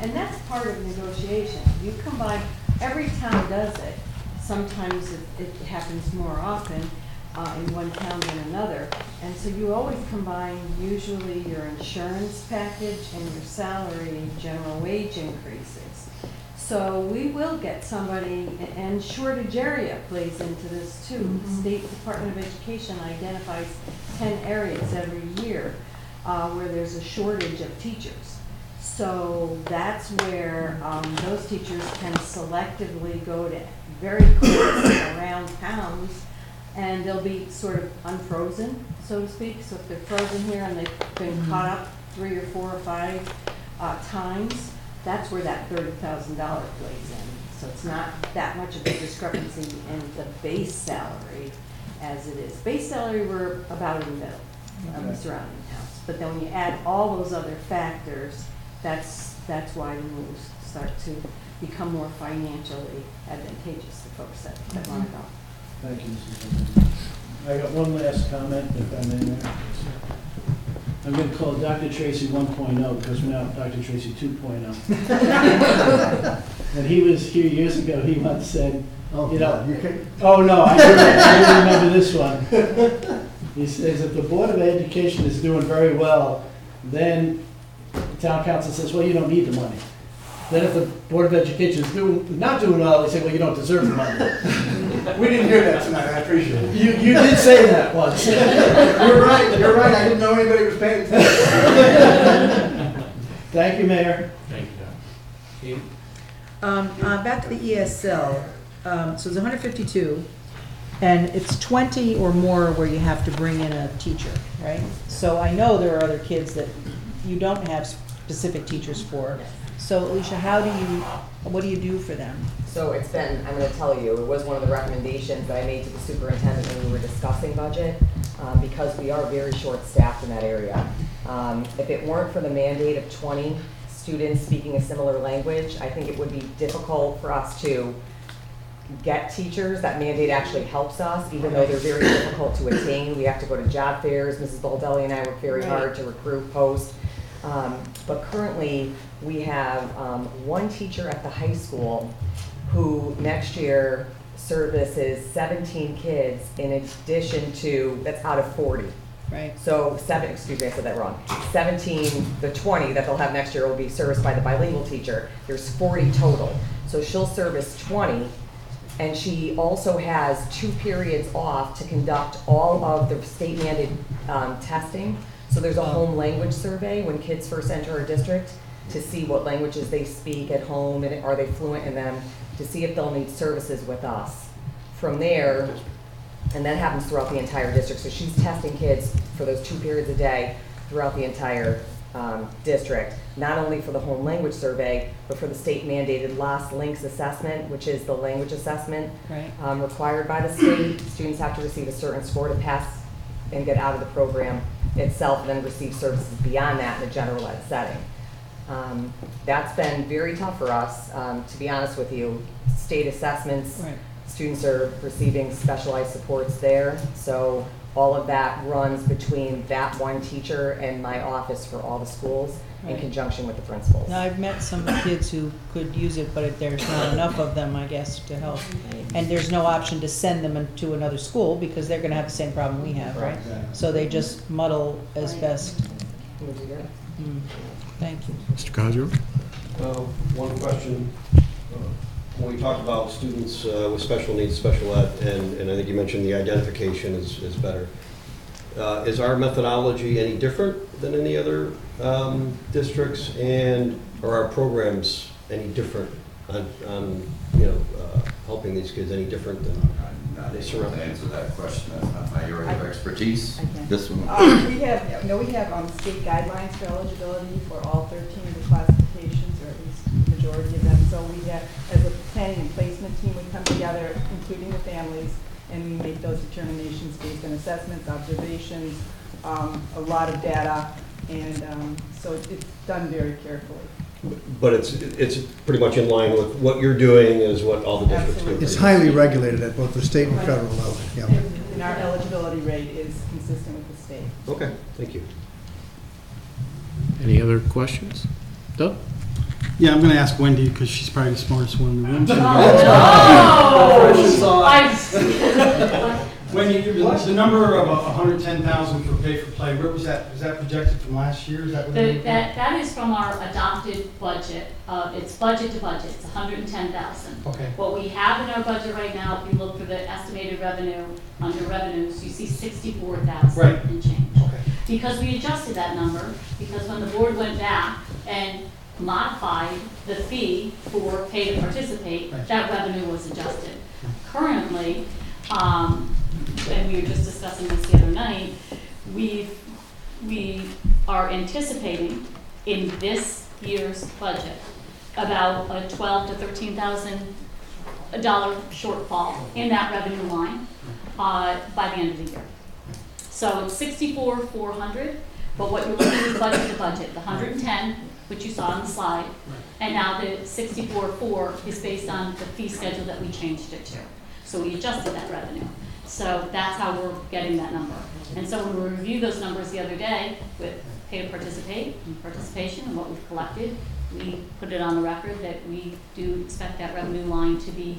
and that's part of negotiation. You combine, every town does it. Sometimes it happens more often, in one town than another. And so you always combine usually your insurance package and your salary and general wage increases. So we will get somebody, and shortage area plays into this too. The State Department of Education identifies 10 areas every year where there's a shortage of teachers. So that's where those teachers can selectively go to very close around towns, and they'll be sort of unfrozen, so to speak. So if they're frozen here and they've been caught up 3 or 4 or 5 times, that's where that $30,000 plays in. So it's not that much of a discrepancy in the base salary as it is. Base salary, we're about in the middle of the surrounding towns. But then when you add all those other factors, that's why the moves start to become more financially advantageous to folks that want to go. Thank you, Mrs. Lynn. I got one last comment, if I may, Mayor. I'm going to call Dr. Tracy 1.0 because we're now Dr. Tracy 2.0. And he was here years ago, he once said, oh no, I remember this one. He says, if the Board of Education is doing very well, then the town council says, well, you don't need the money. Then if the Board of Education is not doing well, they say, well, you don't deserve the money. We didn't hear that tonight, I appreciate it. You did say that once. You're right, I didn't know anybody was paying attention. Thank you, Mayor. Thank you, Doc. Back to the ESL, so it's 152, and it's 20 or more where you have to bring in a teacher, right? So I know there are other kids that you don't have specific teachers for. So Alicia, what do you do for them? So it's been, I'm going to tell you, it was one of the recommendations that I made to the superintendent when we were discussing budget, because we are very short-staffed in that area. If it weren't for the mandate of 20 students speaking a similar language, I think it would be difficult for us to get teachers. That mandate actually helps us, even though they're very difficult to attain. We have to go to job fairs. Mrs. Baldelli and I work very hard to recruit, post. But currently, we have one teacher at the high school who next year services 17 kids in addition to, that's out of 40. Right. So excuse me, I said that wrong. 17, the 20 that they'll have next year will be serviced by the bilingual teacher. There's 40 total. So she'll service 20, and she also has 2 periods off to conduct all of the state mandated testing. So there's a home language survey when kids first enter our district to see what languages they speak at home and are they fluent in them, to see if they'll need services with us. From there, and that happens throughout the entire district. So she's testing kids for those 2 periods a day throughout the entire district, not only for the home language survey, but for the state mandated LAS Links assessment, which is the language assessment required by the state. Students have to receive a certain score to pass and get out of the program itself, and then receive services beyond that in a general ed setting. That's been very tough for us, to be honest with you. State assessments, students are receiving specialized supports there, so all of that runs between that one teacher and my office for all the schools in conjunction with the principals. Now, I've met some kids who could use it, but there's not enough of them, I guess, to help. And there's no option to send them to another school because they're going to have the same problem we have, right? So they just muddle as best. Thank you. Mr. Cosgrove? One question. When we talked about students with special needs, special ed, and I think you mentioned the identification is better. Is our methodology any different than any other districts, and are our programs any different on helping these kids any different than they surround? To answer that question, that's not my area of expertise. This one. We have state guidelines for eligibility for all 13 of the classifications, or at least the majority of them. So we have, as a planning and placement team, we come together, including the families, and we make those determinations based on assessments, observations, a lot of data, and so it's done very carefully. But it's pretty much in line with what you're doing is what all the districts do. It's highly regulated at both the state and federal level. Yeah. And our eligibility rate is consistent with the state. Okay, thank you. Any other questions? Doug? Yeah, I'm going to ask Wendy because she's probably the smartest one in the room. When you, the number of 110,000 for pay for play, where was that? Was that projected from last year? Is that what it is? That is from our adopted budget. It's budget to budget, it's 110,000. Okay. What we have in our budget right now, if you look for the estimated revenue, under revenues, you see 64,000 Right. and change. Okay. Because we adjusted that number, because when the board went back and modified the fee for pay to participate, Right. that revenue was adjusted. Currently, and we were just discussing this the other night, we are anticipating in this year's budget about a $12,000 to $13,000 shortfall in that revenue line by the end of the year. So it's 64,400, but what you're looking at is budget to budget, the 110, which you saw on the slide, and now the 64,400 is based on the fee schedule that we changed it to. So we adjusted that revenue. So that's how we're getting that number. And so when we reviewed those numbers the other day with pay to participate and participation and what we've collected, we put it on the record that we do expect that revenue line to be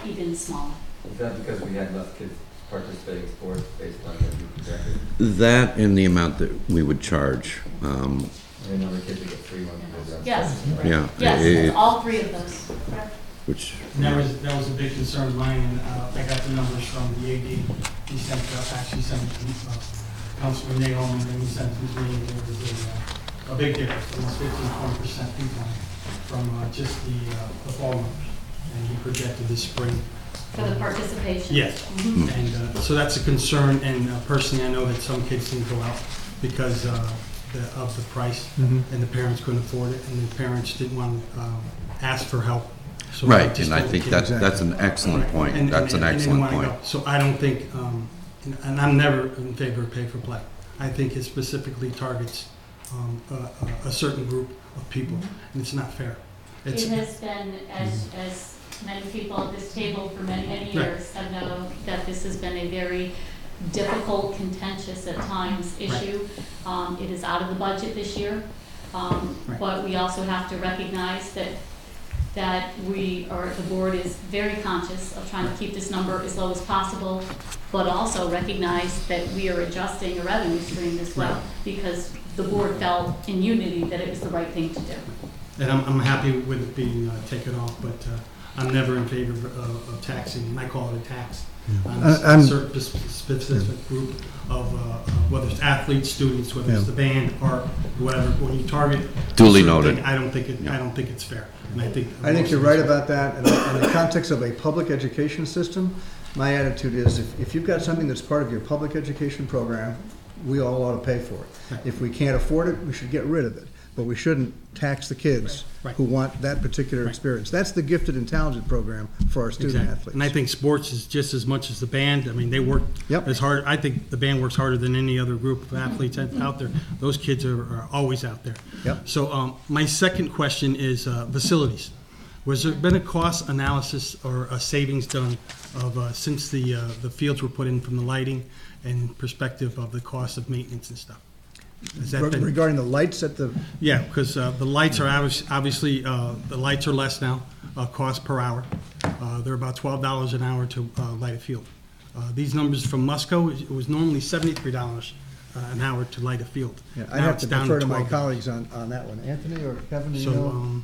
even smaller. Is that because we had less kids participating in sports based on what you projected? That and the amount that we would charge. And other kids that get 3 months. Yes. Yeah. Yes, all three of those. Which. And that was a big concern of mine, and I got the numbers from the AD. He sent, actually sent Councilman Naomi, and he sent to me, and there was a big difference, almost 15-20% decline from just the fall numbers. And he projected this spring. For the participation? Yes. Mm-hmm. And so that's a concern, and personally I know that some kids didn't go out because of the price, and the parents couldn't afford it, and the parents didn't want to ask for help. So Right, and I think that's an excellent point. That's an excellent point. So I don't think, and I'm never in favor of pay for play. I think it specifically targets a certain group of people, and it's not fair. It has been, as many people at this table for many, many years have known that this has been a very difficult, contentious at times issue. It is out of the budget this year, but we also have to recognize that the board is very conscious of trying to keep this number as low as possible, but also recognize that we are adjusting a revenue stream as well, because the board felt in unity that it was the right thing to do. And I'm happy with it being taken off, but I'm never in favor of taxing, and I call it a tax. On a certain specific group of whether it's athletes, students, whether it's the band, art, whatever. When you target duly noted, thing, I don't think it's fair. And I think you're right about that. And in the context of a public education system, my attitude is if you've got something that's part of your public education program, we all ought to pay for it. If we can't afford it, we should get rid of it. But we shouldn't tax the kids who want that particular experience. That's the gifted and talented program for our student athletes. And I think sports is just as much as the band. I mean, they work as hard. I think the band works harder than any other group of athletes out there. Those kids are always out there. So my second question is facilities. Was there been a cost analysis or a savings done of since the fields were put in, from the lighting and perspective of the cost of maintenance and stuff? Regarding the lights at the... Yeah, because the lights are obviously, the lights are less now, cost per hour. They're about $12 an hour to light a field. These numbers from Musco, it was normally $73 an hour to light a field. Yeah, I'd have to defer to my colleagues on that one. Anthony or Kevin, do you know?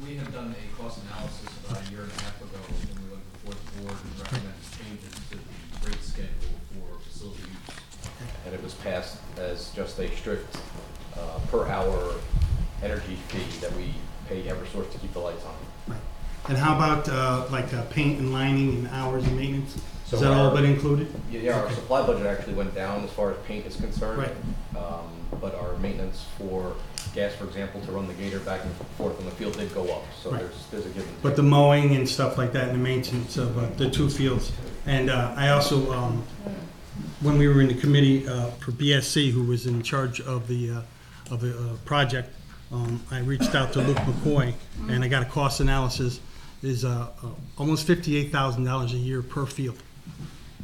We had done a cost analysis about a year and a half ago when we went before the board and recommended changes to the rate schedule for facility use. And it was passed as just a strict per hour energy fee that we pay Eversource to keep the lights on. Right. And how about paint and lining and hours of maintenance? So Is that all been included? Yeah, our supply budget actually went down as far as paint is concerned. Right. But our maintenance for gas, for example, to run the gator back and forth on the field did go up. So there's a give and take. But the mowing and stuff like that and the maintenance of the two fields. And I also, when we were in the committee for BSC, who was in charge of the project, I reached out to Luke McCoy, and I got a cost analysis. Is almost $58,000 a year per field.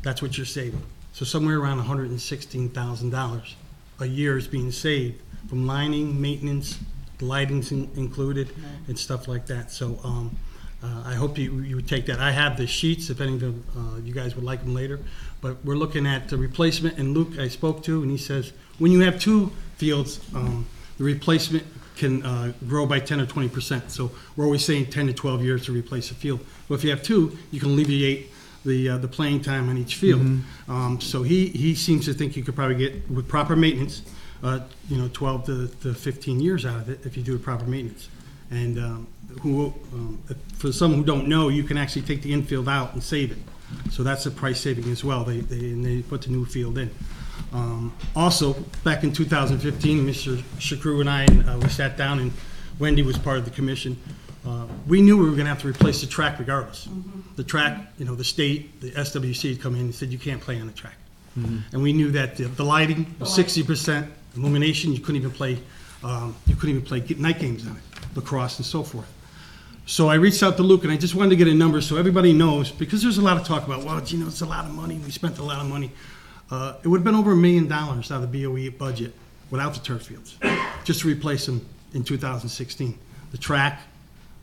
That's what you're saving. So somewhere around $116,000 a year is being saved from lining, maintenance, the lighting's included, and stuff like that. So I hope you would take that. I have the sheets, if any of them, you guys would like them later. But we're looking at the replacement, and Luke I spoke to, and he says, when you have two fields, the replacement can grow by 10 or 20%. So we're always saying 10 to 12 years to replace a field. But if you have two, you can alleviate the playing time on each field. So he seems to think you could probably get, with proper maintenance, 12 to 15 years out of it if you do the proper maintenance. And for some who don't know, you can actually take the infield out and save it. So that's a price saving as well. They put the new field in. Also, back in 2015, Mr. Shakru and I, we sat down, and Wendy was part of the commission. We knew we were going to have to replace the track regardless. The track, the state, the SWC had come in and said you can't play on the track. And we knew that the lighting was 60% illumination. You couldn't even play night games on it, lacrosse and so forth. So I reached out to Luke, and I just wanted to get a number so everybody knows, because there's a lot of talk about, well, it's a lot of money. We spent a lot of money. It would have been over $1 million out of the BOE budget without the turf fields, just to replace them in 2016. The track,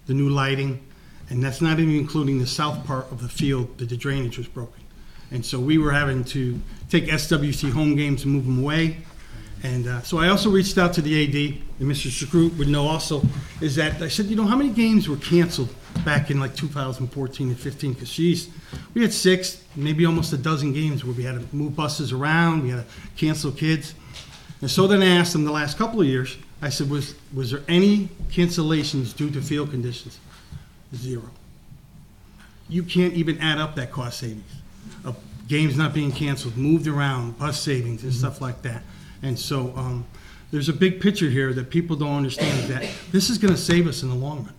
the new lighting, and that's not even including the south part of the field that the drainage was broken. And so we were having to take SWC home games and move them away. And so I also reached out to the AD, and Mr. Shakru would know also, is that I said, how many games were canceled back in like 2014 and 15? Because we had 6, maybe almost a dozen games where we had to move buses around, we had to cancel kids. And so then I asked them the last couple of years, I said, was there any cancellations due to field conditions? 0. You can't even add up that cost savings of games not being canceled, moved around, bus savings and stuff like that. And so there's a big picture here that people don't understand, is that this is going to save us in the long run.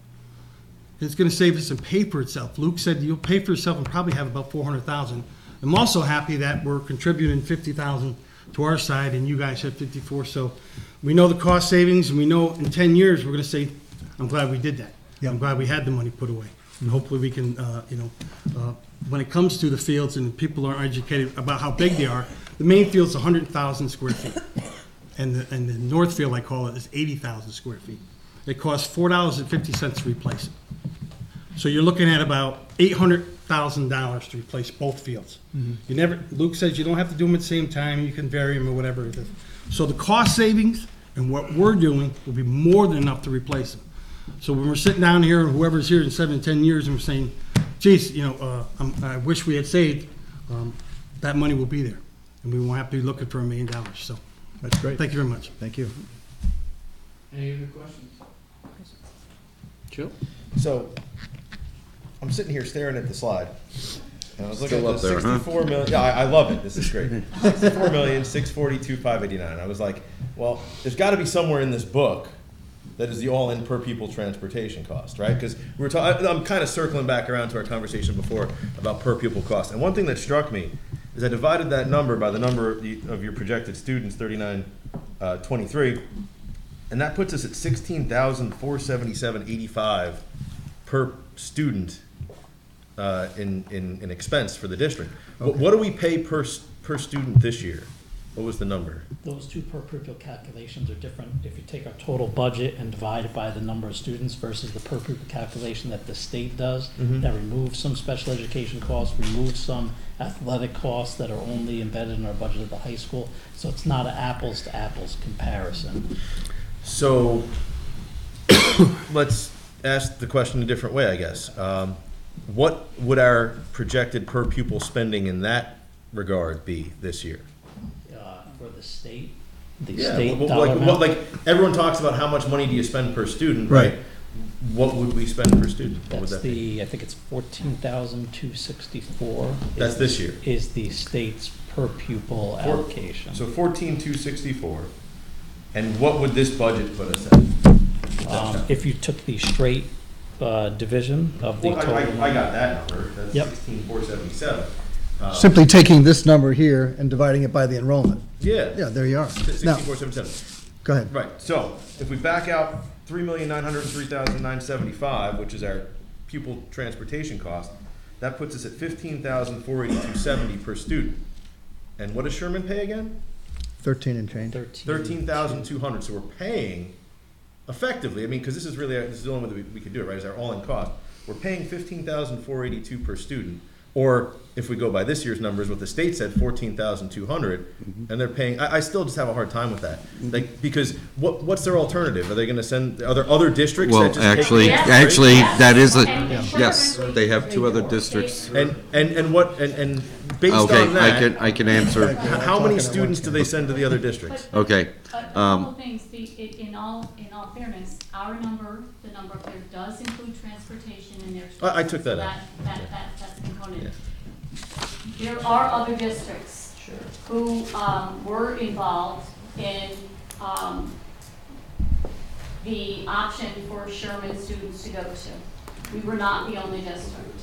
It's going to save us and pay for itself. Luke said you'll pay for yourself and probably have about $400,000. I'm also happy that we're contributing $50,000 to our side, and you guys have 54. So we know the cost savings, and we know in 10 years we're going to say, I'm glad we did that. I'm glad we had the money put away. And hopefully we can, when it comes to the fields and people aren't educated about how big they are, the main field's 100,000 square feet. And the Northville, I call it, is 80,000 square feet. It costs $4.50 to replace it. So you're looking at about $800,000 to replace both fields. Luke says you don't have to do them at the same time, you can vary them or whatever it is. So the cost savings and what we're doing will be more than enough to replace them. So when we're sitting down here, whoever's here in 7 to 10 years, and we're saying, geez, I wish we had saved, that money will be there. And we won't have to be looking for $1 million. So that's great. Thank you very much. Thank you. Any other questions? Joe? So, I'm sitting here staring at the slide, and I was looking Still at up the there, huh? 64 million. Yeah, I love it. This is great. 64,642,589. I was like, well, there's got to be somewhere in this book that is the all-in per pupil transportation cost, right? Because I'm kind of circling back around to our conversation before about per pupil cost. And one thing that struck me is I divided that number by the number of your projected students, 3923, and that puts us at $16,477.85 per student in expense for the district. Okay. What do we pay per student this year? What was the number? Those two per pupil calculations are different. If you take our total budget and divide it by the number of students versus the per pupil calculation that the state does, that removes some special education costs, removes some athletic costs that are only embedded in our budget of the high school. So it's not an apples to apples comparison. So let's ask the question a different way, I guess. What would our projected per pupil spending in that regard be this year? For the state, like everyone talks about how much money do you spend per student, right? What would we spend per student? What would that be? I think it's 14,264. That's this year. Is the state's per pupil allocation. So 14,264. And what would this budget put us at? If you took the straight division of the total. I got that number. That's Yep. 16,477. Simply taking this number here and dividing it by the enrollment. Yeah. Yeah, there you are. Now, 64,777. go ahead. Right. So if we back out 3,903,975, which is our pupil transportation cost, that puts us at 15,482.70 per student. And what does Sherman pay again? 13 and change. 13,200. So we're paying effectively. I mean, because this is the only way that we could do it, right? Is our all-in cost. we're paying $15,482 per student. Or if we go by this year's numbers, what the state said, 14,200, and they're paying. I still just have a hard time with that, like, because what's their alternative? Are they going to send? Are there other districts? Well, that just actually, take actually, that is a, And yes, they have 2 other districts. And based Okay, on that, I can answer. how many students do they send to the other districts? Okay. A couple of things, in all fairness, our number, the number up there does include transportation in there. I took that out. That's a component. There are other districts who were involved in the option for Sherman students to go to. We were not the only district.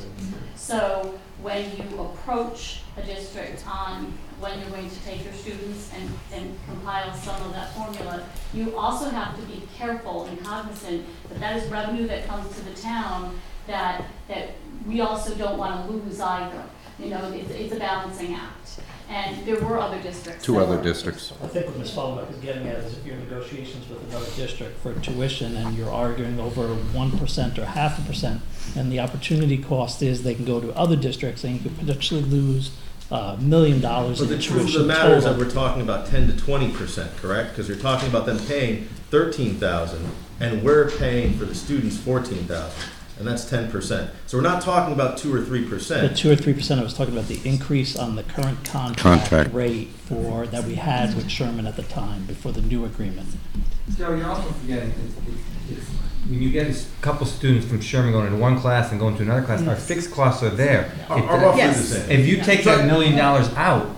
So when you approach a district on when you're going to take your students and compile some of that formula, you also have to be careful and cognizant that that is revenue that comes to the town that we also don't want to lose either. You know, it's a balancing act. And there were other districts. 2 other districts. I think what Ms. Fulmer is getting at is if you're in negotiations with another district for tuition and you're arguing over 1% or 0.5%, and the opportunity cost is they can go to other districts and you could potentially lose $1 million in But the tuition truth of the matter is that total. we're talking about 10 to 20%, correct? Because you're talking about them paying $13,000, and we're paying for the students $14,000, and that's 10%. So we're not talking about 2 or 3%. The 2 or 3%, I was talking about the increase on the current contract rate for, that we had with Sherman at the time, before the new agreement. Joe, you're also forgetting, when you get a couple students from Sherman going into one class and going to another class, our fixed costs are there. Are roughly the same. If you take that $1 million out,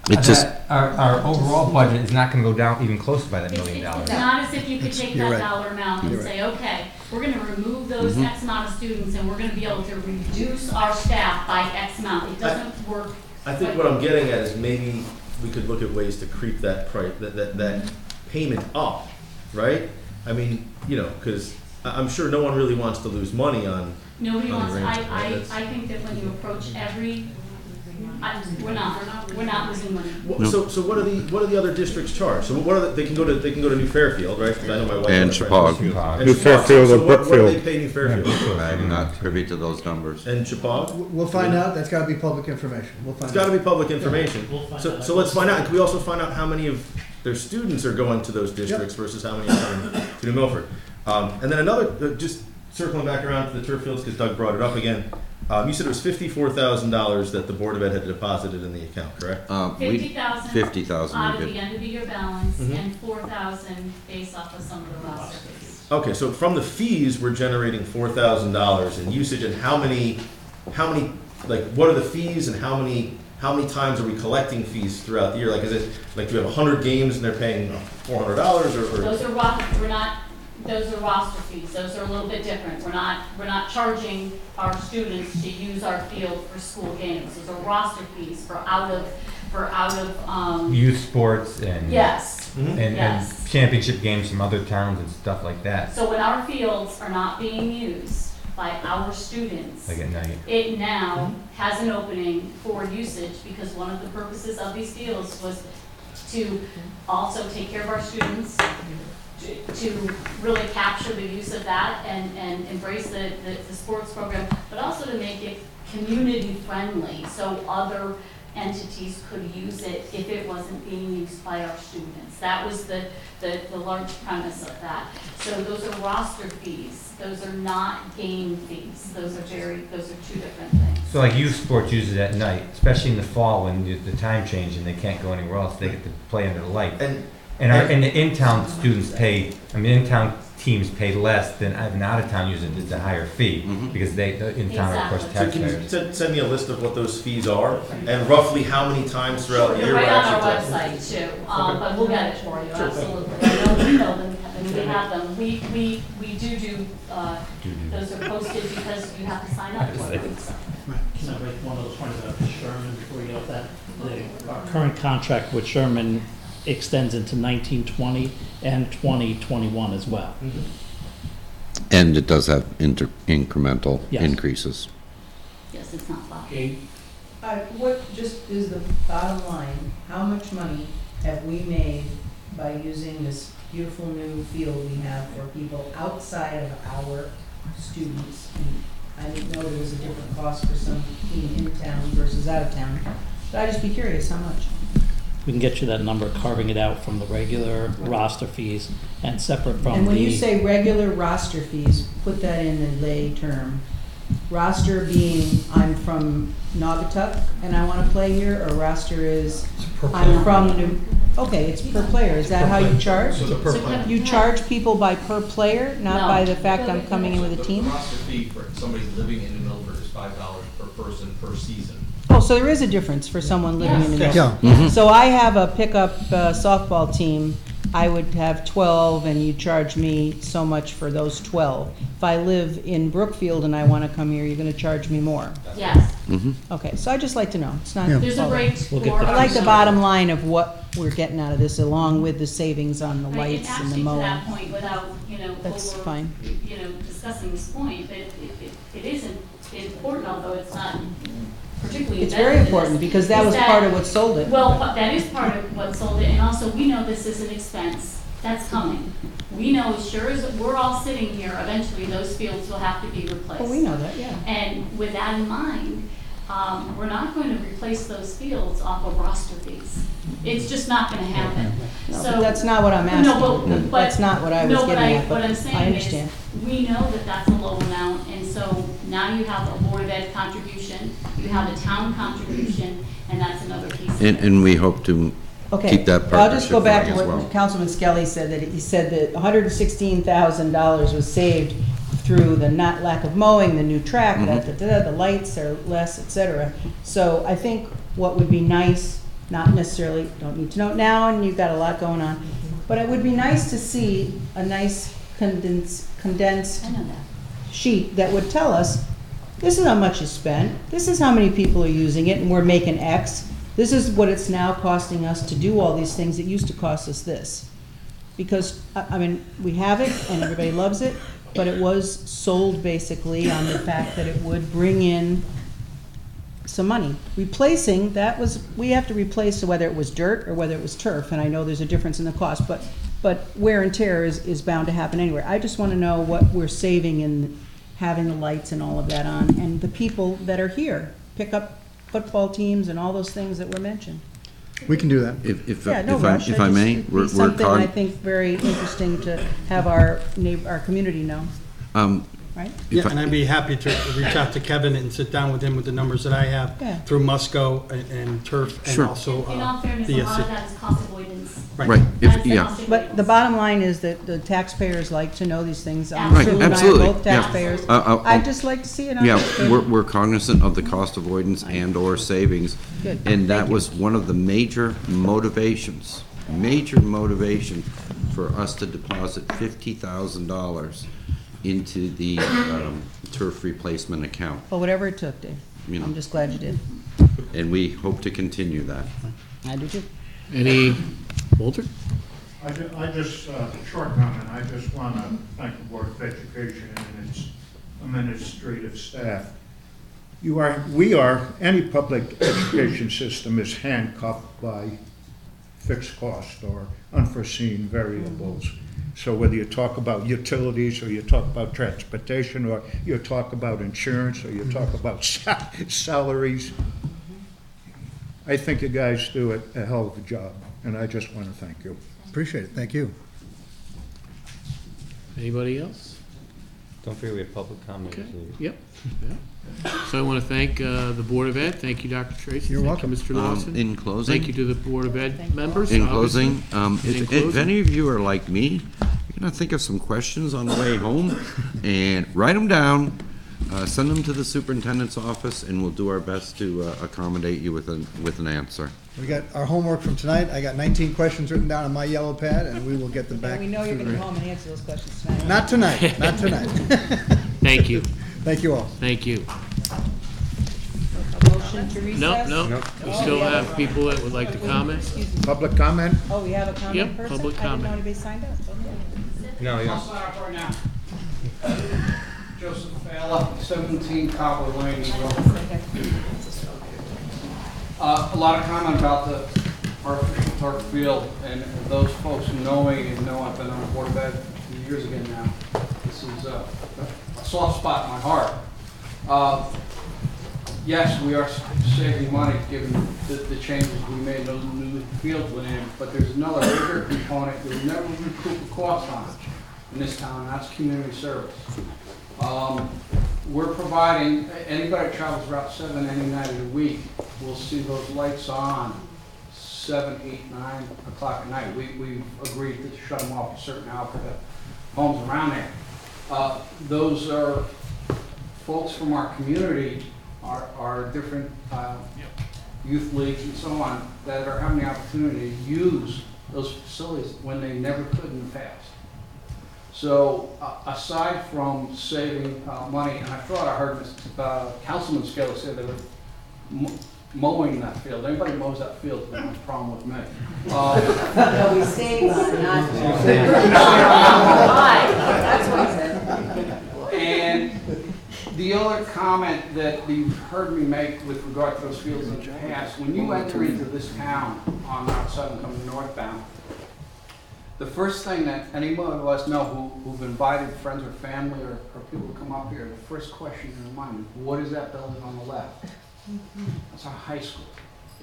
It just, our overall budget is not going to go down even close by that $1 million. It's not as if you could take You're that right. dollar amount and You're say, okay, we're gonna remove those X amount of students and we're gonna be able to reduce our staff by X amount. It doesn't work. I think what I'm getting at is maybe we could look at ways to creep that price, that payment up, right? I mean, you know, because I'm sure no one really wants to lose money on. Nobody on wants, the arrangement, right? That's- I think that when you approach every, we're not losing money. So what are the other districts charge? So what are they can go to New Fairfield, right? Because I know my wife. And has friends. Chippewa. And New Chippewa. Fairfield So and what do Brookfield. they pay New Fairfield? I'm not privy to those numbers. And Chippewa? We'll find out, that's gotta be public information, we'll find It's out. got to be public information. we'll find So out. let's find out. Can we also find out how many of their students are going to those districts versus how many are going to New Milford? And then another, just circling back around to the turf fields, because Doug brought it up again. You said it was $54,000 that the Board of Ed had deposited in the account, correct? 50,000. 50,000 Out we of the did. end of the year balance Mhm. and 4,000 based off of some of the roster fees. Okay, so from the fees, we're generating $4,000 in usage, and how many, like, what are the fees, and how many times are we collecting fees throughout the year? Like, is it, like, do we have 100 games and they're paying $400, or? Those are those are roster fees. Those are a little bit different. We're not charging our students to use our field for school games. Those are roster fees for out of Youth sports and. Yes. And Yes. championship games from other towns and stuff like that. So when our fields are not being used by our students, Like at night. it now has an opening for usage, because one of the purposes of these fields was to also take care of our students, to really capture the use of that and embrace the sports program, but also to make it community friendly, so other entities could use it if it wasn't being used by our students. That was the large premise of that. So those are roster fees. Those are not game fees. Those are two different things. So like youth sports use it at night, especially in the fall when the time change and they can't go anywhere else. They get to play under the light. And the in-town students pay. I mean, in-town teams pay less than an out-of-town user. It's a higher fee because the in-town are, of course, So can you taxpayers. send me a list of what those fees are, and roughly how many times throughout the year? They're we're right on our actually website too, Okay. but we'll get it for you, Sure. absolutely. I know we know them, and we have them. We do, those are posted because you have to sign up for them. Can I make one of those points about Sherman before you get that? Our current contract with Sherman extends into 1920 and 2021 as well. And it does have incremental Yes. increases. Yes, it's not locked. What just is the bottom line? How much money have we made by using this beautiful new field we have for people outside of our students? I didn't know there was a different cost for some being in town versus out of town. But I'd just be curious, how much? We can get you that number, carving it out from the regular roster fees and separate from the. And when you say regular roster fees, put that in a lay term. Roster being, I'm from Naugatuck and I want to play here, or roster is, I'm from New, okay, it's per player. Is that how you charge? It's a per player. You charge people by per player, not No. by the fact I'm coming in with a team? The roster fee for somebody living in New Milford is $5 per person per season. Oh, so there is a difference for someone living in New Yeah. Milford. Mhm. So I have a pickup softball team, I would have 12 and you charge me so much for those 12. If I live in Brookfield and I want to come here, you're going to charge me more. Yes. Okay, so I'd just like to know. It's not. Yeah. There's a rate We'll get for. the- I like the bottom line of what we're getting out of this, along with the savings on the Right, lights and the actually, to mowing. that point, without, That's fine. discussing this point, but it isn't important, although it's not particularly. It's embedded very in this, important because that is was part of what sold it. Well, but that is part of what sold it, and also we know this is an expense that's coming. We know as sure as we're all sitting here, eventually those fields will have to be replaced. Oh, we know that, yeah. And with that in mind, we're not going to replace those fields off of roster fees. It's just not gonna happen. No, So but that's not what I'm No, asking. but. That's not what I was No, but getting at, what but I'm I saying understand. is, we know that that's a low amount, and so now you have a Board of Ed contribution, you have a town contribution, and that's another piece of it. And we hope to Okay, keep that I'll just partnership go back going to as what well. Councilman Skelly said, that he said that $116,000 was saved through the not lack of mowing, the new track, the lights are less, et cetera. So I think what would be nice, not necessarily, don't need to know it now, and you've got a lot going on, but it would be nice to see a nice condensed I know that. sheet that would tell us, this is how much is spent, this is how many people are using it, and we're making X. This is what it's now costing us to do all these things. It used to cost us this. Because, I mean, we have it and everybody loves it, but it was sold basically on the fact that it would bring in some money. Replacing, that was, we have to replace whether it was dirt or whether it was turf, and I know there's a difference in the cost, but wear and tear is bound to happen anywhere. I just want to know what we're saving in having the lights and all of that on, and the people that are here, pick up football teams and all those things that were mentioned. We can do that. Yeah, no rush. If I may, It'd be we're something I cog- think very interesting to have our community know, right? Yeah, and I'd be happy to reach out to Kevin and sit down with him with the numbers that I have Yeah. through Musco and Turf and Sure. also In all fairness, a BSC. lot of that is cost avoidance. Right, That's the yeah. cost But avoidance. the bottom line is that the taxpayers like to know these things. Right, Sue and I are absolutely, both yeah. taxpayers. I'll- I'd just like to see it on Yeah, the paper. we're cognizant of the cost avoidance and/or savings. Good. And that Thank you. was one of the major motivation for us to deposit $50,000 into the turf replacement account. Well, whatever it took, Dave. You know. I'm just glad you did. And we hope to continue that. I do too. Any, Walter? I just, short comment, I just want to thank the Board of Education and its administrative staff. Any public education system is handcuffed by fixed cost or unforeseen variables. So whether you talk about utilities, or you talk about transportation, or you talk about insurance, or you talk about salaries, I think you guys do a hell of a job, and I just want to thank you. Appreciate it, thank you. Anybody else? Don't forget we have public comment. Okay. Yep. Yeah. So I want to thank the Board of Ed. Thank you, Dr. Tracy. You're Thank welcome. you, Mr. Lawson. In closing. Thank you to the Board of Ed members. In obviously. closing, And in if closing- any of you are like me, you're gonna think of some questions on the way home and write them down, send them to the superintendent's office, and we'll do our best to accommodate you with an answer. We got our homework from tonight. I got 19 questions written down on my yellow pad, and we will get them back. And we know you're going to go home and answer those questions tonight. Not tonight, not tonight. Thank you. Thank you all. Thank you. A motion to recess? Nope. We still have people that would like to comment. Public comment? Oh, we have a comment Yep, person? public I didn't know comment. anybody signed up. Okay. No, yeah. I'll sign up right now. Joseph Falla, 17 Cobble Lane, Milford. A lot of comment about the artificial turf field, and those folks who know me and know I've been on the Board of Ed a few years ago now. This is a soft spot in my heart. Yes, we are saving money given the changes we made, those new fields went in, but there's another bigger component that we never recoup the cost on in this town, and that's community service. We're providing, anybody that travels Route 7 any night of the week will see those lights on 7, 8, 9 o'clock at night. We've agreed to shut them off a certain hour for the homes around there. Those are folks from our community, our different youth leagues and so on, that are having the opportunity to use those facilities when they never could in the past. So aside from saving money, and I thought I heard Councilman Scaler say they were mowing that field. Anybody mows that field, there's no problem with me. No, we save on not. That's what he said. And the other comment that you've heard me make with regard to those fields in the past, when you enter into this town on Route 7 coming northbound, the first thing that any of us know who've invited friends or family or people to come up here, the first question in their mind is, what is that building on the left? That's our high school.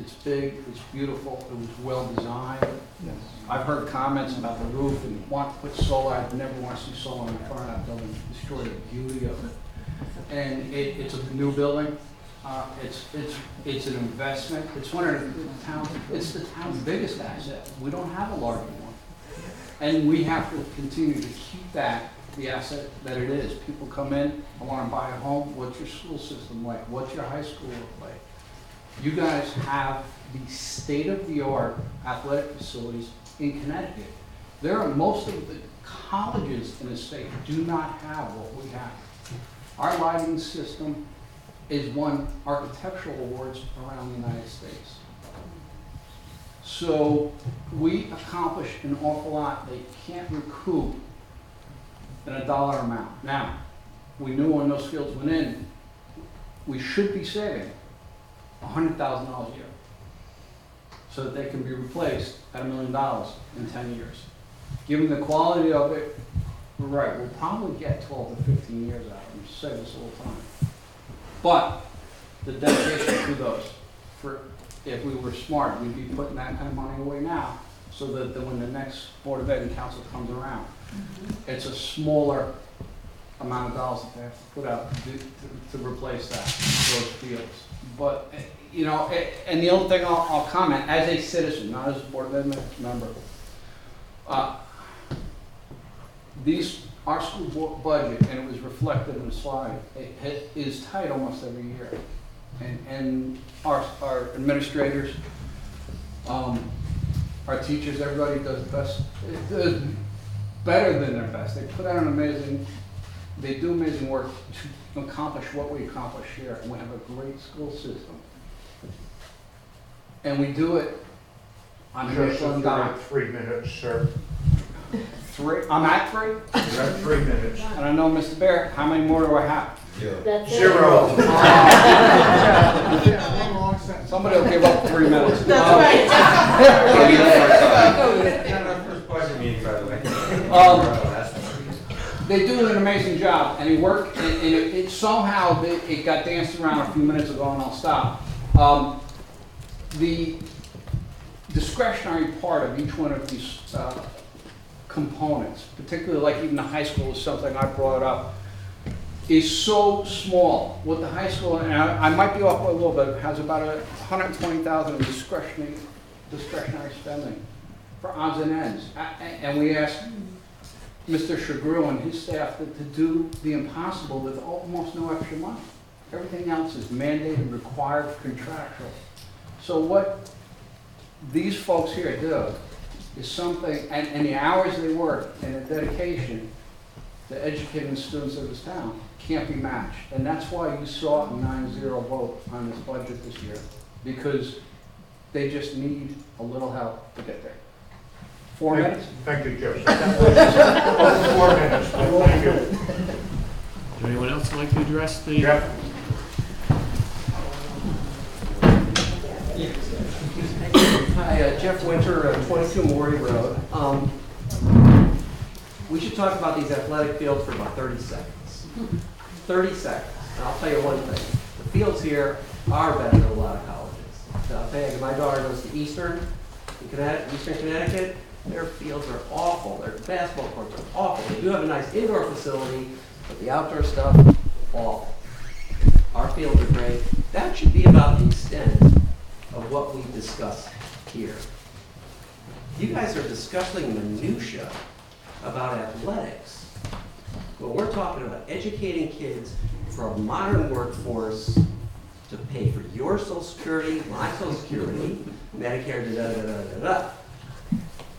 It's big, it's beautiful, it was well designed. Yes. I've heard comments about the roof and want to put solar. I never want to see solar in front of that building, destroy the beauty of it. And it's a new building. It's an investment. It's one of the town's, it's the town's biggest asset. We don't have a larger one. And we have to continue to keep that the asset that it is. People come in, I want to buy a home. What's your school system like? What's your high school look like? You guys have the state-of-the-art athletic facilities in Connecticut. There are most of the colleges in the state do not have what we have. Our lighting system is won architectural awards around the United States. So we accomplish an awful lot they can't recoup in a dollar amount. Now, we knew when those fields went in, we should be saving $100,000 a year so that they can be replaced at $1 million in 10 years. Given the quality of it, we're right, we'll probably get 12 to 15 years out of them, save us a little time. But the dedication to those, if we were smart, we'd be putting that kind of money away now so that when the next Board of Ed and Council comes around, it's a smaller amount of dollars that they have to put out to replace those fields. But, you know, and the only thing I'll comment, as a citizen, not as a Board of Ed member, our school budget, and it was reflected in the slide, it is tight almost every year. And our administrators, our teachers, everybody does better than their best. They put out they do amazing work to accomplish what we accomplish here. And we have a great school system. And we do it on a nickel and dime. 3 minutes, sir. 3? I'm at 3? You're at 3 minutes. And I know, Mr. Barrett, how many more do I have? That's Zero. Somebody will give up 3 minutes. That's right. They do an amazing job, and it somehow it got danced around a few minutes ago, and I'll stop. The discretionary part of each one of these components, particularly like even the high school is something I brought up, is so small. With the high school, and I might be off by a little bit, has about $120,000 of discretionary spending for odds and ends. And we asked Mr. Chagru and his staff to do the impossible with almost no extra money. Everything else is mandated, required, contractual. So what these folks here do is something, and the hours they work and the dedication to educating the students of this town can't be matched. And that's why you saw a 9-0 vote on this budget this year, because they just need a little help to get there. 4 minutes? Thank you, Joseph. 4 minutes, thank you. Does anyone else like to address the? Yep. Hi, Jeff Winter, 22 Morey Road. We should talk about these athletic fields for about 30 seconds. 30 seconds. And I'll tell you one thing, the fields here are better than a lot of colleges. So I'll tell you, my daughter goes to Eastern Connecticut, their fields are awful, their basketball courts are awful. They do have a nice indoor facility, but the outdoor stuff, awful. Our fields are great. That should be about the extent of what we discussed here. You guys are discussing minutia about athletics, but we're talking about educating kids for a modern workforce to pay for your Social Security, my Social Security, Medicare, da-da-da-da-da-da.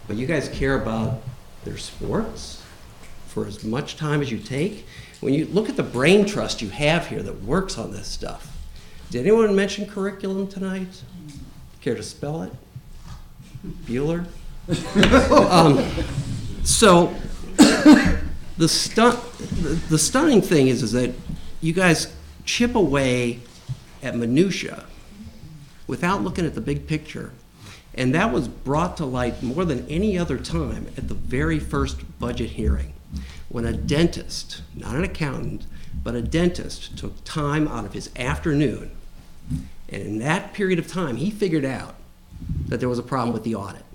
But you guys care about their sports for as much time as you take. When you look at the brain trust you have here that works on this stuff, did anyone mention curriculum tonight? Care to spell it? Bueller? So the stunning thing is that you guys chip away at minutia without looking at the big picture. And that was brought to light more than any other time at the very first budget hearing, when a dentist, not an accountant, but a dentist took time out of his afternoon. And in that period of time, he figured out that there was a problem with the audit.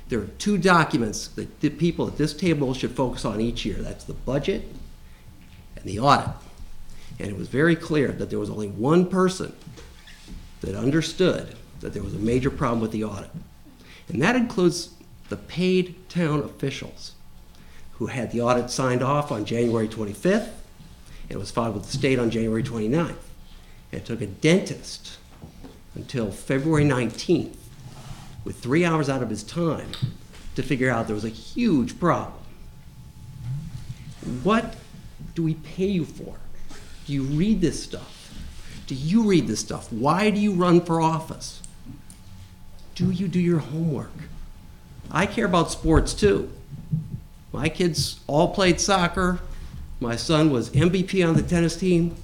There are two documents that the people at this table should focus on each year. That's the budget and the audit. And it was very clear that there was only one person that understood that there was a major problem with the audit. And that includes the paid town officials who had the audit signed off on January 25th, and it was filed with the state on January 29th. And it took a dentist until February 19th, with 3 hours out of his time, to figure out there was a huge problem. What do we pay you for? Do you read this stuff? Do you read this stuff? Why do you run for office? Do you do your homework? I care about sports too. My kids all played soccer. My son was MVP on the tennis team.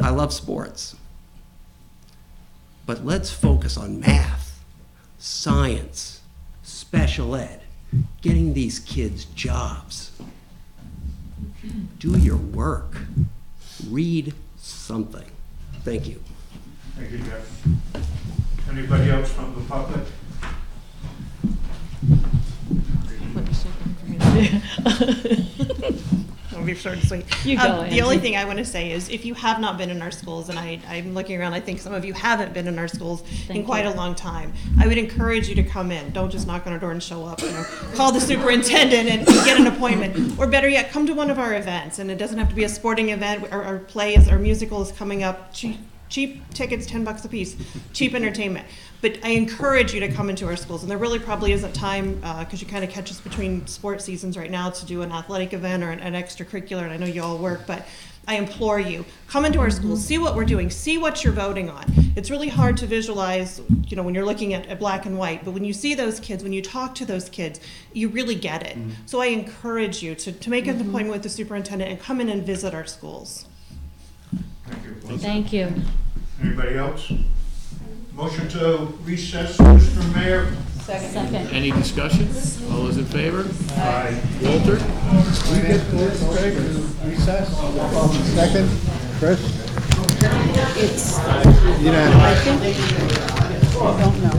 I love sports. But let's focus on math, science, special ed, getting these kids jobs. Do your work. Read something. Thank you. Thank you, Jeff. Anybody else from the public? I'll be short and sweet. You go, the only thing I want to say is if you have not been in our schools, and I'm looking around, I think some of you haven't been in our schools in quite a long time, I would encourage you to come in. Don't just knock on our door and show up. Call the superintendent and get an appointment. Or better yet, come to one of our events. And it doesn't have to be a sporting event. Our plays, our musical is coming up. Cheap tickets, $10 a piece. Cheap entertainment. But I encourage you to come into our schools, and there really probably isn't time, because you kind of catch us between sports seasons right now, to do an athletic event or an extracurricular, and I know you all work, but I implore you, come into our schools, see what we're doing, see what you're voting on. It's really hard to visualize, when you're looking at black and white, but when you see those kids, when you talk to those kids, you really get it. So I encourage you to make an appointment with the superintendent and come in and visit our schools. Thank you. Thank you. Anybody else? Motion to recess, Mr. Mayor. Second. Any discussion? All those in favor? Aye. Walter? We get recess. Second, Chris? It's, Unanimous. I think, I don't know.